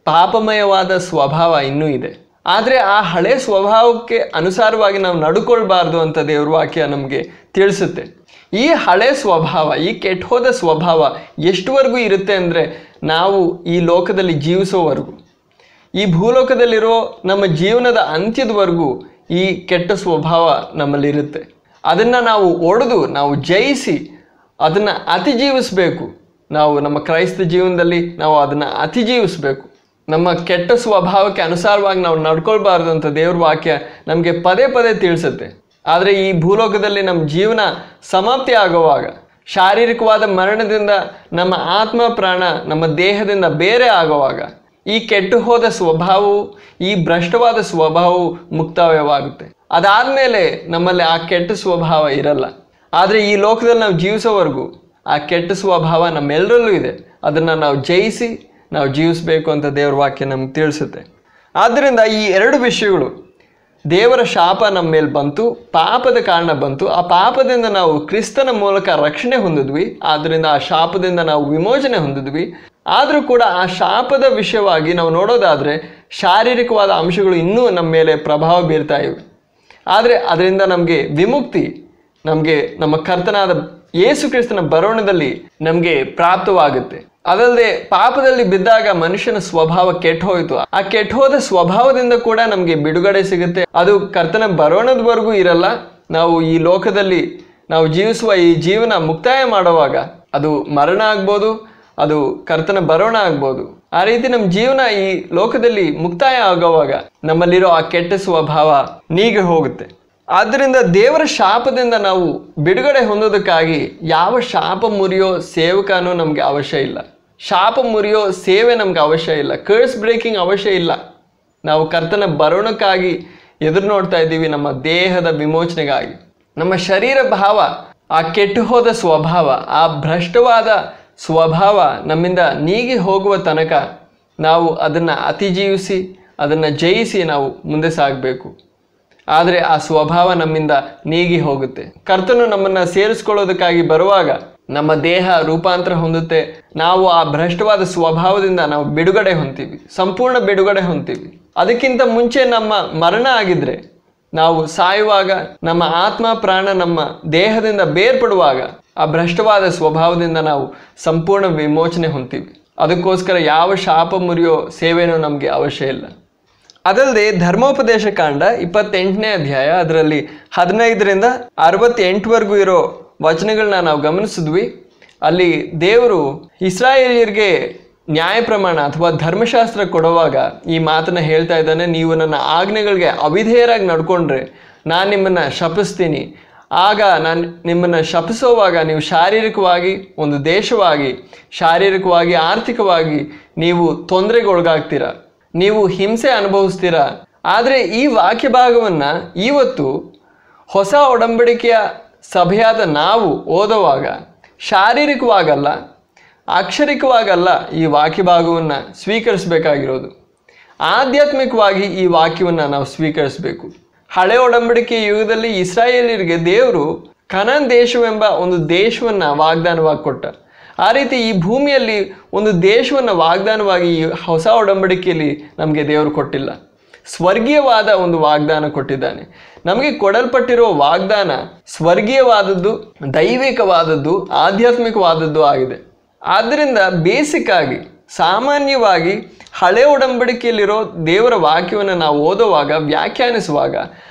ಪಾಪಮಯವಾದ ಸ್ವಭಾವ ಇನ್ನೂ ಇದೆ. ಆದರೆ ಆ ಹಳೆ ಸ್ವಭಾವಕ್ಕೆ ಅನುಸಾರವಾಗಿ ನಾವು ನಡ್ಕೊಳ್ಬಾರ್ದು ಅಂತ ದೇವ್ರ ವಾಕ್ಯ ನಮಗೆ ತಿಳಿಸುತ್ತೆ. ಈ ಹಳೆ ಸ್ವಭಾವ, ಈ ಕೆಟ್ಟು ಹೋದ ಸ್ವಭಾವ ಎಷ್ಟುವರೆಗೂ ಇರುತ್ತೆ ಅಂದರೆ, ನಾವು ಈ ಲೋಕದಲ್ಲಿ ಜೀವಿಸೋವರೆಗೂ, ಈ ಭೂಲೋಕದಲ್ಲಿರೋ ನಮ್ಮ ಜೀವನದ ಅಂತ್ಯದವರೆಗೂ ಈ ಕೆಟ್ಟ ಸ್ವಭಾವ ನಮ್ಮಲ್ಲಿರುತ್ತೆ. ಅದನ್ನು ನಾವು ಒಡೆದು, ನಾವು ಜಯಿಸಿ ಅದನ್ನು ಅತಿಜೀವಿಸಬೇಕು. ನಾವು ನಮ್ಮ ಕ್ರೈಸ್ತ ಜೀವನದಲ್ಲಿ ನಾವು ಅದನ್ನು ಅತಿಜೀವಿಸಬೇಕು. ನಮ್ಮ ಕೆಟ್ಟ ಸ್ವಭಾವಕ್ಕೆ ಅನುಸಾರವಾಗಿ ನಾವು ನಡ್ಕೊಳ್ಬಾರ್ದು ಅಂತ ದೇವ್ರ ವಾಕ್ಯ ನಮಗೆ ಪದೇ ಪದೇ ತಿಳಿಸುತ್ತೆ. ಆದರೆ ಈ ಭೂಲೋಕದಲ್ಲಿ ನಮ್ಮ ಜೀವನ ಸಮಾಪ್ತಿ ಆಗುವಾಗ, ಶಾರೀರಿಕವಾದ ಮರಣದಿಂದ ನಮ್ಮ ಆತ್ಮ ಪ್ರಾಣ ನಮ್ಮ ದೇಹದಿಂದ ಬೇರೆ ಆಗುವಾಗ, ಈ ಕೆಟ್ಟು ಹೋದ ಸ್ವಭಾವವು, ಈ ಭ್ರಷ್ಟವಾದ ಸ್ವಭಾವವು ಮುಕ್ತಾಯವಾಗುತ್ತೆ. ಅದಾದಮೇಲೆ ನಮ್ಮಲ್ಲಿ ಆ ಕೆಟ್ಟ ಸ್ವಭಾವ ಇರಲ್ಲ. ಆದರೆ ಈ ಲೋಕದಲ್ಲಿ ನಾವು ಜೀವಿಸೋವರೆಗೂ ಆ ಕೆಟ್ಟ ಸ್ವಭಾವ ನಮ್ಮೆಲ್ಲರಲ್ಲೂ ಇದೆ. ಅದನ್ನು ನಾವು ಜಯಿಸಿ ನಾವು ಜೀವಿಸಬೇಕು ಅಂತ ದೇವ್ರ ವಾಕ್ಯ ನಮ್ಗೆ ತಿಳಿಸುತ್ತೆ. ಆದ್ದರಿಂದ ಈ ಎರಡು ವಿಷಯಗಳು, ದೇವರ ಶಾಪ ನಮ್ಮ ಮೇಲೆ ಬಂತು, ಪಾಪದ ಕಾರಣ ಬಂತು. ಆ ಪಾಪದಿಂದ ನಾವು ಕ್ರಿಸ್ತನ ಮೂಲಕ ರಕ್ಷಣೆ ಹೊಂದಿದ್ವಿ, ಆದ್ದರಿಂದ ಆ ಶಾಪದಿಂದ ನಾವು ವಿಮೋಚನೆ ಹೊಂದಿದ್ವಿ. ಆದರೂ ಕೂಡ ಆ ಶಾಪದ ವಿಷಯವಾಗಿ ನಾವು ನೋಡೋದಾದರೆ ಶಾರೀರಿಕವಾದ ಅಂಶಗಳು ಇನ್ನೂ ನಮ್ಮ ಮೇಲೆ ಪ್ರಭಾವ ಬೀರ್ತಾ ಇವೆ. ಆದರೆ ಅದರಿಂದ ನಮಗೆ ವಿಮುಕ್ತಿ ನಮಗೆ ನಮ್ಮ ಕರ್ತನಾದ ಯೇಸು ಕ್ರಿಸ್ತನ ಬರೋಣದಲ್ಲಿ ನಮಗೆ ಪ್ರಾಪ್ತವಾಗುತ್ತೆ. ಅದಲ್ಲದೆ ಪಾಪದಲ್ಲಿ ಬಿದ್ದಾಗ ಮನುಷ್ಯನ ಸ್ವಭಾವ ಕೆಟ್ಟು ಹೋಯಿತು. ಆ ಕೆಟ್ಟು ಹೋದ ಸ್ವಭಾವದಿಂದ ಕೂಡ ನಮಗೆ ಬಿಡುಗಡೆ ಸಿಗುತ್ತೆ. ಅದು ಕರ್ತನ ಬರೋಣದವರೆಗೂ ಇರಲ್ಲ. ನಾವು ಈ ಲೋಕದಲ್ಲಿ ನಾವು ಜೀವಿಸುವ ಈ ಜೀವನ ಮುಕ್ತಾಯ ಮಾಡುವಾಗ ಅದು ಮರಣ ಆಗ್ಬೋದು, ಅದು ಕರ್ತನ ಬರೋಣ ಆಗ್ಬೋದು. ಆ ರೀತಿ ನಮ್ಮ ಜೀವನ ಈ ಲೋಕದಲ್ಲಿ ಮುಕ್ತಾಯ ಆಗುವಾಗ ನಮ್ಮಲ್ಲಿರೋ ಆ ಕೆಟ್ಟ ಸ್ವಭಾವ ನೀಗಿ ಹೋಗುತ್ತೆ. ಆದ್ದರಿಂದ ದೇವರ ಶಾಪದಿಂದ ನಾವು ಬಿಡುಗಡೆ ಹೊಂದೋದಕ್ಕಾಗಿ ಯಾವ ಶಾಪ ಮುರಿಯೋ ಸೇವಕನೂ ನಮಗೆ ಅವಶ್ಯ ಇಲ್ಲ. ಶಾಪ ಮುರಿಯೋ ಸೇವೆ ನಮ್ಗೆ ಅವಶ್ಯ ಇಲ್ಲ. ಕರ್ಸ್ ಬ್ರೇಕಿಂಗ್ ಅವಶ್ಯ ಇಲ್ಲ. ನಾವು ಕರ್ತನ ಬರೋಣಕ್ಕಾಗಿ ಎದುರು ನೋಡ್ತಾ ಇದ್ದೀವಿ, ನಮ್ಮ ದೇಹದ ವಿಮೋಚನೆಗಾಗಿ. ನಮ್ಮ ಶರೀರ ಭಾವ, ಆ ಕೆಟ್ಟು ಹೋದ ಸ್ವಭಾವ, ಆ ಭ್ರಷ್ಟವಾದ ಸ್ವಭಾವ ನಮ್ಮಿಂದ ನೀಗಿ ಹೋಗುವ ತನಕ ನಾವು ಅದನ್ನು ಅತಿಜೀವಿಸಿ ಅದನ್ನು ಜಯಿಸಿ ನಾವು ಮುಂದೆ ಸಾಗಬೇಕು. ಆದರೆ ಆ ಸ್ವಭಾವ ನಮ್ಮಿಂದ ನೀಗಿ ಹೋಗುತ್ತೆ. ಕರ್ತನು ನಮ್ಮನ್ನು ಸೇರಿಸ್ಕೊಳ್ಳೋದಕ್ಕಾಗಿ ಬರುವಾಗ ನಮ್ಮ ದೇಹ ರೂಪಾಂತರ ಹೊಂದುತ್ತೆ. ನಾವು ಆ ಭ್ರಷ್ಟವಾದ ಸ್ವಭಾವದಿಂದ ನಾವು ಬಿಡುಗಡೆ ಹೊಂದ್ತೀವಿ, ಸಂಪೂರ್ಣ ಬಿಡುಗಡೆ ಹೊಂದ್ತೀವಿ. ಅದಕ್ಕಿಂತ ಮುಂಚೆ ನಮ್ಮ ಮರಣ ಆಗಿದ್ರೆ, ನಾವು ಸಾಯುವಾಗ ನಮ್ಮ ಆತ್ಮ ಪ್ರಾಣ ನಮ್ಮ ದೇಹದಿಂದ ಬೇರ್ಪಡುವಾಗ ಆ ಭ್ರಷ್ಟವಾದ ಸ್ವಭಾವದಿಂದ ನಾವು ಸಂಪೂರ್ಣ ವಿಮೋಚನೆ ಹೊಂದ್ತೀವಿ. ಅದಕ್ಕೋಸ್ಕರ ಯಾವ ಶಾಪ ಮುರಿಯೋ ಸೇವೆನೂ ನಮಗೆ ಅವಶ್ಯ ಇಲ್ಲ. ಅದಲ್ಲದೆ ಧರ್ಮೋಪದೇಶ ಕಾಂಡ 28ನೇ ಅಧ್ಯಾಯ ಅದರಲ್ಲಿ 15ರಿಂದ 68ವರೆಗೂ ಇರೋ ವಚನಗಳನ್ನ ನಾವು ಗಮನಿಸಿದ್ವಿ. ಅಲ್ಲಿ ದೇವರು ಇಸ್ರಾಯೇಲಿಯರಿಗೆ ನ್ಯಾಯ ಪ್ರಮಾಣ ಅಥವಾ ಧರ್ಮಶಾಸ್ತ್ರ ಕೊಡುವಾಗ ಈ ಮಾತನ್ನು ಹೇಳ್ತಾ ಇದ್ದಾನೆ. ನೀವು ನನ್ನ ಆಜ್ಞೆಗಳಿಗೆ ಅವಿಧೇಯರಾಗಿ ನಡ್ಕೊಂಡ್ರೆ ನಾನು ನಿಮ್ಮನ್ನು ಶಪಿಸ್ತೀನಿ. ಆಗ ನಾನು ನಿಮ್ಮನ್ನು ಶಪಿಸೋವಾಗ ನೀವು ಶಾರೀರಿಕವಾಗಿ, ಒಂದು ದೇಶವಾಗಿ, ಶಾರೀರಿಕವಾಗಿ, ಆರ್ಥಿಕವಾಗಿ ನೀವು ತೊಂದರೆಗೊಳಗಾಗ್ತೀರ, ನೀವು ಹಿಂಸೆ ಅನುಭವಿಸ್ತೀರ. ಆದರೆ ಈ ವಾಕ್ಯ ಭಾಗವನ್ನು ಇವತ್ತು ಹೊಸ ಒಡಂಬಡಿಕೆಯ ಸಭೆಯಾದ ನಾವು ಓದುವಾಗ ಶಾರೀರಿಕವಾಗಲ್ಲ, ಅಕ್ಷರಿಕವಾಗಲ್ಲ ಈ ವಾಕ್ಯ ಭಾಗವನ್ನು ಸ್ವೀಕರಿಸಬೇಕಾಗಿರೋದು. ಆಧ್ಯಾತ್ಮಿಕವಾಗಿ ಈ ವಾಕ್ಯವನ್ನು ನಾವು ಸ್ವೀಕರಿಸಬೇಕು. ಹಳೆ ಒಡಂಬಡಿಕೆ ಯುಗದಲ್ಲಿ ಇಸ್ರಾಯೇಲಿಯರಿಗೆ ದೇವರು ಕನಾನ್ ದೇಶವೆಂಬ ಒಂದು ದೇಶವನ್ನು ವಾಗ್ದಾನವಾಗಿ ಕೊಟ್ಟ. ಆ ರೀತಿ ಈ ಭೂಮಿಯಲ್ಲಿ ಒಂದು ದೇಶವನ್ನು ವಾಗ್ದಾನವಾಗಿ ಈ ಹೊಸ ಒಡಂಬಡಿಕೆಯಲ್ಲಿ ನಮಗೆ ದೇವರು ಕೊಟ್ಟಿಲ್ಲ. ಸ್ವರ್ಗೀಯವಾದ ಒಂದು ವಾಗ್ದಾನ ಕೊಟ್ಟಿದ್ದಾನೆ. ನಮಗೆ ಕೊಡಲ್ಪಟ್ಟಿರೋ ವಾಗ್ದಾನ ಸ್ವರ್ಗೀಯವಾದದ್ದು, ದೈವಿಕವಾದದ್ದು, ಆಧ್ಯಾತ್ಮಿಕವಾದದ್ದು ಆಗಿದೆ. ಆದ್ದರಿಂದ ಬೇಸಿಕ್ ಆಗಿ, ಸಾಮಾನ್ಯವಾಗಿ ಹಳೆ ಒಡಂಬಡಿಕೆಯಲ್ಲಿರೋ ದೇವರ ವಾಕ್ಯವನ್ನು ನಾವು ಓದುವಾಗ, ವ್ಯಾಖ್ಯಾನಿಸುವಾಗ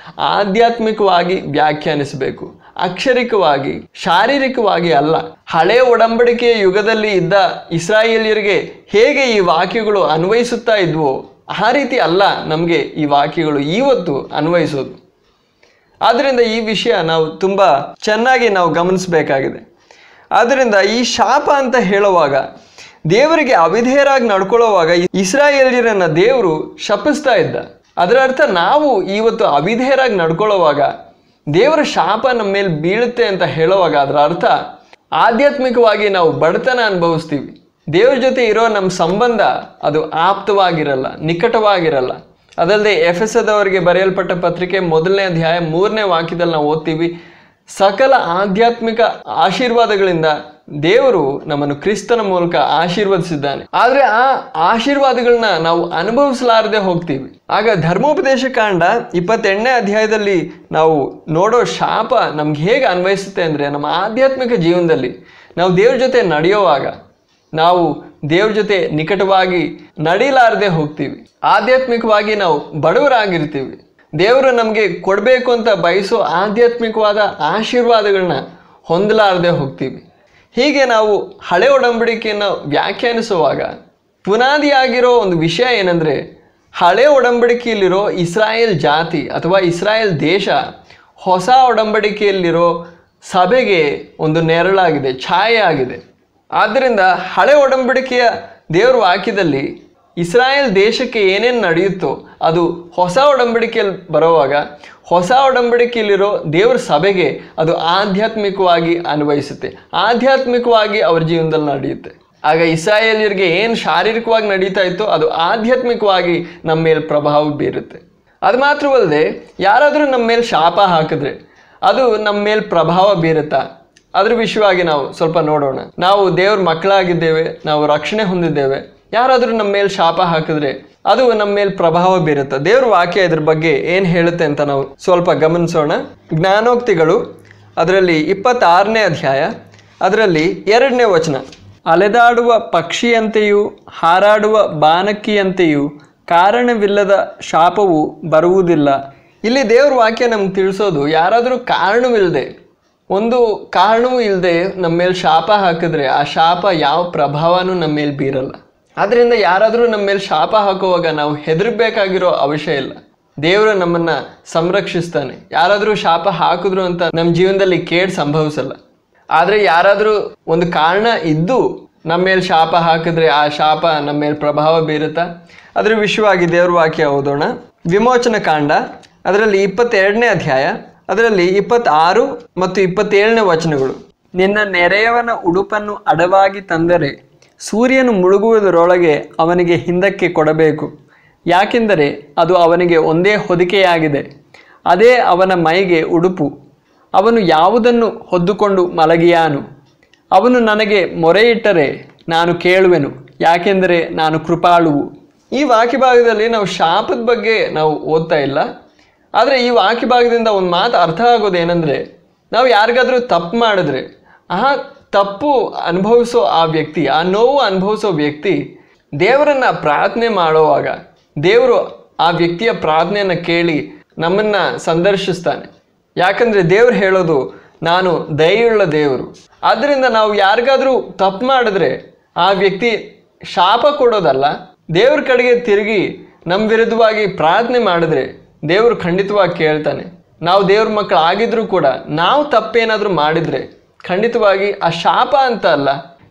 ಆಧ್ಯಾತ್ಮಿಕವಾಗಿ ವ್ಯಾಖ್ಯಾನಿಸಬೇಕು, ಅಕ್ಷರಿಕವಾಗಿ, ಶಾರೀರಿಕವಾಗಿ ಅಲ್ಲ. ಹಳೆ ಒಡಂಬಡಿಕೆಯ ಯುಗದಲ್ಲಿ ಇದ್ದ ಇಸ್ರಾಯೇಲಿಯರಿಗೆ ಹೇಗೆ ಈ ವಾಕ್ಯಗಳು ಅನ್ವಯಿಸುತ್ತಾ ಇದ್ವೋ ಆ ರೀತಿ ಅಲ್ಲ ನಮಗೆ ಈ ವಾಕ್ಯಗಳು ಇವತ್ತು ಅನ್ವಯಿಸೋದು. ಆದ್ದರಿಂದ ಈ ವಿಷಯ ನಾವು ತುಂಬ ಚೆನ್ನಾಗಿ ನಾವು ಗಮನಿಸಬೇಕಾಗಿದೆ. ಆದ್ದರಿಂದ ಈ ಶಾಪ ಅಂತ ಹೇಳುವಾಗ, ದೇವರಿಗೆ ಅವಿಧೇಯರಾಗಿ ನಡ್ಕೊಳ್ಳೋವಾಗ ಇಸ್ರಾಯೇಲಿಯರನ್ನ ದೇವರು ಶಪಿಸ್ತಾ ಇದ್ದ. ಅದರ ಅರ್ಥ ನಾವು ಇವತ್ತು ಅವಿಧೇಯರಾಗಿ ನಡ್ಕೊಳ್ಳೋವಾಗ ದೇವರ ಶಾಪ ನಮ್ಮ ಮೇಲೆ ಬೀಳುತ್ತೆ ಅಂತ ಹೇಳುವಾಗ ಅದರ ಅರ್ಥ ಆಧ್ಯಾತ್ಮಿಕವಾಗಿ ನಾವು ಬಡತನ ಅನುಭವಿಸ್ತೀವಿ. ದೇವ್ರ ಜೊತೆ ಇರೋ ನಮ್ಮ ಸಂಬಂಧ ಅದು ಆಪ್ತವಾಗಿರಲ್ಲ, ನಿಕಟವಾಗಿರಲ್ಲ. ಅದಲ್ಲದೆ ಎಫೆಸದವರಿಗೆ ಬರೆಯಲ್ಪಟ್ಟ ಪತ್ರಿಕೆ 1ನೇ ಅಧ್ಯಾಯ 3ನೇ ವಾಕ್ಯದಲ್ಲಿ ನಾವು ಓದ್ತೀವಿ, ಸಕಲ ಆಧ್ಯಾತ್ಮಿಕ ಆಶೀರ್ವಾದಗಳಿಂದ ದೇವರು ನಮ್ಮನ್ನು ಕ್ರಿಸ್ತನ ಮೂಲಕ ಆಶೀರ್ವದಿಸಿದ್ದಾನೆ. ಆದರೆ ಆ ಆಶೀರ್ವಾದಗಳನ್ನ ನಾವು ಅನುಭವಿಸಲಾರದೆ ಹೋಗ್ತೀವಿ. ಆಗ ಧರ್ಮೋಪದೇಶ ಕಾಂಡ 28ನೇ ಅಧ್ಯಾಯದಲ್ಲಿ ನಾವು ನೋಡೋ ಶಾಪ ನಮ್ಗೆ ಹೇಗೆ ಅನ್ವಯಿಸುತ್ತೆ ಅಂದರೆ, ನಮ್ಮ ಆಧ್ಯಾತ್ಮಿಕ ಜೀವನದಲ್ಲಿ ನಾವು ದೇವ್ರ ಜೊತೆ ನಡೆಯುವಾಗ ನಾವು ದೇವ್ರ ಜೊತೆ ನಿಕಟವಾಗಿ ನಡೀಲಾರದೆ ಹೋಗ್ತೀವಿ. ಆಧ್ಯಾತ್ಮಿಕವಾಗಿ ನಾವು ಬಡವರಾಗಿರ್ತೀವಿ. ದೇವರು ನಮಗೆ ಕೊಡಬೇಕು ಅಂತ ಬಯಸೋ ಆಧ್ಯಾತ್ಮಿಕವಾದ ಆಶೀರ್ವಾದಗಳನ್ನ ಹೊಂದಲಾರದೆ ಹೋಗ್ತೀವಿ. ಹೀಗೆ ನಾವು ಹಳೆ ಒಡಂಬಡಿಕೆಯನ್ನು ವ್ಯಾಖ್ಯಾನಿಸುವಾಗ ಪುನಾದಿಯಾಗಿರೋ ಒಂದು ವಿಷಯ ಏನಂದರೆ, ಹಳೆ ಒಡಂಬಡಿಕೆಯಲ್ಲಿರೋ ಇಸ್ರಾಯೇಲ್ ಜಾತಿ ಅಥವಾ ಇಸ್ರಾಯೇಲ್ ದೇಶ ಹೊಸ ಒಡಂಬಡಿಕೆಯಲ್ಲಿರೋ ಸಭೆಗೆ ಒಂದು ನೆರಳಾಗಿದೆ, ಛಾಯೆ ಆಗಿದೆ. ಆದ್ದರಿಂದ ಹಳೆ ಒಡಂಬಡಿಕೆಯ ದೇವರ ವಾಕ್ಯದಲ್ಲಿ ಇಸ್ರಾಯೇಲ್ ದೇಶಕ್ಕೆ ಏನೇನು ನಡೆಯುತ್ತೋ ಅದು ಹೊಸ ಒಡಂಬಡಿಕೆಯಲ್ಲಿ ಬರುವಾಗ ಹೊಸ ಒಡಂಬಡಿಕೆಯಲ್ಲಿರೋ ದೇವರ ಸಭೆಗೆ ಅದು ಆಧ್ಯಾತ್ಮಿಕವಾಗಿ ಅನ್ವಯಿಸುತ್ತೆ, ಆಧ್ಯಾತ್ಮಿಕವಾಗಿ ಅವ್ರ ಜೀವನದಲ್ಲಿ ನಡೆಯುತ್ತೆ. ಆಗ ಇಸ್ರಾಯೇಲಿಯರಿಗೆ ಏನು ಶಾರೀರಿಕವಾಗಿ ನಡೀತಾ ಇತ್ತೋ ಅದು ಆಧ್ಯಾತ್ಮಿಕವಾಗಿ ನಮ್ಮ ಮೇಲೆ ಪ್ರಭಾವ ಬೀರುತ್ತೆ. ಅದು ಮಾತ್ರವಲ್ಲದೆ ಯಾರಾದರೂ ನಮ್ಮ ಮೇಲೆ ಶಾಪ ಹಾಕಿದ್ರೆ ಅದು ನಮ್ಮ ಮೇಲೆ ಪ್ರಭಾವ ಬೀರುತ್ತಾ? ಅದ್ರ ವಿಷಯವಾಗಿ ನಾವು ಸ್ವಲ್ಪ ನೋಡೋಣ. ನಾವು ದೇವ್ರ ಮಕ್ಕಳಾಗಿದ್ದೇವೆ, ನಾವು ರಕ್ಷಣೆ ಹೊಂದಿದ್ದೇವೆ. ಯಾರಾದರೂ ನಮ್ಮ ಮೇಲೆ ಶಾಪ ಹಾಕಿದ್ರೆ ಅದು ನಮ್ಮ ಮೇಲೆ ಪ್ರಭಾವ ಬೀರುತ್ತೆ. ದೇವ್ರ ವಾಕ್ಯ ಇದ್ರ ಬಗ್ಗೆ ಏನು ಹೇಳುತ್ತೆ ಅಂತ ನಾವು ಸ್ವಲ್ಪ ಗಮನಿಸೋಣ. ಜ್ಞಾನೋಕ್ತಿಗಳು ಅದರಲ್ಲಿ 26ನೇ ಅಧ್ಯಾಯ ಅದರಲ್ಲಿ 2ನೇ ವಚನ. ಅಲೆದಾಡುವ ಪಕ್ಷಿಯಂತೆಯೂ ಹಾರಾಡುವ ಬಾನಕ್ಕಿಯಂತೆಯೂ ಕಾರಣವಿಲ್ಲದ ಶಾಪವು ಬರುವುದಿಲ್ಲ. ಇಲ್ಲಿ ದೇವ್ರ ವಾಕ್ಯ ನಮ್ಗೆ ತಿಳಿಸೋದು, ಯಾರಾದರೂ ಕಾರಣವಿಲ್ಲದೆ, ಒಂದು ಕಾರಣವೂ ಇಲ್ಲದೆ ನಮ್ಮ ಮೇಲೆ ಶಾಪ ಹಾಕಿದ್ರೆ ಆ ಶಾಪ ಯಾವ ಪ್ರಭಾವನೂ ನಮ್ಮ ಮೇಲೆ ಬೀರಲ್ಲ. ಆದ್ದರಿಂದ ಯಾರಾದರೂ ನಮ್ಮ ಮೇಲೆ ಶಾಪ ಹಾಕುವಾಗ ನಾವು ಹೆದರ್ಬೇಕಾಗಿರೋ ಅವಶ್ಯ ಇಲ್ಲ. ದೇವರು ನಮ್ಮನ್ನು ಸಂರಕ್ಷಿಸ್ತಾನೆ. ಯಾರಾದರೂ ಶಾಪ ಹಾಕಿದ್ರು ಅಂತ ನಮ್ಮ ಜೀವನದಲ್ಲಿ ಕೇಡು ಸಂಭವಿಸಲ್ಲ. ಆದರೆ ಯಾರಾದರೂ ಒಂದು ಕಾರಣ ಇದ್ದು ನಮ್ಮ ಮೇಲೆ ಶಾಪ ಹಾಕಿದ್ರೆ ಆ ಶಾಪ ನಮ್ಮ ಮೇಲೆ ಪ್ರಭಾವ ಬೀರುತ್ತಾ? ಅದರ ವಿಷಯವಾಗಿ ದೇವ್ರ ವಾಕ್ಯ ಓದೋಣ. ವಿಮೋಚನ ಕಾಂಡ ಅದರಲ್ಲಿ 22ನೇ ಅಧ್ಯಾಯ ಅದರಲ್ಲಿ 26 ಮತ್ತು 27ನೇ ವಚನಗಳು. ನಿನ್ನ ನೆರೆಯವನ ಉಡುಪನ್ನು ಅಡವಾಗಿ ತಂದರೆ ಸೂರ್ಯನು ಮುಳುಗುವುದರೊಳಗೆ ಅವನಿಗೆ ಹಿಂದಕ್ಕೆ ಕೊಡಬೇಕು. ಯಾಕೆಂದರೆ ಅದು ಅವನಿಗೆ ಒಂದೇ ಹೊದಿಕೆಯಾಗಿದೆ, ಅದೇ ಅವನ ಮೈಗೆ ಉಡುಪು. ಅವನು ಯಾವುದನ್ನು ಹೊದ್ದುಕೊಂಡು ಮಲಗಿಯಾನು? ಅವನು ನನಗೆ ಮೊರೆಯಿಟ್ಟರೆ ನಾನು ಕೇಳುವೆನು, ಯಾಕೆಂದರೆ ನಾನು ಕೃಪಾಳುವು. ಈ ವಾಕ್ಯ ಭಾಗದಲ್ಲಿ ನಾವು ಶಾಪದ ಬಗ್ಗೆ ನಾವು ಓದ್ತಾ ಇಲ್ಲ. ಆದರೆ ಈ ವಾಕ್ಯ ಭಾಗದಿಂದ ಒಂದು ಮಾತು ಅರ್ಥ ಆಗೋದು ಏನಂದರೆ, ನಾವು ಯಾರಿಗಾದರೂ ತಪ್ಪು ಮಾಡಿದ್ರೆ ಆ ತಪ್ಪು ಅನುಭವಿಸೋ ಆ ವ್ಯಕ್ತಿ, ಆ ನೋವು ಅನುಭವಿಸೋ ವ್ಯಕ್ತಿ ದೇವರನ್ನು ಪ್ರಾರ್ಥನೆ ಮಾಡುವಾಗ ದೇವರು ಆ ವ್ಯಕ್ತಿಯ ಪ್ರಾರ್ಥನೆಯನ್ನು ಕೇಳಿ ನಮ್ಮನ್ನು ಸಂದರ್ಶಿಸ್ತಾನೆ. ಯಾಕಂದರೆ ದೇವರು ಹೇಳೋದು, ನಾನು ದಯೆಯುಳ್ಳ ದೇವರು. ಆದ್ದರಿಂದ ನಾವು ಯಾರಿಗಾದರೂ ತಪ್ಪು ಮಾಡಿದ್ರೆ ಆ ವ್ಯಕ್ತಿ ಶಾಪ ಕೊಡೋದಲ್ಲ, ದೇವ್ರ ಕಡೆಗೆ ತಿರುಗಿ ನಮ್ಮ ವಿರುದ್ಧವಾಗಿ ಪ್ರಾರ್ಥನೆ ಮಾಡಿದ್ರೆ ದೇವರು ಖಂಡಿತವಾಗಿ ಕೇಳ್ತಾನೆ. ನಾವು ದೇವ್ರ ಮಕ್ಕಳು ಆಗಿದ್ರೂ ಕೂಡ ನಾವು ತಪ್ಪೇನಾದರೂ ಮಾಡಿದರೆ ಖಂಡಿತವಾಗಿ ಆ ಶಾಪ ಅಂತ ಅಲ್ಲ,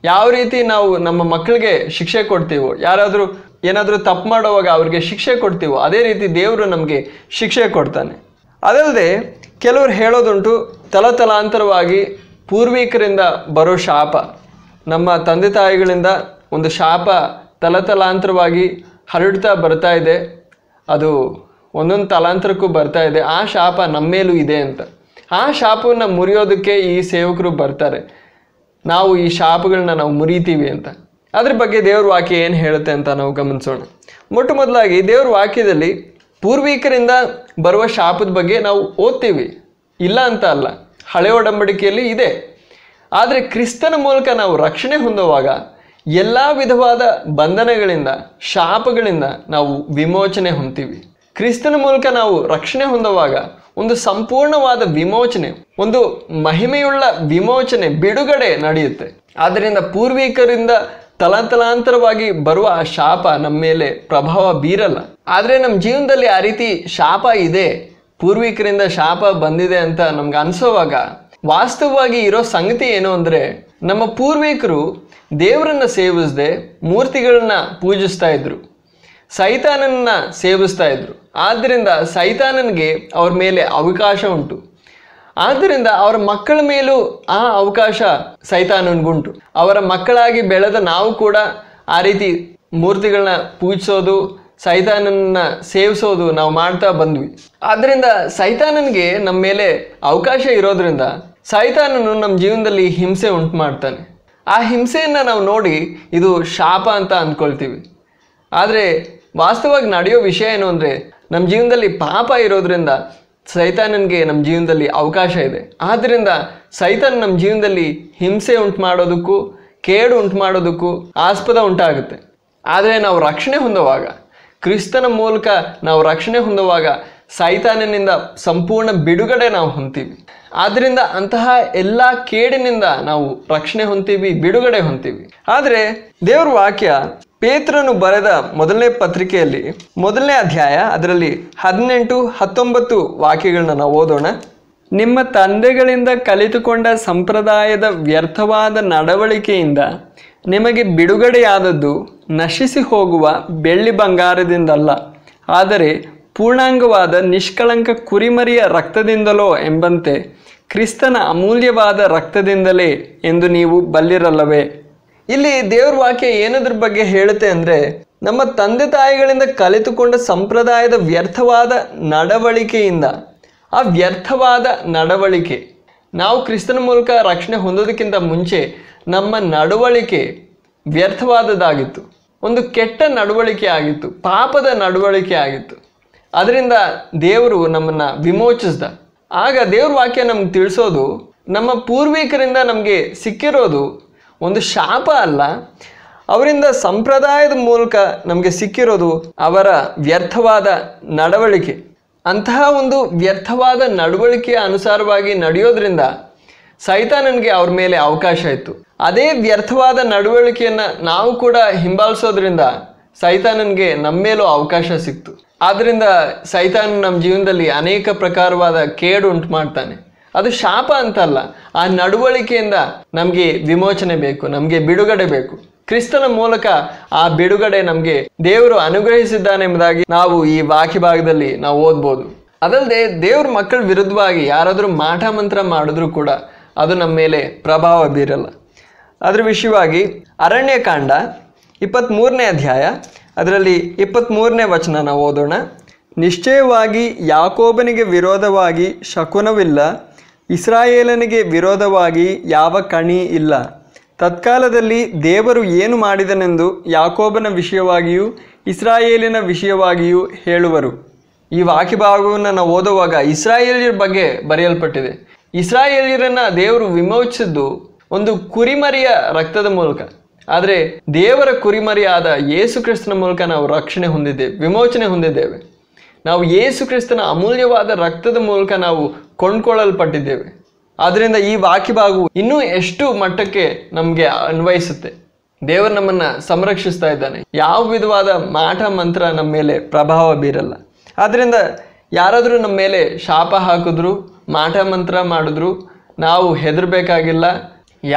ಯಾವ ರೀತಿ ನಾವು ನಮ್ಮ ಮಕ್ಕಳಿಗೆ ಶಿಕ್ಷೆ ಕೊಡ್ತೀವೋ, ಯಾರಾದರೂ ಏನಾದರೂ ತಪ್ಪು ಮಾಡೋವಾಗ ಅವ್ರಿಗೆ ಶಿಕ್ಷೆ ಕೊಡ್ತೀವೋ ಅದೇ ರೀತಿ ದೇವರು ನಮಗೆ ಶಿಕ್ಷೆ ಕೊಡ್ತಾನೆ. ಅದಲ್ಲದೆ ಕೆಲವರು ಹೇಳೋದುಂಟು, ತಲತಲಾಂತರವಾಗಿ ಪೂರ್ವಿಕರಿಂದ ಬರೋ ಶಾಪ, ನಮ್ಮ ತಂದೆ ತಾಯಿಗಳಿಂದ ಒಂದು ಶಾಪ ತಲತಲಾಂತರವಾಗಿ ಹರಡ್ತಾ ಬರ್ತಾ ಇದೆ, ಅದು ಒಂದೊಂದು ತಲಾಂತರಕ್ಕೂ ಬರ್ತಾ ಇದೆ, ಆ ಶಾಪ ನಮ್ಮ ಮೇಲೂ ಇದೆ ಅಂತ. ಆ ಶಾಪವನ್ನು ಮುರಿಯೋದಕ್ಕೆ ಈ ಸೇವಕರು ಬರ್ತಾರೆ, ನಾವು ಈ ಶಾಪಗಳನ್ನ ನಾವು ಮುರಿತೀವಿ ಅಂತ. ಅದ್ರ ಬಗ್ಗೆ ದೇವ್ರ ವಾಕ್ಯ ಏನು ಹೇಳುತ್ತೆ ಅಂತ ನಾವು ಗಮನಿಸೋಣ. ಮೊಟ್ಟ ಮೊದಲಾಗಿ ದೇವ್ರ ವಾಕ್ಯದಲ್ಲಿ ಪೂರ್ವಿಕರಿಂದ ಬರುವ ಶಾಪದ ಬಗ್ಗೆ ನಾವು ಓದ್ತೀವಿ, ಇಲ್ಲ ಅಂತ ಅಲ್ಲ, ಹಳೆ ಒಡಂಬಡಿಕೆಯಲ್ಲಿ ಇದೆ. ಆದರೆ ಕ್ರಿಸ್ತನ ಮೂಲಕ ನಾವು ರಕ್ಷಣೆ ಹೊಂದುವಾಗ ಎಲ್ಲ ವಿಧವಾದ ಬಂಧನಗಳಿಂದ, ಶಾಪಗಳಿಂದ ನಾವು ವಿಮೋಚನೆ ಹೊಂದ್ತೀವಿ. ಕ್ರಿಸ್ತನ ಮೂಲಕ ನಾವು ರಕ್ಷಣೆ ಹೊಂದುವಾಗ ಒಂದು ಸಂಪೂರ್ಣವಾದ ವಿಮೋಚನೆ, ಒಂದು ಮಹಿಮೆಯುಳ್ಳ ವಿಮೋಚನೆ, ಬಿಡುಗಡೆ ನಡೆಯುತ್ತೆ. ಆದ್ದರಿಂದ ಪೂರ್ವಿಕರಿಂದ ತಲಾಂತರವಾಗಿ ಬರುವ ಆ ಶಾಪ ನಮ್ಮ ಮೇಲೆ ಪ್ರಭಾವ ಬೀರಲ್ಲ. ಆದರೆ ನಮ್ಮ ಜೀವನದಲ್ಲಿ ಆ ರೀತಿ ಶಾಪ ಇದೆ, ಪೂರ್ವಿಕರಿಂದ ಶಾಪ ಬಂದಿದೆ ಅಂತ ನಮ್ಗೆ ಅನಿಸೋವಾಗ ವಾಸ್ತವವಾಗಿ ಇರೋ ಸಂಗತಿ ಏನು ಅಂದರೆ, ನಮ್ಮ ಪೂರ್ವಿಕರು ದೇವರನ್ನು ಸೇವಿಸದೆ ಮೂರ್ತಿಗಳನ್ನ ಪೂಜಿಸ್ತಾ ಇದ್ರು, ಸೈತಾನನ್ನ ಸೇವಿಸ್ತಾ ಇದ್ರು. ಆದ್ದರಿಂದ ಸೈತಾನನಿಗೆ ಅವ್ರ ಮೇಲೆ ಅವಕಾಶ ಉಂಟು. ಆದ್ದರಿಂದ ಅವರ ಮಕ್ಕಳ ಮೇಲೂ ಆ ಅವಕಾಶ ಸೈತಾನನಿಗುಂಟು. ಅವರ ಮಕ್ಕಳಾಗಿ ಬೆಳೆದ ನಾವು ಕೂಡ ಆ ರೀತಿ ಮೂರ್ತಿಗಳನ್ನ ಪೂಜಿಸೋದು, ಸೈತಾನನ್ನ ಸೇವಿಸೋದು ನಾವು ಮಾಡ್ತಾ ಬಂದ್ವಿ. ಆದ್ದರಿಂದ ಸೈತಾನನಿಗೆ ನಮ್ಮ ಮೇಲೆ ಅವಕಾಶ ಇರೋದ್ರಿಂದ ಸೈತಾನನು ನಮ್ಮ ಜೀವನದಲ್ಲಿ ಹಿಂಸೆ ಉಂಟು ಮಾಡ್ತಾನೆ. ಆ ಹಿಂಸೆಯನ್ನು ನಾವು ನೋಡಿ ಇದು ಶಾಪ ಅಂತ ಅಂದ್ಕೊಳ್ತೀವಿ. ಆದರೆ ವಾಸ್ತವವಾಗಿ ನಡೆಯೋ ವಿಷಯ ಏನು ಅಂದರೆ, ನಮ್ಮ ಜೀವನದಲ್ಲಿ ಪಾಪ ಇರೋದ್ರಿಂದ ಸೈತಾನನಿಗೆ ನಮ್ಮ ಜೀವನದಲ್ಲಿ ಅವಕಾಶ ಇದೆ. ಆದ್ದರಿಂದ ಸೈತಾನ್ ನಮ್ಮ ಜೀವನದಲ್ಲಿ ಹಿಂಸೆ ಉಂಟು ಮಾಡೋದಕ್ಕೂ ಕೇಡು ಉಂಟು ಮಾಡೋದಕ್ಕೂ ಆಸ್ಪದ ಉಂಟಾಗುತ್ತೆ. ಆದರೆ ನಾವು ರಕ್ಷಣೆ ಹೊಂದುವಾಗ, ಕ್ರಿಸ್ತನ ಮೂಲಕ ನಾವು ರಕ್ಷಣೆ ಹೊಂದುವಾಗ ಸೈತಾನನಿಂದ ಸಂಪೂರ್ಣ ಬಿಡುಗಡೆ ನಾವು ಹೊಂದ್ತೀವಿ. ಆದ್ದರಿಂದ ಅಂತಹ ಎಲ್ಲ ಕೇಡಿನಿಂದ ನಾವು ರಕ್ಷಣೆ ಹೊಂದ್ತೀವಿ, ಬಿಡುಗಡೆ ಹೊಂದ್ತೀವಿ. ಆದರೆ ದೇವ್ರ ವಾಕ್ಯ ಪೇತ್ರನು ಬರೆದ ಮೊದಲನೇ ಪತ್ರಿಕೆಯಲ್ಲಿ 1ನೇ ಅಧ್ಯಾಯ ಅದರಲ್ಲಿ 18-19 ವಾಕ್ಯಗಳನ್ನ ನಾವು ಓದೋಣ. ನಿಮ್ಮ ತಂದೆಗಳಿಂದ ಕಲಿತುಕೊಂಡ ಸಂಪ್ರದಾಯದ ವ್ಯರ್ಥವಾದ ನಡವಳಿಕೆಯಿಂದ ನಿಮಗೆ ಬಿಡುಗಡೆಯಾದದ್ದು ನಶಿಸಿ ಹೋಗುವ ಬೆಳ್ಳಿ ಬಂಗಾರದಿಂದಲ್ಲ, ಆದರೆ ಪೂರ್ಣಾಂಗವಾದ ನಿಷ್ಕಳಂಕ ಕುರಿಮರಿಯ ರಕ್ತದಿಂದಲೋ ಎಂಬಂತೆ ಕ್ರಿಸ್ತನ ಅಮೂಲ್ಯವಾದ ರಕ್ತದಿಂದಲೇ ಎಂದು ನೀವು ಬಲ್ಲಿರಲ್ಲವೇ. ಇಲ್ಲಿ ದೇವ್ರ ವಾಕ್ಯ ಏನದ್ರ ಬಗ್ಗೆ ಹೇಳುತ್ತೆ ಅಂದರೆ, ನಮ್ಮ ತಂದೆ ತಾಯಿಗಳಿಂದ ಕಲಿತುಕೊಂಡ ಸಂಪ್ರದಾಯದ ವ್ಯರ್ಥವಾದ ನಡವಳಿಕೆಯಿಂದ, ಆ ವ್ಯರ್ಥವಾದ ನಡವಳಿಕೆ, ನಾವು ಕ್ರಿಸ್ತನ ಮೂಲಕ ರಕ್ಷಣೆ ಹೊಂದೋದಕ್ಕಿಂತ ಮುಂಚೆ ನಮ್ಮ ನಡವಳಿಕೆ ವ್ಯರ್ಥವಾದದ್ದಾಗಿತ್ತು. ಒಂದು ಕೆಟ್ಟ ನಡವಳಿಕೆ ಆಗಿತ್ತು, ಪಾಪದ ನಡವಳಿಕೆ ಆಗಿತ್ತು. ಅದರಿಂದ ದೇವರು ನಮ್ಮನ್ನು ವಿಮೋಚಿಸ್ದ. ಆಗ ದೇವ್ರ ವಾಕ್ಯ ನಮ್ಗೆ ತಿಳಿಸೋದು, ನಮ್ಮ ಪೂರ್ವಿಕರಿಂದ ನಮಗೆ ಸಿಕ್ಕಿರೋದು ಒಂದು ಶಾಪ ಅಲ್ಲ, ಅವರಿಂದ ಸಂಪ್ರದಾಯದ ಮೂಲಕ ನಮಗೆ ಸಿಕ್ಕಿರೋದು ಅವರ ವ್ಯರ್ಥವಾದ ನಡವಳಿಕೆ. ಅಂತಹ ಒಂದು ವ್ಯರ್ಥವಾದ ನಡವಳಿಕೆಯ ಅನುಸಾರವಾಗಿ ನಡೆಯೋದ್ರಿಂದ ಸೈತಾನನಿಗೆ ಅವ್ರ ಮೇಲೆ ಅವಕಾಶ ಇತ್ತು. ಅದೇ ವ್ಯರ್ಥವಾದ ನಡವಳಿಕೆಯನ್ನು ನಾವು ಕೂಡ ಹಿಂಬಾಲಿಸೋದ್ರಿಂದ ಸೈತಾನನಿಗೆ ನಮ್ಮ ಮೇಲೂ ಅವಕಾಶ ಸಿಕ್ತು. ಆದ್ದರಿಂದ ಸೈತಾನ ನಮ್ಮ ಜೀವನದಲ್ಲಿ ಅನೇಕ ಪ್ರಕಾರವಾದ ಕೇಡು ಉಂಟು ಮಾಡ್ತಾನೆ. ಅದು ಶಾಪ ಅಂತಲ್ಲ, ಆ ನಡವಳಿಕೆಯಿಂದ ನಮಗೆ ವಿಮೋಚನೆ ಬೇಕು, ನಮಗೆ ಬಿಡುಗಡೆ ಬೇಕು. ಕ್ರಿಸ್ತನ ಮೂಲಕ ಆ ಬಿಡುಗಡೆ ನಮಗೆ ದೇವರು ಅನುಗ್ರಹಿಸಿದ್ದಾನೆ ಎಂಬುದಾಗಿ ನಾವು ಈ ವಾಕ್ಯ ಭಾಗದಲ್ಲಿ ನಾವು ಓದ್ಬೋದು. ಅದಲ್ಲದೆ ದೇವ್ರ ಮಕ್ಕಳ ವಿರುದ್ಧವಾಗಿ ಯಾರಾದರೂ ಮಾಟ ಮಂತ್ರ ಮಾಡಿದ್ರೂ ಕೂಡ ಅದು ನಮ್ಮ ಮೇಲೆ ಪ್ರಭಾವ ಬೀರಲ್ಲ. ಅದರ ವಿಷಯವಾಗಿ ಅರಣ್ಯಕಾಂಡ 23ನೇ ಅಧ್ಯಾಯ ಅದರಲ್ಲಿ 23ನೇ ವಚನ ನಾವು ಓದೋಣ. ನಿಶ್ಚಯವಾಗಿ ಯಾಕೋಬನಿಗೆ ವಿರೋಧವಾಗಿ ಶಕುನವಿಲ್ಲ, ಇಸ್ರಾಯೇಲನಿಗೆ ವಿರೋಧವಾಗಿ ಯಾವ ಕಣಿ ಇಲ್ಲ. ತತ್ಕಾಲದಲ್ಲಿ ದೇವರು ಏನು ಮಾಡಿದನೆಂದು ಯಾಕೋಬನ ವಿಷಯವಾಗಿಯೂ ಇಸ್ರಾಯೇಲಿನ ವಿಷಯವಾಗಿಯೂ ಹೇಳುವರು. ಈ ವಾಕ್ಯ ಭಾಗವನ್ನು ನಾವು ಓದುವಾಗ ಇಸ್ರಾಯೇಲ್ಯರ ಬಗ್ಗೆ ಬರೆಯಲ್ಪಟ್ಟಿದೆ. ಇಸ್ರಾಯೇಲ್ಯರನ್ನು ದೇವರು ವಿಮೋಚಿಸಿದ್ದು ಒಂದು ಕುರಿಮರಿಯ ರಕ್ತದ ಮೂಲಕ. ಆದರೆ ದೇವರ ಕುರಿಮರಿಯಾದ ಯೇಸು ಕ್ರಿಸ್ತನ ಮೂಲಕ ನಾವು ರಕ್ಷಣೆ ಹೊಂದಿದ್ದೇವೆ, ವಿಮೋಚನೆ ಹೊಂದಿದ್ದೇವೆ. ನಾವು ಯೇಸು ಕ್ರಿಸ್ತನ ಅಮೂಲ್ಯವಾದ ರಕ್ತದ ಮೂಲಕ ನಾವು ಕೊಂಡ್ಕೊಳ್ಳಲ್ಪಟ್ಟಿದ್ದೇವೆ. ಆದ್ದರಿಂದ ಈ ವಾಕ್ಯ ಭಾಗವು ಇನ್ನೂ ಎಷ್ಟು ಮಟ್ಟಕ್ಕೆ ನಮಗೆ ಅನ್ವಯಿಸುತ್ತೆ. ದೇವರು ನಮ್ಮನ್ನು ಸಂರಕ್ಷಿಸ್ತಾ ಇದ್ದಾನೆ. ಯಾವ ವಿಧವಾದ ಮಾಟ ಮಂತ್ರ ನಮ್ಮ ಮೇಲೆ ಪ್ರಭಾವ ಬೀರಲ್ಲ. ಆದ್ದರಿಂದ ಯಾರಾದರೂ ನಮ್ಮ ಮೇಲೆ ಶಾಪ ಹಾಕಿದ್ರು, ಮಾಟ ಮಂತ್ರ ಮಾಡಿದ್ರು, ನಾವು ಹೆದರಬೇಕಾಗಿಲ್ಲ,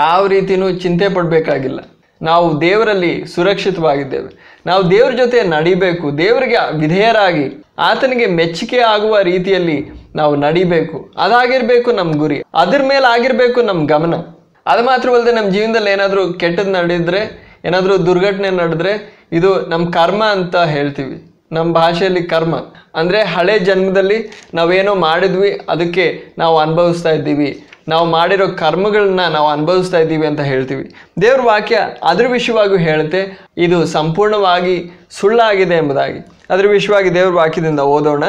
ಯಾವ ರೀತಿಯೂ ಚಿಂತೆ ಪಡಬೇಕಾಗಿಲ್ಲ. ನಾವು ದೇವರಲ್ಲಿ ಸುರಕ್ಷಿತವಾಗಿದ್ದೇವೆ. ನಾವು ದೇವ್ರ ಜೊತೆ ನಡಿಬೇಕು, ದೇವರಿಗೆ ವಿಧೇಯರಾಗಿ ಆತನಿಗೆ ಮೆಚ್ಚುಗೆ ಆಗುವ ರೀತಿಯಲ್ಲಿ ನಾವು ನಡಿಬೇಕು. ಅದಾಗಿರಬೇಕು ನಮ್ಮ ಗುರಿ, ಅದ್ರ ಮೇಲೆ ಆಗಿರಬೇಕು ನಮ್ಮ ಗಮನ. ಅದು ಮಾತ್ರವಲ್ಲದೆ ನಮ್ಮ ಜೀವನದಲ್ಲಿ ಏನಾದರೂ ಕೆಟ್ಟದ್ದು ನಡೆದಿದ್ರೆ, ಏನಾದರೂ ದುರ್ಘಟನೆ ನಡೆದ್ರೆ ಇದು ನಮ್ಮ ಕರ್ಮ ಅಂತ ಹೇಳ್ತೀವಿ. ನಮ್ಮ ಭಾಷೆಯಲ್ಲಿ ಕರ್ಮ ಅಂದರೆ ಹಳೆ ಜನ್ಮದಲ್ಲಿ ನಾವೇನೋ ಮಾಡಿದ್ವಿ, ಅದಕ್ಕೆ ನಾವು ಅನುಭವಿಸ್ತಾ ಇದ್ದೀವಿ, ನಾವು ಮಾಡಿರೋ ಕರ್ಮಗಳನ್ನ ನಾವು ಅನುಭವಿಸ್ತಾ ಇದ್ದೀವಿ ಅಂತ ಹೇಳ್ತೀವಿ. ದೇವ್ರ ವಾಕ್ಯ ಅದ್ರ ವಿಷಯವಾಗಿ ಹೇಳುತ್ತೆ ಇದು ಸಂಪೂರ್ಣವಾಗಿ ಸುಳ್ಳಾಗಿದೆ ಎಂಬುದಾಗಿ. ಅದ್ರ ವಿಷಯವಾಗಿ ದೇವ್ರ ವಾಕ್ಯದಿಂದ ಓದೋಣ.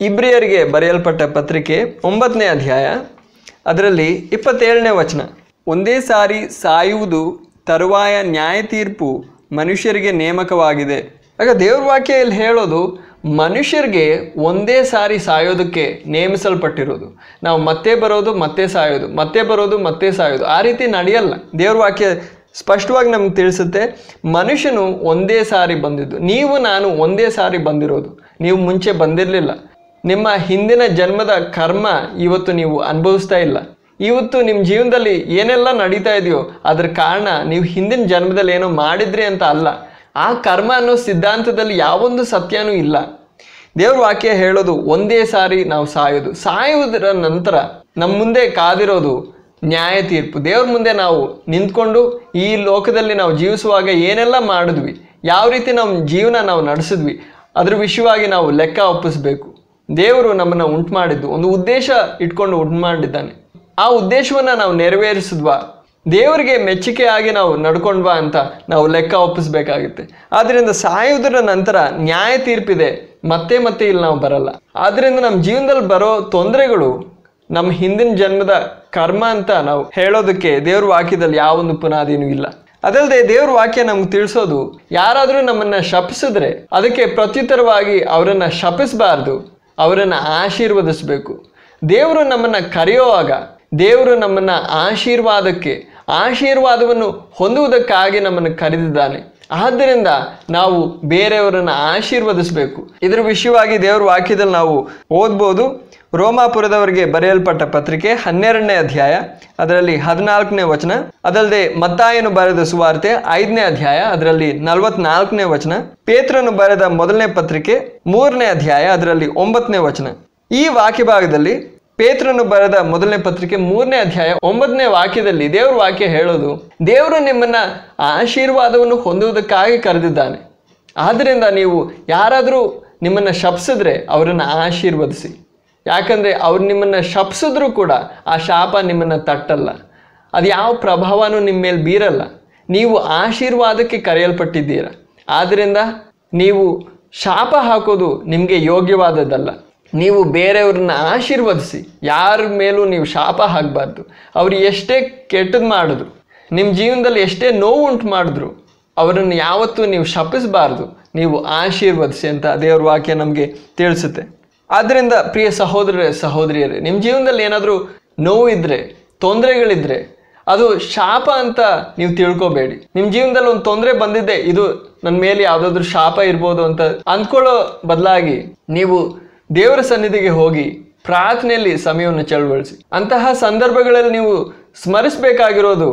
ಇಬ್ರಿಯರಿಗೆ ಬರೆಯಲ್ಪಟ್ಟ ಪತ್ರಿಕೆ 9ನೇ ಅಧ್ಯಾಯ ಅದರಲ್ಲಿ 27ನೇ ವಚನ. ಒಂದೇ ಸಾರಿ ಸಾಯುವುದು, ತರುವಾಯ ನ್ಯಾಯ ತೀರ್ಪು ಮನುಷ್ಯರಿಗೆ ನೇಮಕವಾಗಿದೆ. ಆಗ ದೇವ್ರ ವಾಕ್ಯ ಇಲ್ಲಿ ಹೇಳೋದು ಮನುಷ್ಯರಿಗೆ ಒಂದೇ ಸಾರಿ ಸಾಯೋದಕ್ಕೆ ನೇಮಿಸಲ್ಪಟ್ಟಿರೋದು. ನಾವು ಮತ್ತೆ ಬರೋದು ಮತ್ತೆ ಸಾಯೋದು, ಮತ್ತೆ ಬರೋದು ಮತ್ತೆ ಸಾಯೋದು, ಆ ರೀತಿ ನಡೆಯಲ್ಲ. ದೇವ್ರ ವಾಕ್ಯ ಸ್ಪಷ್ಟವಾಗಿ ನಮ್ಗೆ ತಿಳಿಸುತ್ತೆ ಮನುಷ್ಯನು ಒಂದೇ ಸಾರಿ ಬಂದಿದ್ದು. ನೀವು ನಾನು ಒಂದೇ ಸಾರಿ ಬಂದಿರೋದು, ನೀವು ಮುಂಚೆ ಬಂದಿರಲಿಲ್ಲ. ನಿಮ್ಮ ಹಿಂದಿನ ಜನ್ಮದ ಕರ್ಮ ಇವತ್ತು ನೀವು ಅನುಭವಿಸ್ತಾ ಇಲ್ಲ. ಇವತ್ತು ನಿಮ್ಮ ಜೀವನದಲ್ಲಿ ಏನೆಲ್ಲ ನಡೀತಾ ಇದೆಯೋ ಅದರ ಕಾರಣ ನೀವು ಹಿಂದಿನ ಜನ್ಮದಲ್ಲಿ ಏನೋ ಮಾಡಿದ್ರಿ ಅಂತ ಅಲ್ಲ. ಆ ಕರ್ಮ ಅನ್ನೋ ಸಿದ್ಧಾಂತದಲ್ಲಿ ಯಾವೊಂದು ಸತ್ಯನೂ ಇಲ್ಲ. ದೇವ್ರ ವಾಕ್ಯ ಹೇಳೋದು ಒಂದೇ ಸಾರಿ ನಾವು ಸಾಯೋದು, ಸಾಯುವುದರ ನಂತರ ನಮ್ಮ ಮುಂದೆ ಕಾದಿರೋದು ನ್ಯಾಯ ತೀರ್ಪು. ದೇವ್ರ ಮುಂದೆ ನಾವು ನಿಂತ್ಕೊಂಡು ಈ ಲೋಕದಲ್ಲಿ ನಾವು ಜೀವಿಸುವಾಗ ಏನೆಲ್ಲ ಮಾಡಿದ್ವಿ, ಯಾವ ರೀತಿ ನಮ್ಮ ಜೀವನ ನಾವು ನಡೆಸಿದ್ವಿ, ಅದ್ರ ವಿಷಯವಾಗಿ ನಾವು ಲೆಕ್ಕ ಒಪ್ಪಿಸ್ಬೇಕು. ದೇವರು ನಮ್ಮನ್ನು ಉಂಟು ಮಾಡಿದ್ದು ಒಂದು ಉದ್ದೇಶ ಇಟ್ಕೊಂಡು ಉಂಟು ಮಾಡಿದ್ದಾನೆ. ಆ ಉದ್ದೇಶವನ್ನು ನಾವು ನೆರವೇರಿಸಿದ್ವಾ, ದೇವರಿಗೆ ಮೆಚ್ಚುಗೆ ಆಗಿ ನಾವು ನಡ್ಕೊಂಡ್ವಾ ಅಂತ ನಾವು ಲೆಕ್ಕ ಒಪ್ಪಿಸ್ಬೇಕಾಗುತ್ತೆ. ಆದ್ದರಿಂದ ಸಾಯುವುದರ ನಂತರ ನ್ಯಾಯ ತೀರ್ಪಿದೆ, ಮತ್ತೆ ಮತ್ತೆ ಇಲ್ಲಿ ನಾವು ಬರಲ್ಲ. ಆದ್ದರಿಂದ ನಮ್ಮ ಜೀವನದಲ್ಲಿ ಬರೋ ತೊಂದರೆಗಳು ನಮ್ಮ ಹಿಂದಿನ ಜನ್ಮದ ಕರ್ಮ ಅಂತ ನಾವು ಹೇಳೋದಕ್ಕೆ ದೇವ್ರ ವಾಕ್ಯದಲ್ಲಿ ಯಾವೊಂದು ಪುನಾದಿನೂ ಇಲ್ಲ. ಅದಲ್ಲದೆ ದೇವ್ರ ವಾಕ್ಯ ನಮ್ಗೆ ತಿಳಿಸೋದು ಯಾರಾದರೂ ನಮ್ಮನ್ನು ಶಪಿಸಿದ್ರೆ ಅದಕ್ಕೆ ಪ್ರತ್ಯುತ್ತರವಾಗಿ ಅವರನ್ನು ಶಪಿಸಬಾರ್ದು, ಅವರನ್ನು ಆಶೀರ್ವದಿಸಬೇಕು. ದೇವರು ನಮ್ಮನ್ನು ಕರೆಯುವಾಗ ದೇವರು ನಮ್ಮನ್ನು ಆಶೀರ್ವಾದವನ್ನು ಹೊಂದುವುದಕ್ಕಾಗಿ ನಮ್ಮನ್ನು ಕರೆದಿದ್ದಾನೆ. ಆದ್ದರಿಂದ ನಾವು ಬೇರೆಯವರನ್ನು ಆಶೀರ್ವದಿಸಬೇಕು. ಇದರ ವಿಷಯವಾಗಿ ದೇವರ ವಾಕ್ಯದಲ್ಲಿ ನಾವು ಓದ್ಬೋದು. ರೋಮಾಪುರದವರಿಗೆ ಬರೆಯಲ್ಪಟ್ಟ ಪತ್ರಿಕೆ 12ನೇ ಅಧ್ಯಾಯ ಅದರಲ್ಲಿ 14ನೇ ವಚನ. ಅದಲ್ಲದೆ ಮತ್ತಾಯನು ಬರೆದ ಸುವಾರ್ತೆ 5ನೇ ಅಧ್ಯಾಯ ಅದರಲ್ಲಿ 44ನೇ ವಚನ. ಪೇತ್ರನು ಬರೆದ ಮೊದಲನೇ ಪತ್ರಿಕೆ 3ನೇ ಅಧ್ಯಾಯ ಅದರಲ್ಲಿ 9ನೇ ವಚನ. ಈ ವಾಕ್ಯ ಭಾಗದಲ್ಲಿ ಪೇತ್ರನು ಬರೆದ ಮೊದಲನೇ ಪತ್ರಿಕೆ 3ನೇ ಅಧ್ಯಾಯ 9ನೇ ವಾಕ್ಯದಲ್ಲಿ ದೇವ್ರ ವಾಕ್ಯ ಹೇಳೋದು ದೇವರು ನಿಮ್ಮನ್ನ ಆಶೀರ್ವಾದವನ್ನು ಹೊಂದುವುದಕ್ಕಾಗಿ ಕರೆದಿದ್ದಾನೆ. ಆದ್ದರಿಂದ ನೀವು ಯಾರಾದರೂ ನಿಮ್ಮನ್ನು ಶಪಿಸಿದ್ರೆ ಅವರನ್ನು ಆಶೀರ್ವದಿಸಿ. ಯಾಕಂದರೆ ಅವ್ರು ನಿಮ್ಮನ್ನು ಶಪಿಸಿದ್ರೂ ಕೂಡ ಆ ಶಾಪ ನಿಮ್ಮನ್ನು ತಟ್ಟಲ್ಲ, ಅದು ಯಾವ ಪ್ರಭಾವನೂ ನಿಮ್ಮ ಮೇಲೆ ಬೀರಲ್ಲ. ನೀವು ಆಶೀರ್ವಾದಕ್ಕೆ ಕರೆಯಲ್ಪಟ್ಟಿದ್ದೀರ. ಆದ್ದರಿಂದ ನೀವು ಶಾಪ ಹಾಕೋದು ನಿಮಗೆ ಯೋಗ್ಯವಾದದ್ದಲ್ಲ. ನೀವು ಬೇರೆಯವ್ರನ್ನ ಆಶೀರ್ವದಿಸಿ, ಯಾರ ಮೇಲೂ ನೀವು ಶಾಪ ಹಾಕಬಾರ್ದು. ಅವ್ರು ಎಷ್ಟೇ ಕೆಟ್ಟದ್ದು ಮಾಡಿದ್ರು, ನಿಮ್ಮ ಜೀವನದಲ್ಲಿ ಎಷ್ಟೇ ನೋವು ಉಂಟು ಮಾಡಿದ್ರು, ಅವರನ್ನು ಯಾವತ್ತೂ ನೀವು ಶಪಿಸಬಾರ್ದು, ನೀವು ಆಶೀರ್ವದಿಸಿ ಅಂತ ದೇವ್ರ ವಾಕ್ಯ ನಮಗೆ ತಿಳಿಸುತ್ತೆ. ಆದ್ದರಿಂದ ಪ್ರಿಯ ಸಹೋದರರೇ ಸಹೋದರಿಯರೇ, ನಿಮ್ಮ ಜೀವನದಲ್ಲಿ ಏನಾದರೂ ನೋವು ಇದ್ದರೆ, ತೊಂದರೆಗಳಿದ್ದರೆ ಅದು ಶಾಪ ಅಂತ ನೀವು ತಿಳ್ಕೊಬೇಡಿ. ನಿಮ್ಮ ಜೀವನದಲ್ಲಿ ಒಂದು ತೊಂದರೆ ಬಂದಿದ್ದೆ, ಇದು ನನ್ನ ಮೇಲೆ ಯಾವುದಾದ್ರೂ ಶಾಪ ಇರ್ಬೋದು ಅಂತ ಅಂದ್ಕೊಳ್ಳೋ ಬದಲಾಗಿ ನೀವು ದೇವರ ಸನ್ನಿಧಿಗೆ ಹೋಗಿ ಪ್ರಾರ್ಥನೆಯಲ್ಲಿ ಸಮಯವನ್ನು ಚಳವಳಿಸಿ. ಅಂತಹ ಸಂದರ್ಭಗಳಲ್ಲಿ ನೀವು ಸ್ಮರಿಸಬೇಕಾಗಿರೋದು,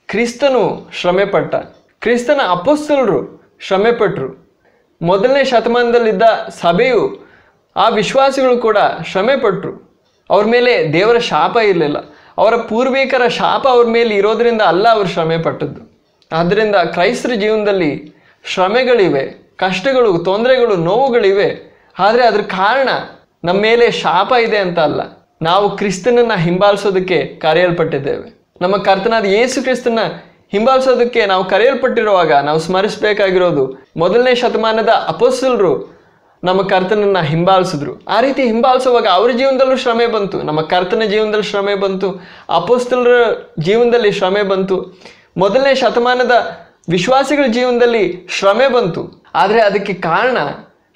ಕ್ರಿಸ್ತನು ಶ್ರಮೆಪಟ್ಟ, ಕ್ರಿಸ್ತನ ಅಪೊಸ್ತಲರು ಶ್ರಮೆಪಟ್ಟರು. ಮೊದಲನೇ ಶತಮಾನದಲ್ಲಿದ್ದ ಸಭೆಯು, ಆ ವಿಶ್ವಾಸಿಗಳು ಕೂಡ ಶ್ರಮೆಪಟ್ಟರು. ಅವ್ರ ಮೇಲೆ ದೇವರ ಶಾಪ ಇರಲಿಲ್ಲ. ಅವರ ಪೂರ್ವಿಕರ ಶಾಪ ಅವ್ರ ಮೇಲೆ ಇರೋದ್ರಿಂದ ಅಲ್ಲ ಅವರು ಶ್ರಮೆ ಪಟ್ಟದ್ದು. ಆದ್ದರಿಂದ ಕ್ರೈಸ್ತರ ಜೀವನದಲ್ಲಿ ಶ್ರಮೆಗಳಿವೆ, ಕಷ್ಟಗಳು, ತೊಂದರೆಗಳು, ನೋವುಗಳಿವೆ. ಆದರೆ ಅದ್ರ ಕಾರಣ ನಮ್ಮ ಮೇಲೆ ಶಾಪ ಇದೆ ಅಂತ ಅಲ್ಲ. ನಾವು ಕ್ರಿಸ್ತನನ್ನು ಹಿಂಬಾಲಿಸೋದಕ್ಕೆ ಕರೆಯಲ್ಪಟ್ಟಿದ್ದೇವೆ. ನಮ್ಮ ಕರ್ತನಾದ ಯೇಸು ಕ್ರಿಸ್ತನ ಹಿಂಬಾಲಿಸೋದಕ್ಕೆ ನಾವು ಕರೆಯಲ್ಪಟ್ಟಿರುವಾಗ ನಾವು ಸ್ಮರಿಸಬೇಕಾಗಿರೋದು, ಮೊದಲನೇ ಶತಮಾನದ ಅಪೊಸ್ತಲರು ನಮ್ಮ ಕರ್ತನನ್ನು ಹಿಂಬಾಲಿಸಿದ್ರು. ಆ ರೀತಿ ಹಿಂಬಾಲಿಸುವಾಗ ಅವ್ರ ಜೀವನದಲ್ಲೂ ಶ್ರಮೆ ಬಂತು, ನಮ್ಮ ಕರ್ತನ ಜೀವನದಲ್ಲಿ ಶ್ರಮೆ ಬಂತು, ಅಪೊಸ್ತಲರ ಜೀವನದಲ್ಲಿ ಶ್ರಮೆ ಬಂತು, ಮೊದಲನೇ ಶತಮಾನದ ವಿಶ್ವಾಸಿಗಳ ಜೀವನದಲ್ಲಿ ಶ್ರಮೆ ಬಂತು. ಆದರೆ ಅದಕ್ಕೆ ಕಾರಣ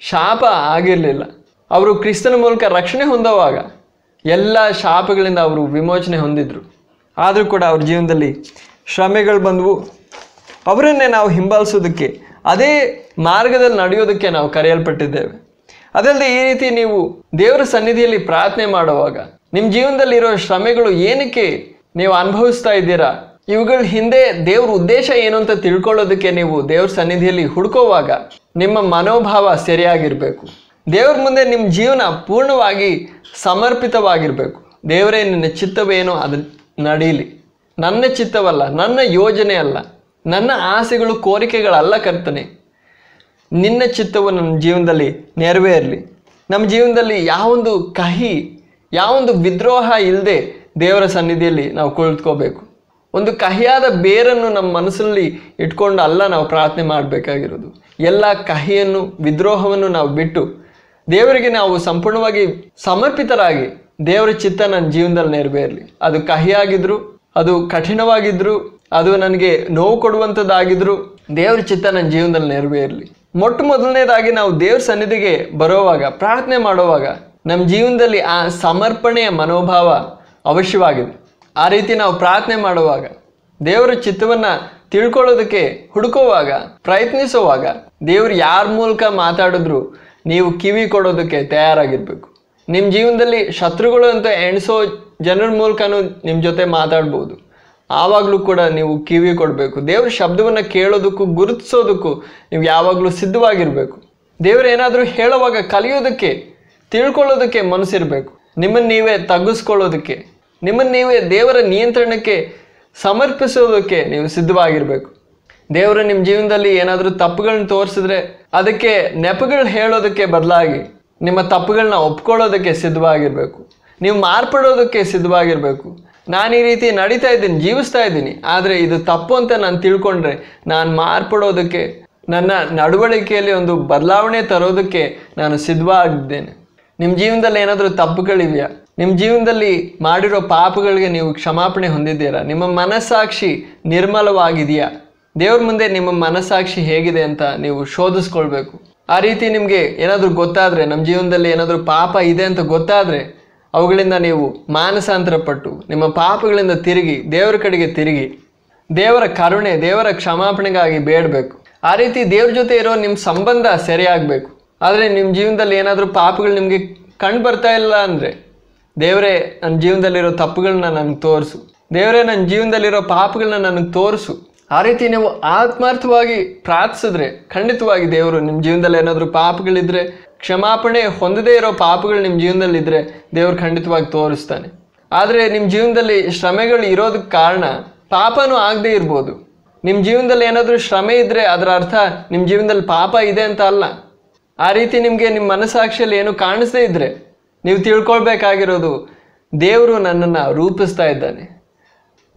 ಶಾಪ ಆಗಿರಲಿಲ್ಲ. ಅವರು ಕ್ರಿಸ್ತನ ಮೂಲಕ ರಕ್ಷಣೆ ಹೊಂದುವಾಗ ಎಲ್ಲ ಶಾಪಗಳಿಂದ ಅವರು ವಿಮೋಚನೆ ಹೊಂದಿದ್ರು. ಆದರೂ ಕೂಡ ಅವ್ರ ಜೀವನದಲ್ಲಿ ಶ್ರಮೆಗಳು ಬಂದವು. ಅವರನ್ನೇ ನಾವು ಹಿಂಬಾಲಿಸೋದಕ್ಕೆ, ಅದೇ ಮಾರ್ಗದಲ್ಲಿ ನಡೆಯೋದಕ್ಕೆ ನಾವು ಕರೆಯಲ್ಪಟ್ಟಿದ್ದೇವೆ. ಅದಲ್ಲದೆ ಈ ರೀತಿ ನೀವು ದೇವರ ಸನ್ನಿಧಿಯಲ್ಲಿ ಪ್ರಾರ್ಥನೆ ಮಾಡುವಾಗ ನಿಮ್ಮ ಜೀವನದಲ್ಲಿರೋ ಶ್ರಮೆಗಳು ಏನಕ್ಕೆ ನೀವು ಅನುಭವಿಸ್ತಾ ಇದ್ದೀರಾ, ಇವುಗಳ ಹಿಂದೆ ದೇವ್ರ ಉದ್ದೇಶ ಏನು ಅಂತ ತಿಳ್ಕೊಳ್ಳೋದಕ್ಕೆ ನೀವು ದೇವ್ರ ಸನ್ನಿಧಿಯಲ್ಲಿ ಹುಡುಕೋವಾಗ ನಿಮ್ಮ ಮನೋಭಾವ ಸರಿಯಾಗಿರಬೇಕು. ದೇವ್ರ ಮುಂದೆ ನಿಮ್ಮ ಜೀವನ ಪೂರ್ಣವಾಗಿ ಸಮರ್ಪಿತವಾಗಿರಬೇಕು. ದೇವರೇ, ನಿನ್ನ ಚಿತ್ತವೇನೋ ಅದು ನಡೀಲಿ, ನನ್ನ ಚಿತ್ತವಲ್ಲ, ನನ್ನ ಯೋಜನೆ ಅಲ್ಲ, ನನ್ನ ಆಸೆಗಳು ಕೋರಿಕೆಗಳಲ್ಲ ಕರ್ತನೆ, ನಿನ್ನ ಚಿತ್ತವು ನನ್ನ ಜೀವನದಲ್ಲಿ ನೆರವೇರಲಿ. ನಮ್ಮ ಜೀವನದಲ್ಲಿ ಯಾವೊಂದು ಕಹಿ, ಯಾವೊಂದು ವಿದ್ರೋಹ ಇಲ್ಲದೆ ದೇವರ ಸನ್ನಿಧಿಯಲ್ಲಿ ನಾವು ಕುಳಿತುಕೋಬೇಕು. ಒಂದು ಕಹಿಯಾದ ಬೇರನ್ನು ನಮ್ಮ ಮನಸ್ಸಲ್ಲಿ ಇಟ್ಕೊಂಡು ಅಲ್ಲ ನಾವು ಪ್ರಾರ್ಥನೆ ಮಾಡಬೇಕಾಗಿರೋದು. ಎಲ್ಲ ಕಹಿಯನ್ನು, ವಿದ್ರೋಹವನ್ನು ನಾವು ಬಿಟ್ಟು ದೇವರಿಗೆ ನಾವು ಸಂಪೂರ್ಣವಾಗಿ ಸಮರ್ಪಿತರಾಗಿ, ದೇವರ ಚಿತ್ತ ನನ್ನ ಜೀವನದಲ್ಲಿ ನೆರವೇರಲಿ. ಅದು ಕಹಿಯಾಗಿದ್ರು, ಅದು ಕಠಿಣವಾಗಿದ್ರು, ಅದು ನನಗೆ ನೋವು ಕೊಡುವಂಥದ್ದಾಗಿದ್ರು, ದೇವ್ರ ಚಿತ್ತ ನನ್ನ ಜೀವನದಲ್ಲಿ ನೆರವೇರಲಿ. ಮೊಟ್ಟ ಮೊದಲನೇದಾಗಿ ನಾವು ದೇವ್ರ ಸನ್ನಿಧಿಗೆ ಬರೋವಾಗ, ಪ್ರಾರ್ಥನೆ ಮಾಡುವಾಗ ನಮ್ಮ ಜೀವನದಲ್ಲಿ ಆ ಸಮರ್ಪಣೆಯ ಮನೋಭಾವ ಅವಶ್ಯವಾಗಿದೆ. ಆ ರೀತಿ ನಾವು ಪ್ರಾರ್ಥನೆ ಮಾಡುವಾಗ, ದೇವರ ಚಿತ್ತವನ್ನು ತಿಳ್ಕೊಳ್ಳೋದಕ್ಕೆ ಹುಡುಕೋವಾಗ, ಪ್ರಯತ್ನಿಸುವಾಗ, ದೇವ್ರು ಯಾರ ಮೂಲಕ ಮಾತಾಡಿದ್ರು ನೀವು ಕಿವಿ ಕೊಡೋದಕ್ಕೆ ತಯಾರಾಗಿರ್ಬೇಕು. ನಿಮ್ಮ ಜೀವನದಲ್ಲಿ ಶತ್ರುಗಳು ಅಂತ ಎಣಿಸೋ ಜನರ ಮೂಲಕನೂ ನಿಮ್ಮ ಜೊತೆ ಮಾತಾಡ್ಬೋದು. ಆವಾಗಲೂ ಕೂಡ ನೀವು ಕಿವಿ ಕೊಡಬೇಕು. ದೇವ್ರ ಶಬ್ದವನ್ನು ಕೇಳೋದಕ್ಕೂ ಗುರುತಿಸೋದಕ್ಕೂ ನೀವು ಯಾವಾಗಲೂ ಸಿದ್ಧವಾಗಿರಬೇಕು. ದೇವರು ಏನಾದರೂ ಹೇಳುವಾಗ ಕಲಿಯೋದಕ್ಕೆ, ತಿಳ್ಕೊಳ್ಳೋದಕ್ಕೆ ಮನಸ್ಸಿರಬೇಕು. ನಿಮ್ಮನ್ನು ನೀವೇ ತಗ್ಗಿಸ್ಕೊಳ್ಳೋದಕ್ಕೆ, ನಿಮ್ಮನ್ನು ನೀವೇ ದೇವರ ನಿಯಂತ್ರಣಕ್ಕೆ ಸಮರ್ಪಿಸೋದಕ್ಕೆ ನೀವು ಸಿದ್ಧವಾಗಿರಬೇಕು. ದೇವರು ನಿಮ್ಮ ಜೀವನದಲ್ಲಿ ಏನಾದರೂ ತಪ್ಪುಗಳನ್ನ ತೋರಿಸಿದ್ರೆ ಅದಕ್ಕೆ ನೆಪಗಳು ಹೇಳೋದಕ್ಕೆ ಬದಲಾಗಿ ನಿಮ್ಮ ತಪ್ಪುಗಳನ್ನ ಒಪ್ಕೊಳ್ಳೋದಕ್ಕೆ ಸಿದ್ಧವಾಗಿರಬೇಕು. ನೀವು ಮಾರ್ಪಡೋದಕ್ಕೆ ಸಿದ್ಧವಾಗಿರಬೇಕು. ನಾನು ಈ ರೀತಿ ನಡೀತಾ ಇದ್ದೀನಿ, ಜೀವಿಸ್ತಾ ಇದ್ದೀನಿ, ಆದರೆ ಇದು ತಪ್ಪು ಅಂತ ನಾನು ತಿಳ್ಕೊಂಡ್ರೆ ನಾನು ಮಾರ್ಪಡೋದಕ್ಕೆ, ನನ್ನ ನಡವಳಿಕೆಯಲ್ಲಿ ಒಂದು ಬದಲಾವಣೆ ತರೋದಕ್ಕೆ ನಾನು ಸಿದ್ಧವಾಗಿದ್ದೇನೆ. ನಿಮ್ಮ ಜೀವನದಲ್ಲಿ ಏನಾದರೂ ತಪ್ಪುಗಳಿವೆಯಾ? ನಿಮ್ಮ ಜೀವನದಲ್ಲಿ ಮಾಡಿರೋ ಪಾಪಗಳಿಗೆ ನೀವು ಕ್ಷಮಾಪಣೆ ಹೊಂದಿದ್ದೀರಾ? ನಿಮ್ಮ ಮನಸ್ಸಾಕ್ಷಿ ನಿರ್ಮಲವಾಗಿದೆಯಾ? ದೇವ್ರ ಮುಂದೆ ನಿಮ್ಮ ಮನಸ್ಸಾಕ್ಷಿ ಹೇಗಿದೆ ಅಂತ ನೀವು ಶೋಧಿಸ್ಕೊಳ್ಬೇಕು. ಆ ರೀತಿ ನಿಮಗೆ ಏನಾದರೂ ಗೊತ್ತಾದರೆ, ನಮ್ಮ ಜೀವನದಲ್ಲಿ ಏನಾದರೂ ಪಾಪ ಇದೆ ಅಂತ ಗೊತ್ತಾದರೆ ಅವುಗಳಿಂದ ನೀವು ಮಾನಸಾಂತರ ಪಟ್ಟು ನಿಮ್ಮ ಪಾಪಗಳಿಂದ ತಿರುಗಿ ದೇವರ ಕಡೆಗೆ ತಿರುಗಿ ದೇವರ ಕರುಣೆ, ದೇವರ ಕ್ಷಮಾಪಣೆಗಾಗಿ ಬೇಡಬೇಕು. ಆ ರೀತಿ ದೇವ್ರ ಜೊತೆ ಇರೋ ನಿಮ್ಮ ಸಂಬಂಧ ಸರಿಯಾಗಬೇಕು. ಆದರೆ ನಿಮ್ಮ ಜೀವನದಲ್ಲಿ ಏನಾದರೂ ಪಾಪಗಳು ನಿಮಗೆ ಕಂಡು ಬರ್ತಾ ಇಲ್ಲ ಅಂದರೆ, ದೇವರೇ ನನ್ನ ಜೀವನದಲ್ಲಿರೋ ತಪ್ಪುಗಳನ್ನ ನನಗೆ ತೋರಿಸು, ದೇವರೇ ನನ್ನ ಜೀವನದಲ್ಲಿರೋ ಪಾಪಗಳನ್ನ ನನಗೆ ತೋರಿಸು. ಆ ರೀತಿ ನೀವು ಆತ್ಮಾರ್ಥವಾಗಿ ಪ್ರಾರ್ಥಿಸಿದ್ರೆ ಖಂಡಿತವಾಗಿ ದೇವರು ನಿಮ್ಮ ಜೀವನದಲ್ಲಿ ಏನಾದರೂ ಪಾಪಗಳಿದ್ದರೆ, ಕ್ಷಮಾಪಣೆ ಹೊಂದದೇ ಇರೋ ಪಾಪಗಳು ನಿಮ್ಮ ಜೀವನದಲ್ಲಿದ್ದರೆ ದೇವರು ಖಂಡಿತವಾಗಿ ತೋರಿಸ್ತಾನೆ. ಆದರೆ ನಿಮ್ಮ ಜೀವನದಲ್ಲಿ ಶ್ರಮೆಗಳು ಇರೋದಕ್ಕೆ ಕಾರಣ ಪಾಪನೂ ಆಗದೇ ಇರ್ಬೋದು. ನಿಮ್ಮ ಜೀವನದಲ್ಲಿ ಏನಾದರೂ ಶ್ರಮೆ ಇದ್ದರೆ ಅದರ ಅರ್ಥ ನಿಮ್ಮ ಜೀವನದಲ್ಲಿ ಪಾಪ ಇದೆ ಅಂತ ಅಲ್ಲ. ಆ ರೀತಿ ನಿಮಗೆ ನಿಮ್ಮ ಮನಸ್ಸಾಕ್ಷಿಯಲ್ಲಿ ಏನು ಕಾಣಿಸದೇ ಇದ್ದರೆ ನೀವು ತಿಳ್ಕೊಳ್ಬೇಕಾಗಿರೋದು, ದೇವರು ನನ್ನನ್ನು ರೂಪಿಸ್ತಾ ಇದ್ದಾನೆ.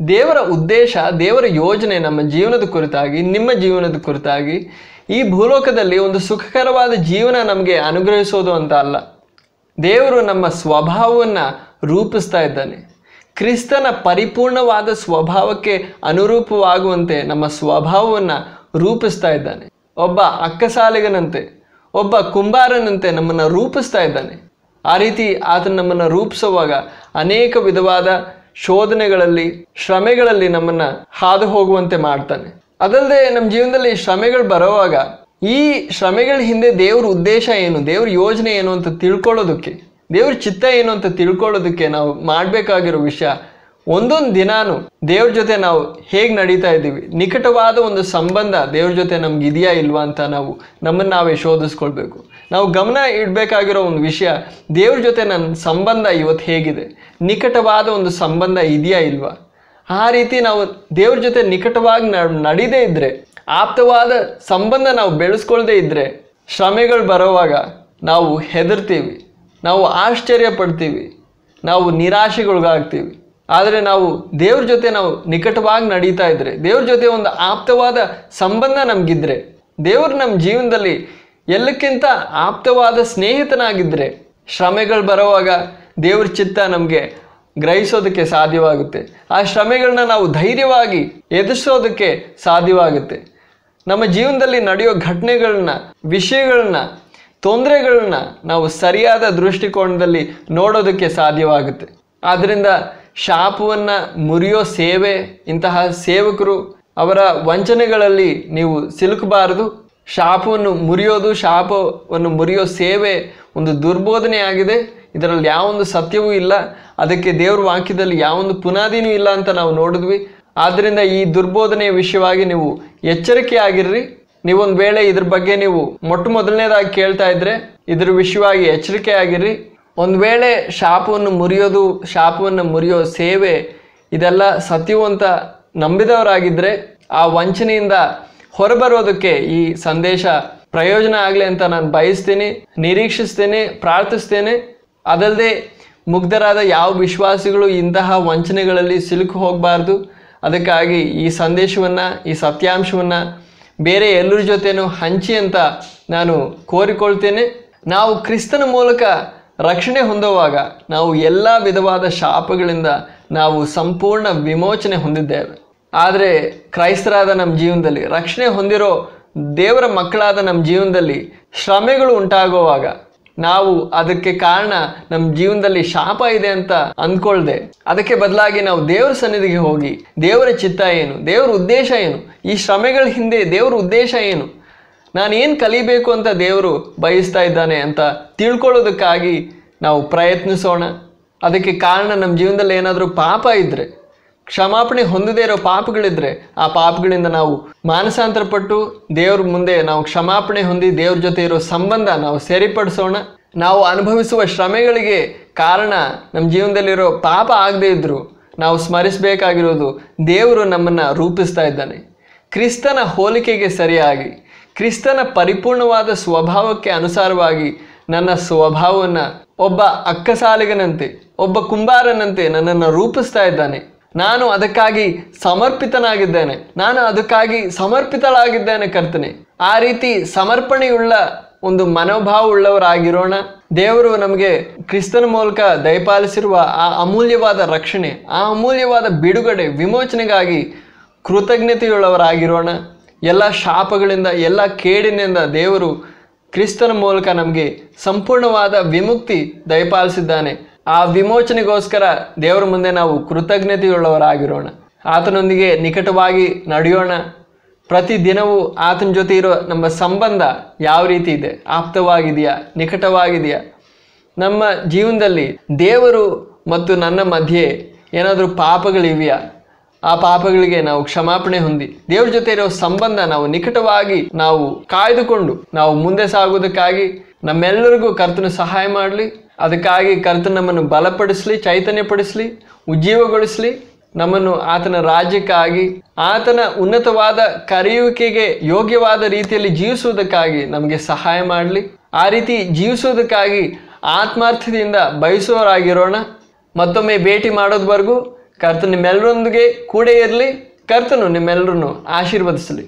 ದೇವರ ಉದ್ದೇಶ, ದೇವರ ಯೋಜನೆ ನಮ್ಮ ಜೀವನದ ಕುರಿತಾಗಿ, ನಿಮ್ಮ ಜೀವನದ ಕುರಿತಾಗಿ ಈ ಭೂಲೋಕದಲ್ಲಿ ಒಂದು ಸುಖಕರವಾದ ಜೀವನ ನಮಗೆ ಅನುಗ್ರಹಿಸೋದು ಅಂತ ಅಲ್ಲ. ದೇವರು ನಮ್ಮ ಸ್ವಭಾವವನ್ನು ರೂಪಿಸ್ತಾ ಇದ್ದಾನೆ. ಕ್ರಿಸ್ತನ ಪರಿಪೂರ್ಣವಾದ ಸ್ವಭಾವಕ್ಕೆ ಅನುರೂಪವಾಗುವಂತೆ ನಮ್ಮ ಸ್ವಭಾವವನ್ನು ರೂಪಿಸ್ತಾ ಇದ್ದಾನೆ. ಒಬ್ಬ ಅಕ್ಕಸಾಲಿಗನಂತೆ, ಒಬ್ಬ ಕುಂಬಾರನಂತೆ ನಮ್ಮನ್ನು ರೂಪಿಸ್ತಾ ಇದ್ದಾನೆ. ಆ ರೀತಿ ಆತನು ನಮ್ಮನ್ನು ರೂಪಿಸುವಾಗ ಅನೇಕ ವಿಧವಾದ ಶೋಧನೆಗಳಲ್ಲಿ, ಶ್ರಮೆಗಳಲ್ಲಿ ನಮ್ಮನ್ನು ಹಾದು ಹೋಗುವಂತೆ ಮಾಡ್ತಾನೆ. ಅದಲ್ಲದೆ ನಮ್ಮ ಜೀವನದಲ್ಲಿ ಶ್ರಮೆಗಳು ಬರುವಾಗ ಈ ಶ್ರಮೆಗಳ ಹಿಂದೆ ದೇವ್ರ ಉದ್ದೇಶ ಏನು, ದೇವ್ರ ಯೋಜನೆ ಏನು ಅಂತ ತಿಳ್ಕೊಳ್ಳೋದಕ್ಕೆ, ದೇವ್ರ ಚಿತ್ತ ಏನು ಅಂತ ತಿಳ್ಕೊಳ್ಳೋದಕ್ಕೆ ನಾವು ಮಾಡಬೇಕಾಗಿರೋ ವಿಷಯ, ಒಂದೊಂದು ದಿನಾನು ದೇವ್ರ ಜೊತೆ ನಾವು ಹೇಗೆ ನಡೀತಾ ಇದ್ದೀವಿ, ನಿಕಟವಾದ ಒಂದು ಸಂಬಂಧ ದೇವ್ರ ಜೊತೆ ನಮ್ಗೆ ಇದೆಯಾ ಇಲ್ವಾ ಅಂತ ನಾವು ನಮ್ಮನ್ನು ನಾವೇ ಶೋಧಿಸ್ಕೊಳ್ಬೇಕು. ನಾವು ಗಮನ ಇಡಬೇಕಾಗಿರೋ ಒಂದು ವಿಷಯ, ದೇವ್ರ ಜೊತೆ ನನ್ನ ಸಂಬಂಧ ಇವತ್ತು ಹೇಗಿದೆ, ನಿಕಟವಾದ ಒಂದು ಸಂಬಂಧ ಇದೆಯಾ ಇಲ್ವಾ. ಆ ರೀತಿ ನಾವು ದೇವ್ರ ಜೊತೆ ನಿಕಟವಾಗಿ ನಡೀದೇ ಇದ್ದರೆ, ಆಪ್ತವಾದ ಸಂಬಂಧ ನಾವು ಬೆಳೆಸ್ಕೊಳ್ದೇ ಇದ್ದರೆ, ಶ್ರಮೆಗಳು ಬರೋವಾಗ ನಾವು ಹೆದರ್ತೀವಿ, ನಾವು ಆಶ್ಚರ್ಯ ಪಡ್ತೀವಿ, ನಾವು ನಿರಾಶೆಗೊಳಗಾಗ್ತೀವಿ. ಆದರೆ ನಾವು ದೇವ್ರ ಜೊತೆ ನಾವು ನಿಕಟವಾಗಿ ನಡೀತಾ ಇದ್ದರೆ, ದೇವ್ರ ಜೊತೆ ಒಂದು ಆಪ್ತವಾದ ಸಂಬಂಧ ನಮಗಿದ್ರೆ, ದೇವರು ನಮ್ಮ ಜೀವನದಲ್ಲಿ ಎಲ್ಲಕ್ಕಿಂತ ಆಪ್ತವಾದ ಸ್ನೇಹಿತನಾಗಿದ್ದರೆ, ಶ್ರಮೆಗಳು ಬರೋವಾಗ ದೇವ್ರ ಚಿತ್ತ ನಮಗೆ ಗ್ರಹಿಸೋದಕ್ಕೆ ಸಾಧ್ಯವಾಗುತ್ತೆ. ಆ ಶ್ರಮೆಗಳನ್ನ ನಾವು ಧೈರ್ಯವಾಗಿ ಎದುರಿಸೋದಕ್ಕೆ ಸಾಧ್ಯವಾಗುತ್ತೆ. ನಮ್ಮ ಜೀವನದಲ್ಲಿ ನಡೆಯೋ ಘಟನೆಗಳನ್ನ, ವಿಷಯಗಳನ್ನ, ತೊಂದರೆಗಳನ್ನ ನಾವು ಸರಿಯಾದ ದೃಷ್ಟಿಕೋನದಲ್ಲಿ ನೋಡೋದಕ್ಕೆ ಸಾಧ್ಯವಾಗುತ್ತೆ. ಆದ್ದರಿಂದ ಶಾಪವನ್ನು ಮುರಿಯೋ ಸೇವೆ, ಇಂತಹ ಸೇವಕರು ಅವರ ವಂಚನೆಗಳಲ್ಲಿ ನೀವು ಸಿಲುಕಬಾರದು. ಶಾಪವನ್ನು ಮುರಿಯೋದು, ಶಾಪವನ್ನು ಮುರಿಯೋ ಸೇವೆ ಒಂದು ದುರ್ಬೋಧನೆ ಆಗಿದೆ. ಇದರಲ್ಲಿ ಯಾವೊಂದು ಸತ್ಯವೂ ಇಲ್ಲ, ಅದಕ್ಕೆ ದೇವ್ರ ವಾಕ್ಯದಲ್ಲಿ ಯಾವೊಂದು ಪುನಾದಿನೂ ಇಲ್ಲ ಅಂತ ನಾವು ನೋಡಿದ್ವಿ. ಆದ್ದರಿಂದ ಈ ದುರ್ಬೋಧನೆಯ ವಿಷಯವಾಗಿ ನೀವು ಎಚ್ಚರಿಕೆಯಾಗಿರ್ರಿ. ನೀವೊಂದು ವೇಳೆ ಇದ್ರ ಬಗ್ಗೆ ನೀವು ಮೊದಲನೇದಾಗಿ ಕೇಳ್ತಾ ಇದ್ರೆ ಇದ್ರ ವಿಷಯವಾಗಿ ಎಚ್ಚರಿಕೆ ಆಗಿರ್ರಿ. ಒಂದು ವೇಳೆ ಶಾಪವನ್ನು ಮುರಿಯೋದು, ಶಾಪವನ್ನು ಮುರಿಯೋ ಸೇವೆ ಇದೆಲ್ಲ ಸತ್ಯವು ಅಂತ ನಂಬಿದವರಾಗಿದ್ದರೆ ಆ ವಂಚನೆಯಿಂದ ಹೊರಬರೋದಕ್ಕೆ ಈ ಸಂದೇಶ ಪ್ರಯೋಜನ ಆಗಲಿ ಅಂತ ನಾನು ಬಯಸ್ತೀನಿ, ನಿರೀಕ್ಷಿಸ್ತೇನೆ, ಪ್ರಾರ್ಥಿಸ್ತೇನೆ. ಅದಲ್ಲದೆ ಮುಗ್ಧರಾದ ಯಾವ ವಿಶ್ವಾಸಿಗಳು ಇಂತಹ ವಂಚನೆಗಳಲ್ಲಿ ಸಿಲುಕು ಹೋಗಬಾರ್ದು. ಅದಕ್ಕಾಗಿ ಈ ಸಂದೇಶವನ್ನು, ಈ ಸತ್ಯಾಂಶವನ್ನು ಬೇರೆ ಎಲ್ಲರ ಜೊತೆನೂ ಹಂಚಿ ಅಂತ ನಾನು ಕೋರಿಕೊಳ್ತೇನೆ. ನಾವು ಕ್ರಿಸ್ತನ ಮೂಲಕ ರಕ್ಷಣೆ ಹೊಂದುವಾಗ ನಾವು ಎಲ್ಲ ವಿಧವಾದ ಶಾಪಗಳಿಂದ ನಾವು ಸಂಪೂರ್ಣ ವಿಮೋಚನೆ ಹೊಂದಿದ್ದೇವೆ. ಆದರೆ ಕ್ರೈಸ್ತರಾದ ನಮ್ಮ ಜೀವನದಲ್ಲಿ, ರಕ್ಷಣೆ ಹೊಂದಿರೋ ದೇವರ ಮಕ್ಕಳಾದ ನಮ್ಮ ಜೀವನದಲ್ಲಿ ಶ್ರಮೆಗಳು ಉಂಟಾಗುವಾಗ ನಾವು ಅದಕ್ಕೆ ಕಾರಣ ನಮ್ಮ ಜೀವನದಲ್ಲಿ ಶಾಪ ಇದೆ ಅಂತ ಅಂದ್ಕೊಳ್ದೆ, ಅದಕ್ಕೆ ಬದಲಾಗಿ ನಾವು ದೇವರ ಸನ್ನಿಧಿಗೆ ಹೋಗಿ ದೇವರ ಚಿತ್ತ ಏನು, ದೇವರ ಉದ್ದೇಶ ಏನು, ಈ ಶ್ರಮೆಗಳ ಹಿಂದೆ ದೇವರ ಉದ್ದೇಶ ಏನು, ನಾನೇನು ಕಲಿಬೇಕು ಅಂತ ದೇವರು ಬಯಸ್ತಾ ಇದ್ದಾನೆ ಅಂತ ತಿಳ್ಕೊಳ್ಳೋದಕ್ಕಾಗಿ ನಾವು ಪ್ರಯತ್ನಿಸೋಣ. ಅದಕ್ಕೆ ಕಾರಣ ನಮ್ಮ ಜೀವನದಲ್ಲಿ ಏನಾದರೂ ಪಾಪ ಇದ್ದರೆ, ಕ್ಷಮಾಪಣೆ ಹೊಂದದೇ ಇರೋ ಪಾಪಗಳಿದ್ರೆ ಆ ಪಾಪಗಳಿಂದ ನಾವು ಮಾನಸಾಂತರಪಟ್ಟು ದೇವ್ರ ಮುಂದೆ ನಾವು ಕ್ಷಮಾಪಣೆ ಹೊಂದಿ ದೇವ್ರ ಜೊತೆ ಇರೋ ಸಂಬಂಧ ನಾವು ಸರಿಪಡಿಸೋಣ. ನಾವು ಅನುಭವಿಸುವ ಶ್ರಮೆಗಳಿಗೆ ಕಾರಣ ನಮ್ಮ ಜೀವನದಲ್ಲಿರೋ ಪಾಪ ಆಗದೇ ಇದ್ದರೂ ನಾವು ಸ್ಮರಿಸಬೇಕಾಗಿರೋದು, ದೇವರು ನಮ್ಮನ್ನು ರೂಪಿಸ್ತಾ ಇದ್ದಾನೆ. ಕ್ರಿಸ್ತನ ಹೋಲಿಕೆಗೆ ಸರಿಯಾಗಿ, ಕ್ರಿಸ್ತನ ಪರಿಪೂರ್ಣವಾದ ಸ್ವಭಾವಕ್ಕೆ ಅನುಸಾರವಾಗಿ ನನ್ನ ಸ್ವಭಾವವನ್ನು ಒಬ್ಬ ಅಕ್ಕಸಾಲಿಗನಂತೆ, ಒಬ್ಬ ಕುಂಬಾರನಂತೆ ನನ್ನನ್ನು ರೂಪಿಸ್ತಾ ಇದ್ದಾನೆ. ನಾನು ಅದಕ್ಕಾಗಿ ಸಮರ್ಪಿತನಾಗಿದ್ದೇನೆ, ನಾನು ಅದಕ್ಕಾಗಿ ಸಮರ್ಪಿತಳಾಗಿದ್ದೇನೆ ಕರ್ತನೆ. ಆ ರೀತಿ ಸಮರ್ಪಣೆಯುಳ್ಳ ಒಂದು ಮನೋಭಾವವುಳ್ಳವರಾಗಿರೋಣ. ದೇವರು ನಮಗೆ ಕ್ರಿಸ್ತನ ಮೂಲಕ ದಯಪಾಲಿಸಿರುವ ಆ ಅಮೂಲ್ಯವಾದ ರಕ್ಷಣೆ, ಆ ಅಮೂಲ್ಯವಾದ ಬಿಡುಗಡೆ, ವಿಮೋಚನೆಗಾಗಿ ಕೃತಜ್ಞತೆಯುಳ್ಳವರಾಗಿರೋಣ. ಎಲ್ಲ ಶಾಪಗಳಿಂದ, ಎಲ್ಲ ಕೇಡಿನಿಂದ ದೇವರು ಕ್ರಿಸ್ತನ ಮೂಲಕ ನಮಗೆ ಸಂಪೂರ್ಣವಾದ ವಿಮುಕ್ತಿ ದಯಪಾಲಿಸಿದ್ದಾನೆ. ಆ ವಿಮೋಚನೆಗೋಸ್ಕರ ದೇವರ ಮುಂದೆ ನಾವು ಕೃತಜ್ಞತೆಯುಳ್ಳವರಾಗಿರೋಣ. ಆತನೊಂದಿಗೆ ನಿಕಟವಾಗಿ ನಡೆಯೋಣ. ಪ್ರತಿದಿನವೂ ಆತನ ಜೊತೆ ಇರೋ ನಮ್ಮ ಸಂಬಂಧ ಯಾವ ರೀತಿ ಇದೆ, ಆಪ್ತವಾಗಿದೆಯಾ, ನಿಕಟವಾಗಿದೆಯಾ? ನಮ್ಮ ಜೀವನದಲ್ಲಿ ದೇವರು ಮತ್ತು ನನ್ನ ಮಧ್ಯೆ ಏನಾದರೂ ಪಾಪಗಳಿವೆಯಾ? ಆ ಪಾಪಗಳಿಗೆ ನಾವು ಕ್ಷಮಾಪಣೆ ಹೊಂದಿ ದೇವ್ರ ಜೊತೆ ಇರೋ ಸಂಬಂಧ ನಾವು ನಿಕಟವಾಗಿ ನಾವು ಕಾಯ್ದುಕೊಂಡು ನಾವು ಮುಂದೆ ಸಾಗೋದಕ್ಕಾಗಿ ನಮ್ಮೆಲ್ಲರಿಗೂ ಕರ್ತನು ಸಹಾಯ ಮಾಡಲಿ. ಅದಕ್ಕಾಗಿ ಕರ್ತನು ನಮ್ಮನ್ನು ಬಲಪಡಿಸಲಿ, ಚೈತನ್ಯಪಡಿಸಲಿ, ಉಜ್ಜೀವಗೊಳಿಸಲಿ. ನಮ್ಮನ್ನು ಆತನ ರಾಜ್ಯಕ್ಕಾಗಿ, ಆತನ ಉನ್ನತವಾದ ಕರೆಯುವಿಕೆಗೆ ಯೋಗ್ಯವಾದ ರೀತಿಯಲ್ಲಿ ಜೀವಿಸುವುದಕ್ಕಾಗಿ ನಮಗೆ ಸಹಾಯ ಮಾಡಲಿ. ಆ ರೀತಿ ಜೀವಿಸುವುದಕ್ಕಾಗಿ ಆತ್ಮಾರ್ಥದಿಂದ ಬಯಸುವವರಾಗಿರೋಣ. ಮತ್ತೊಮ್ಮೆ ಭೇಟಿ ಮಾಡೋದ್ವರೆಗೂ ಕರ್ತನು ನಿಮ್ಮೆಲ್ಲರೊಂದಿಗೆ ಕೂಡ ಇರಲಿ. ಕರ್ತನು ನಿಮ್ಮೆಲ್ಲರನ್ನು ಆಶೀರ್ವದಿಸಲಿ.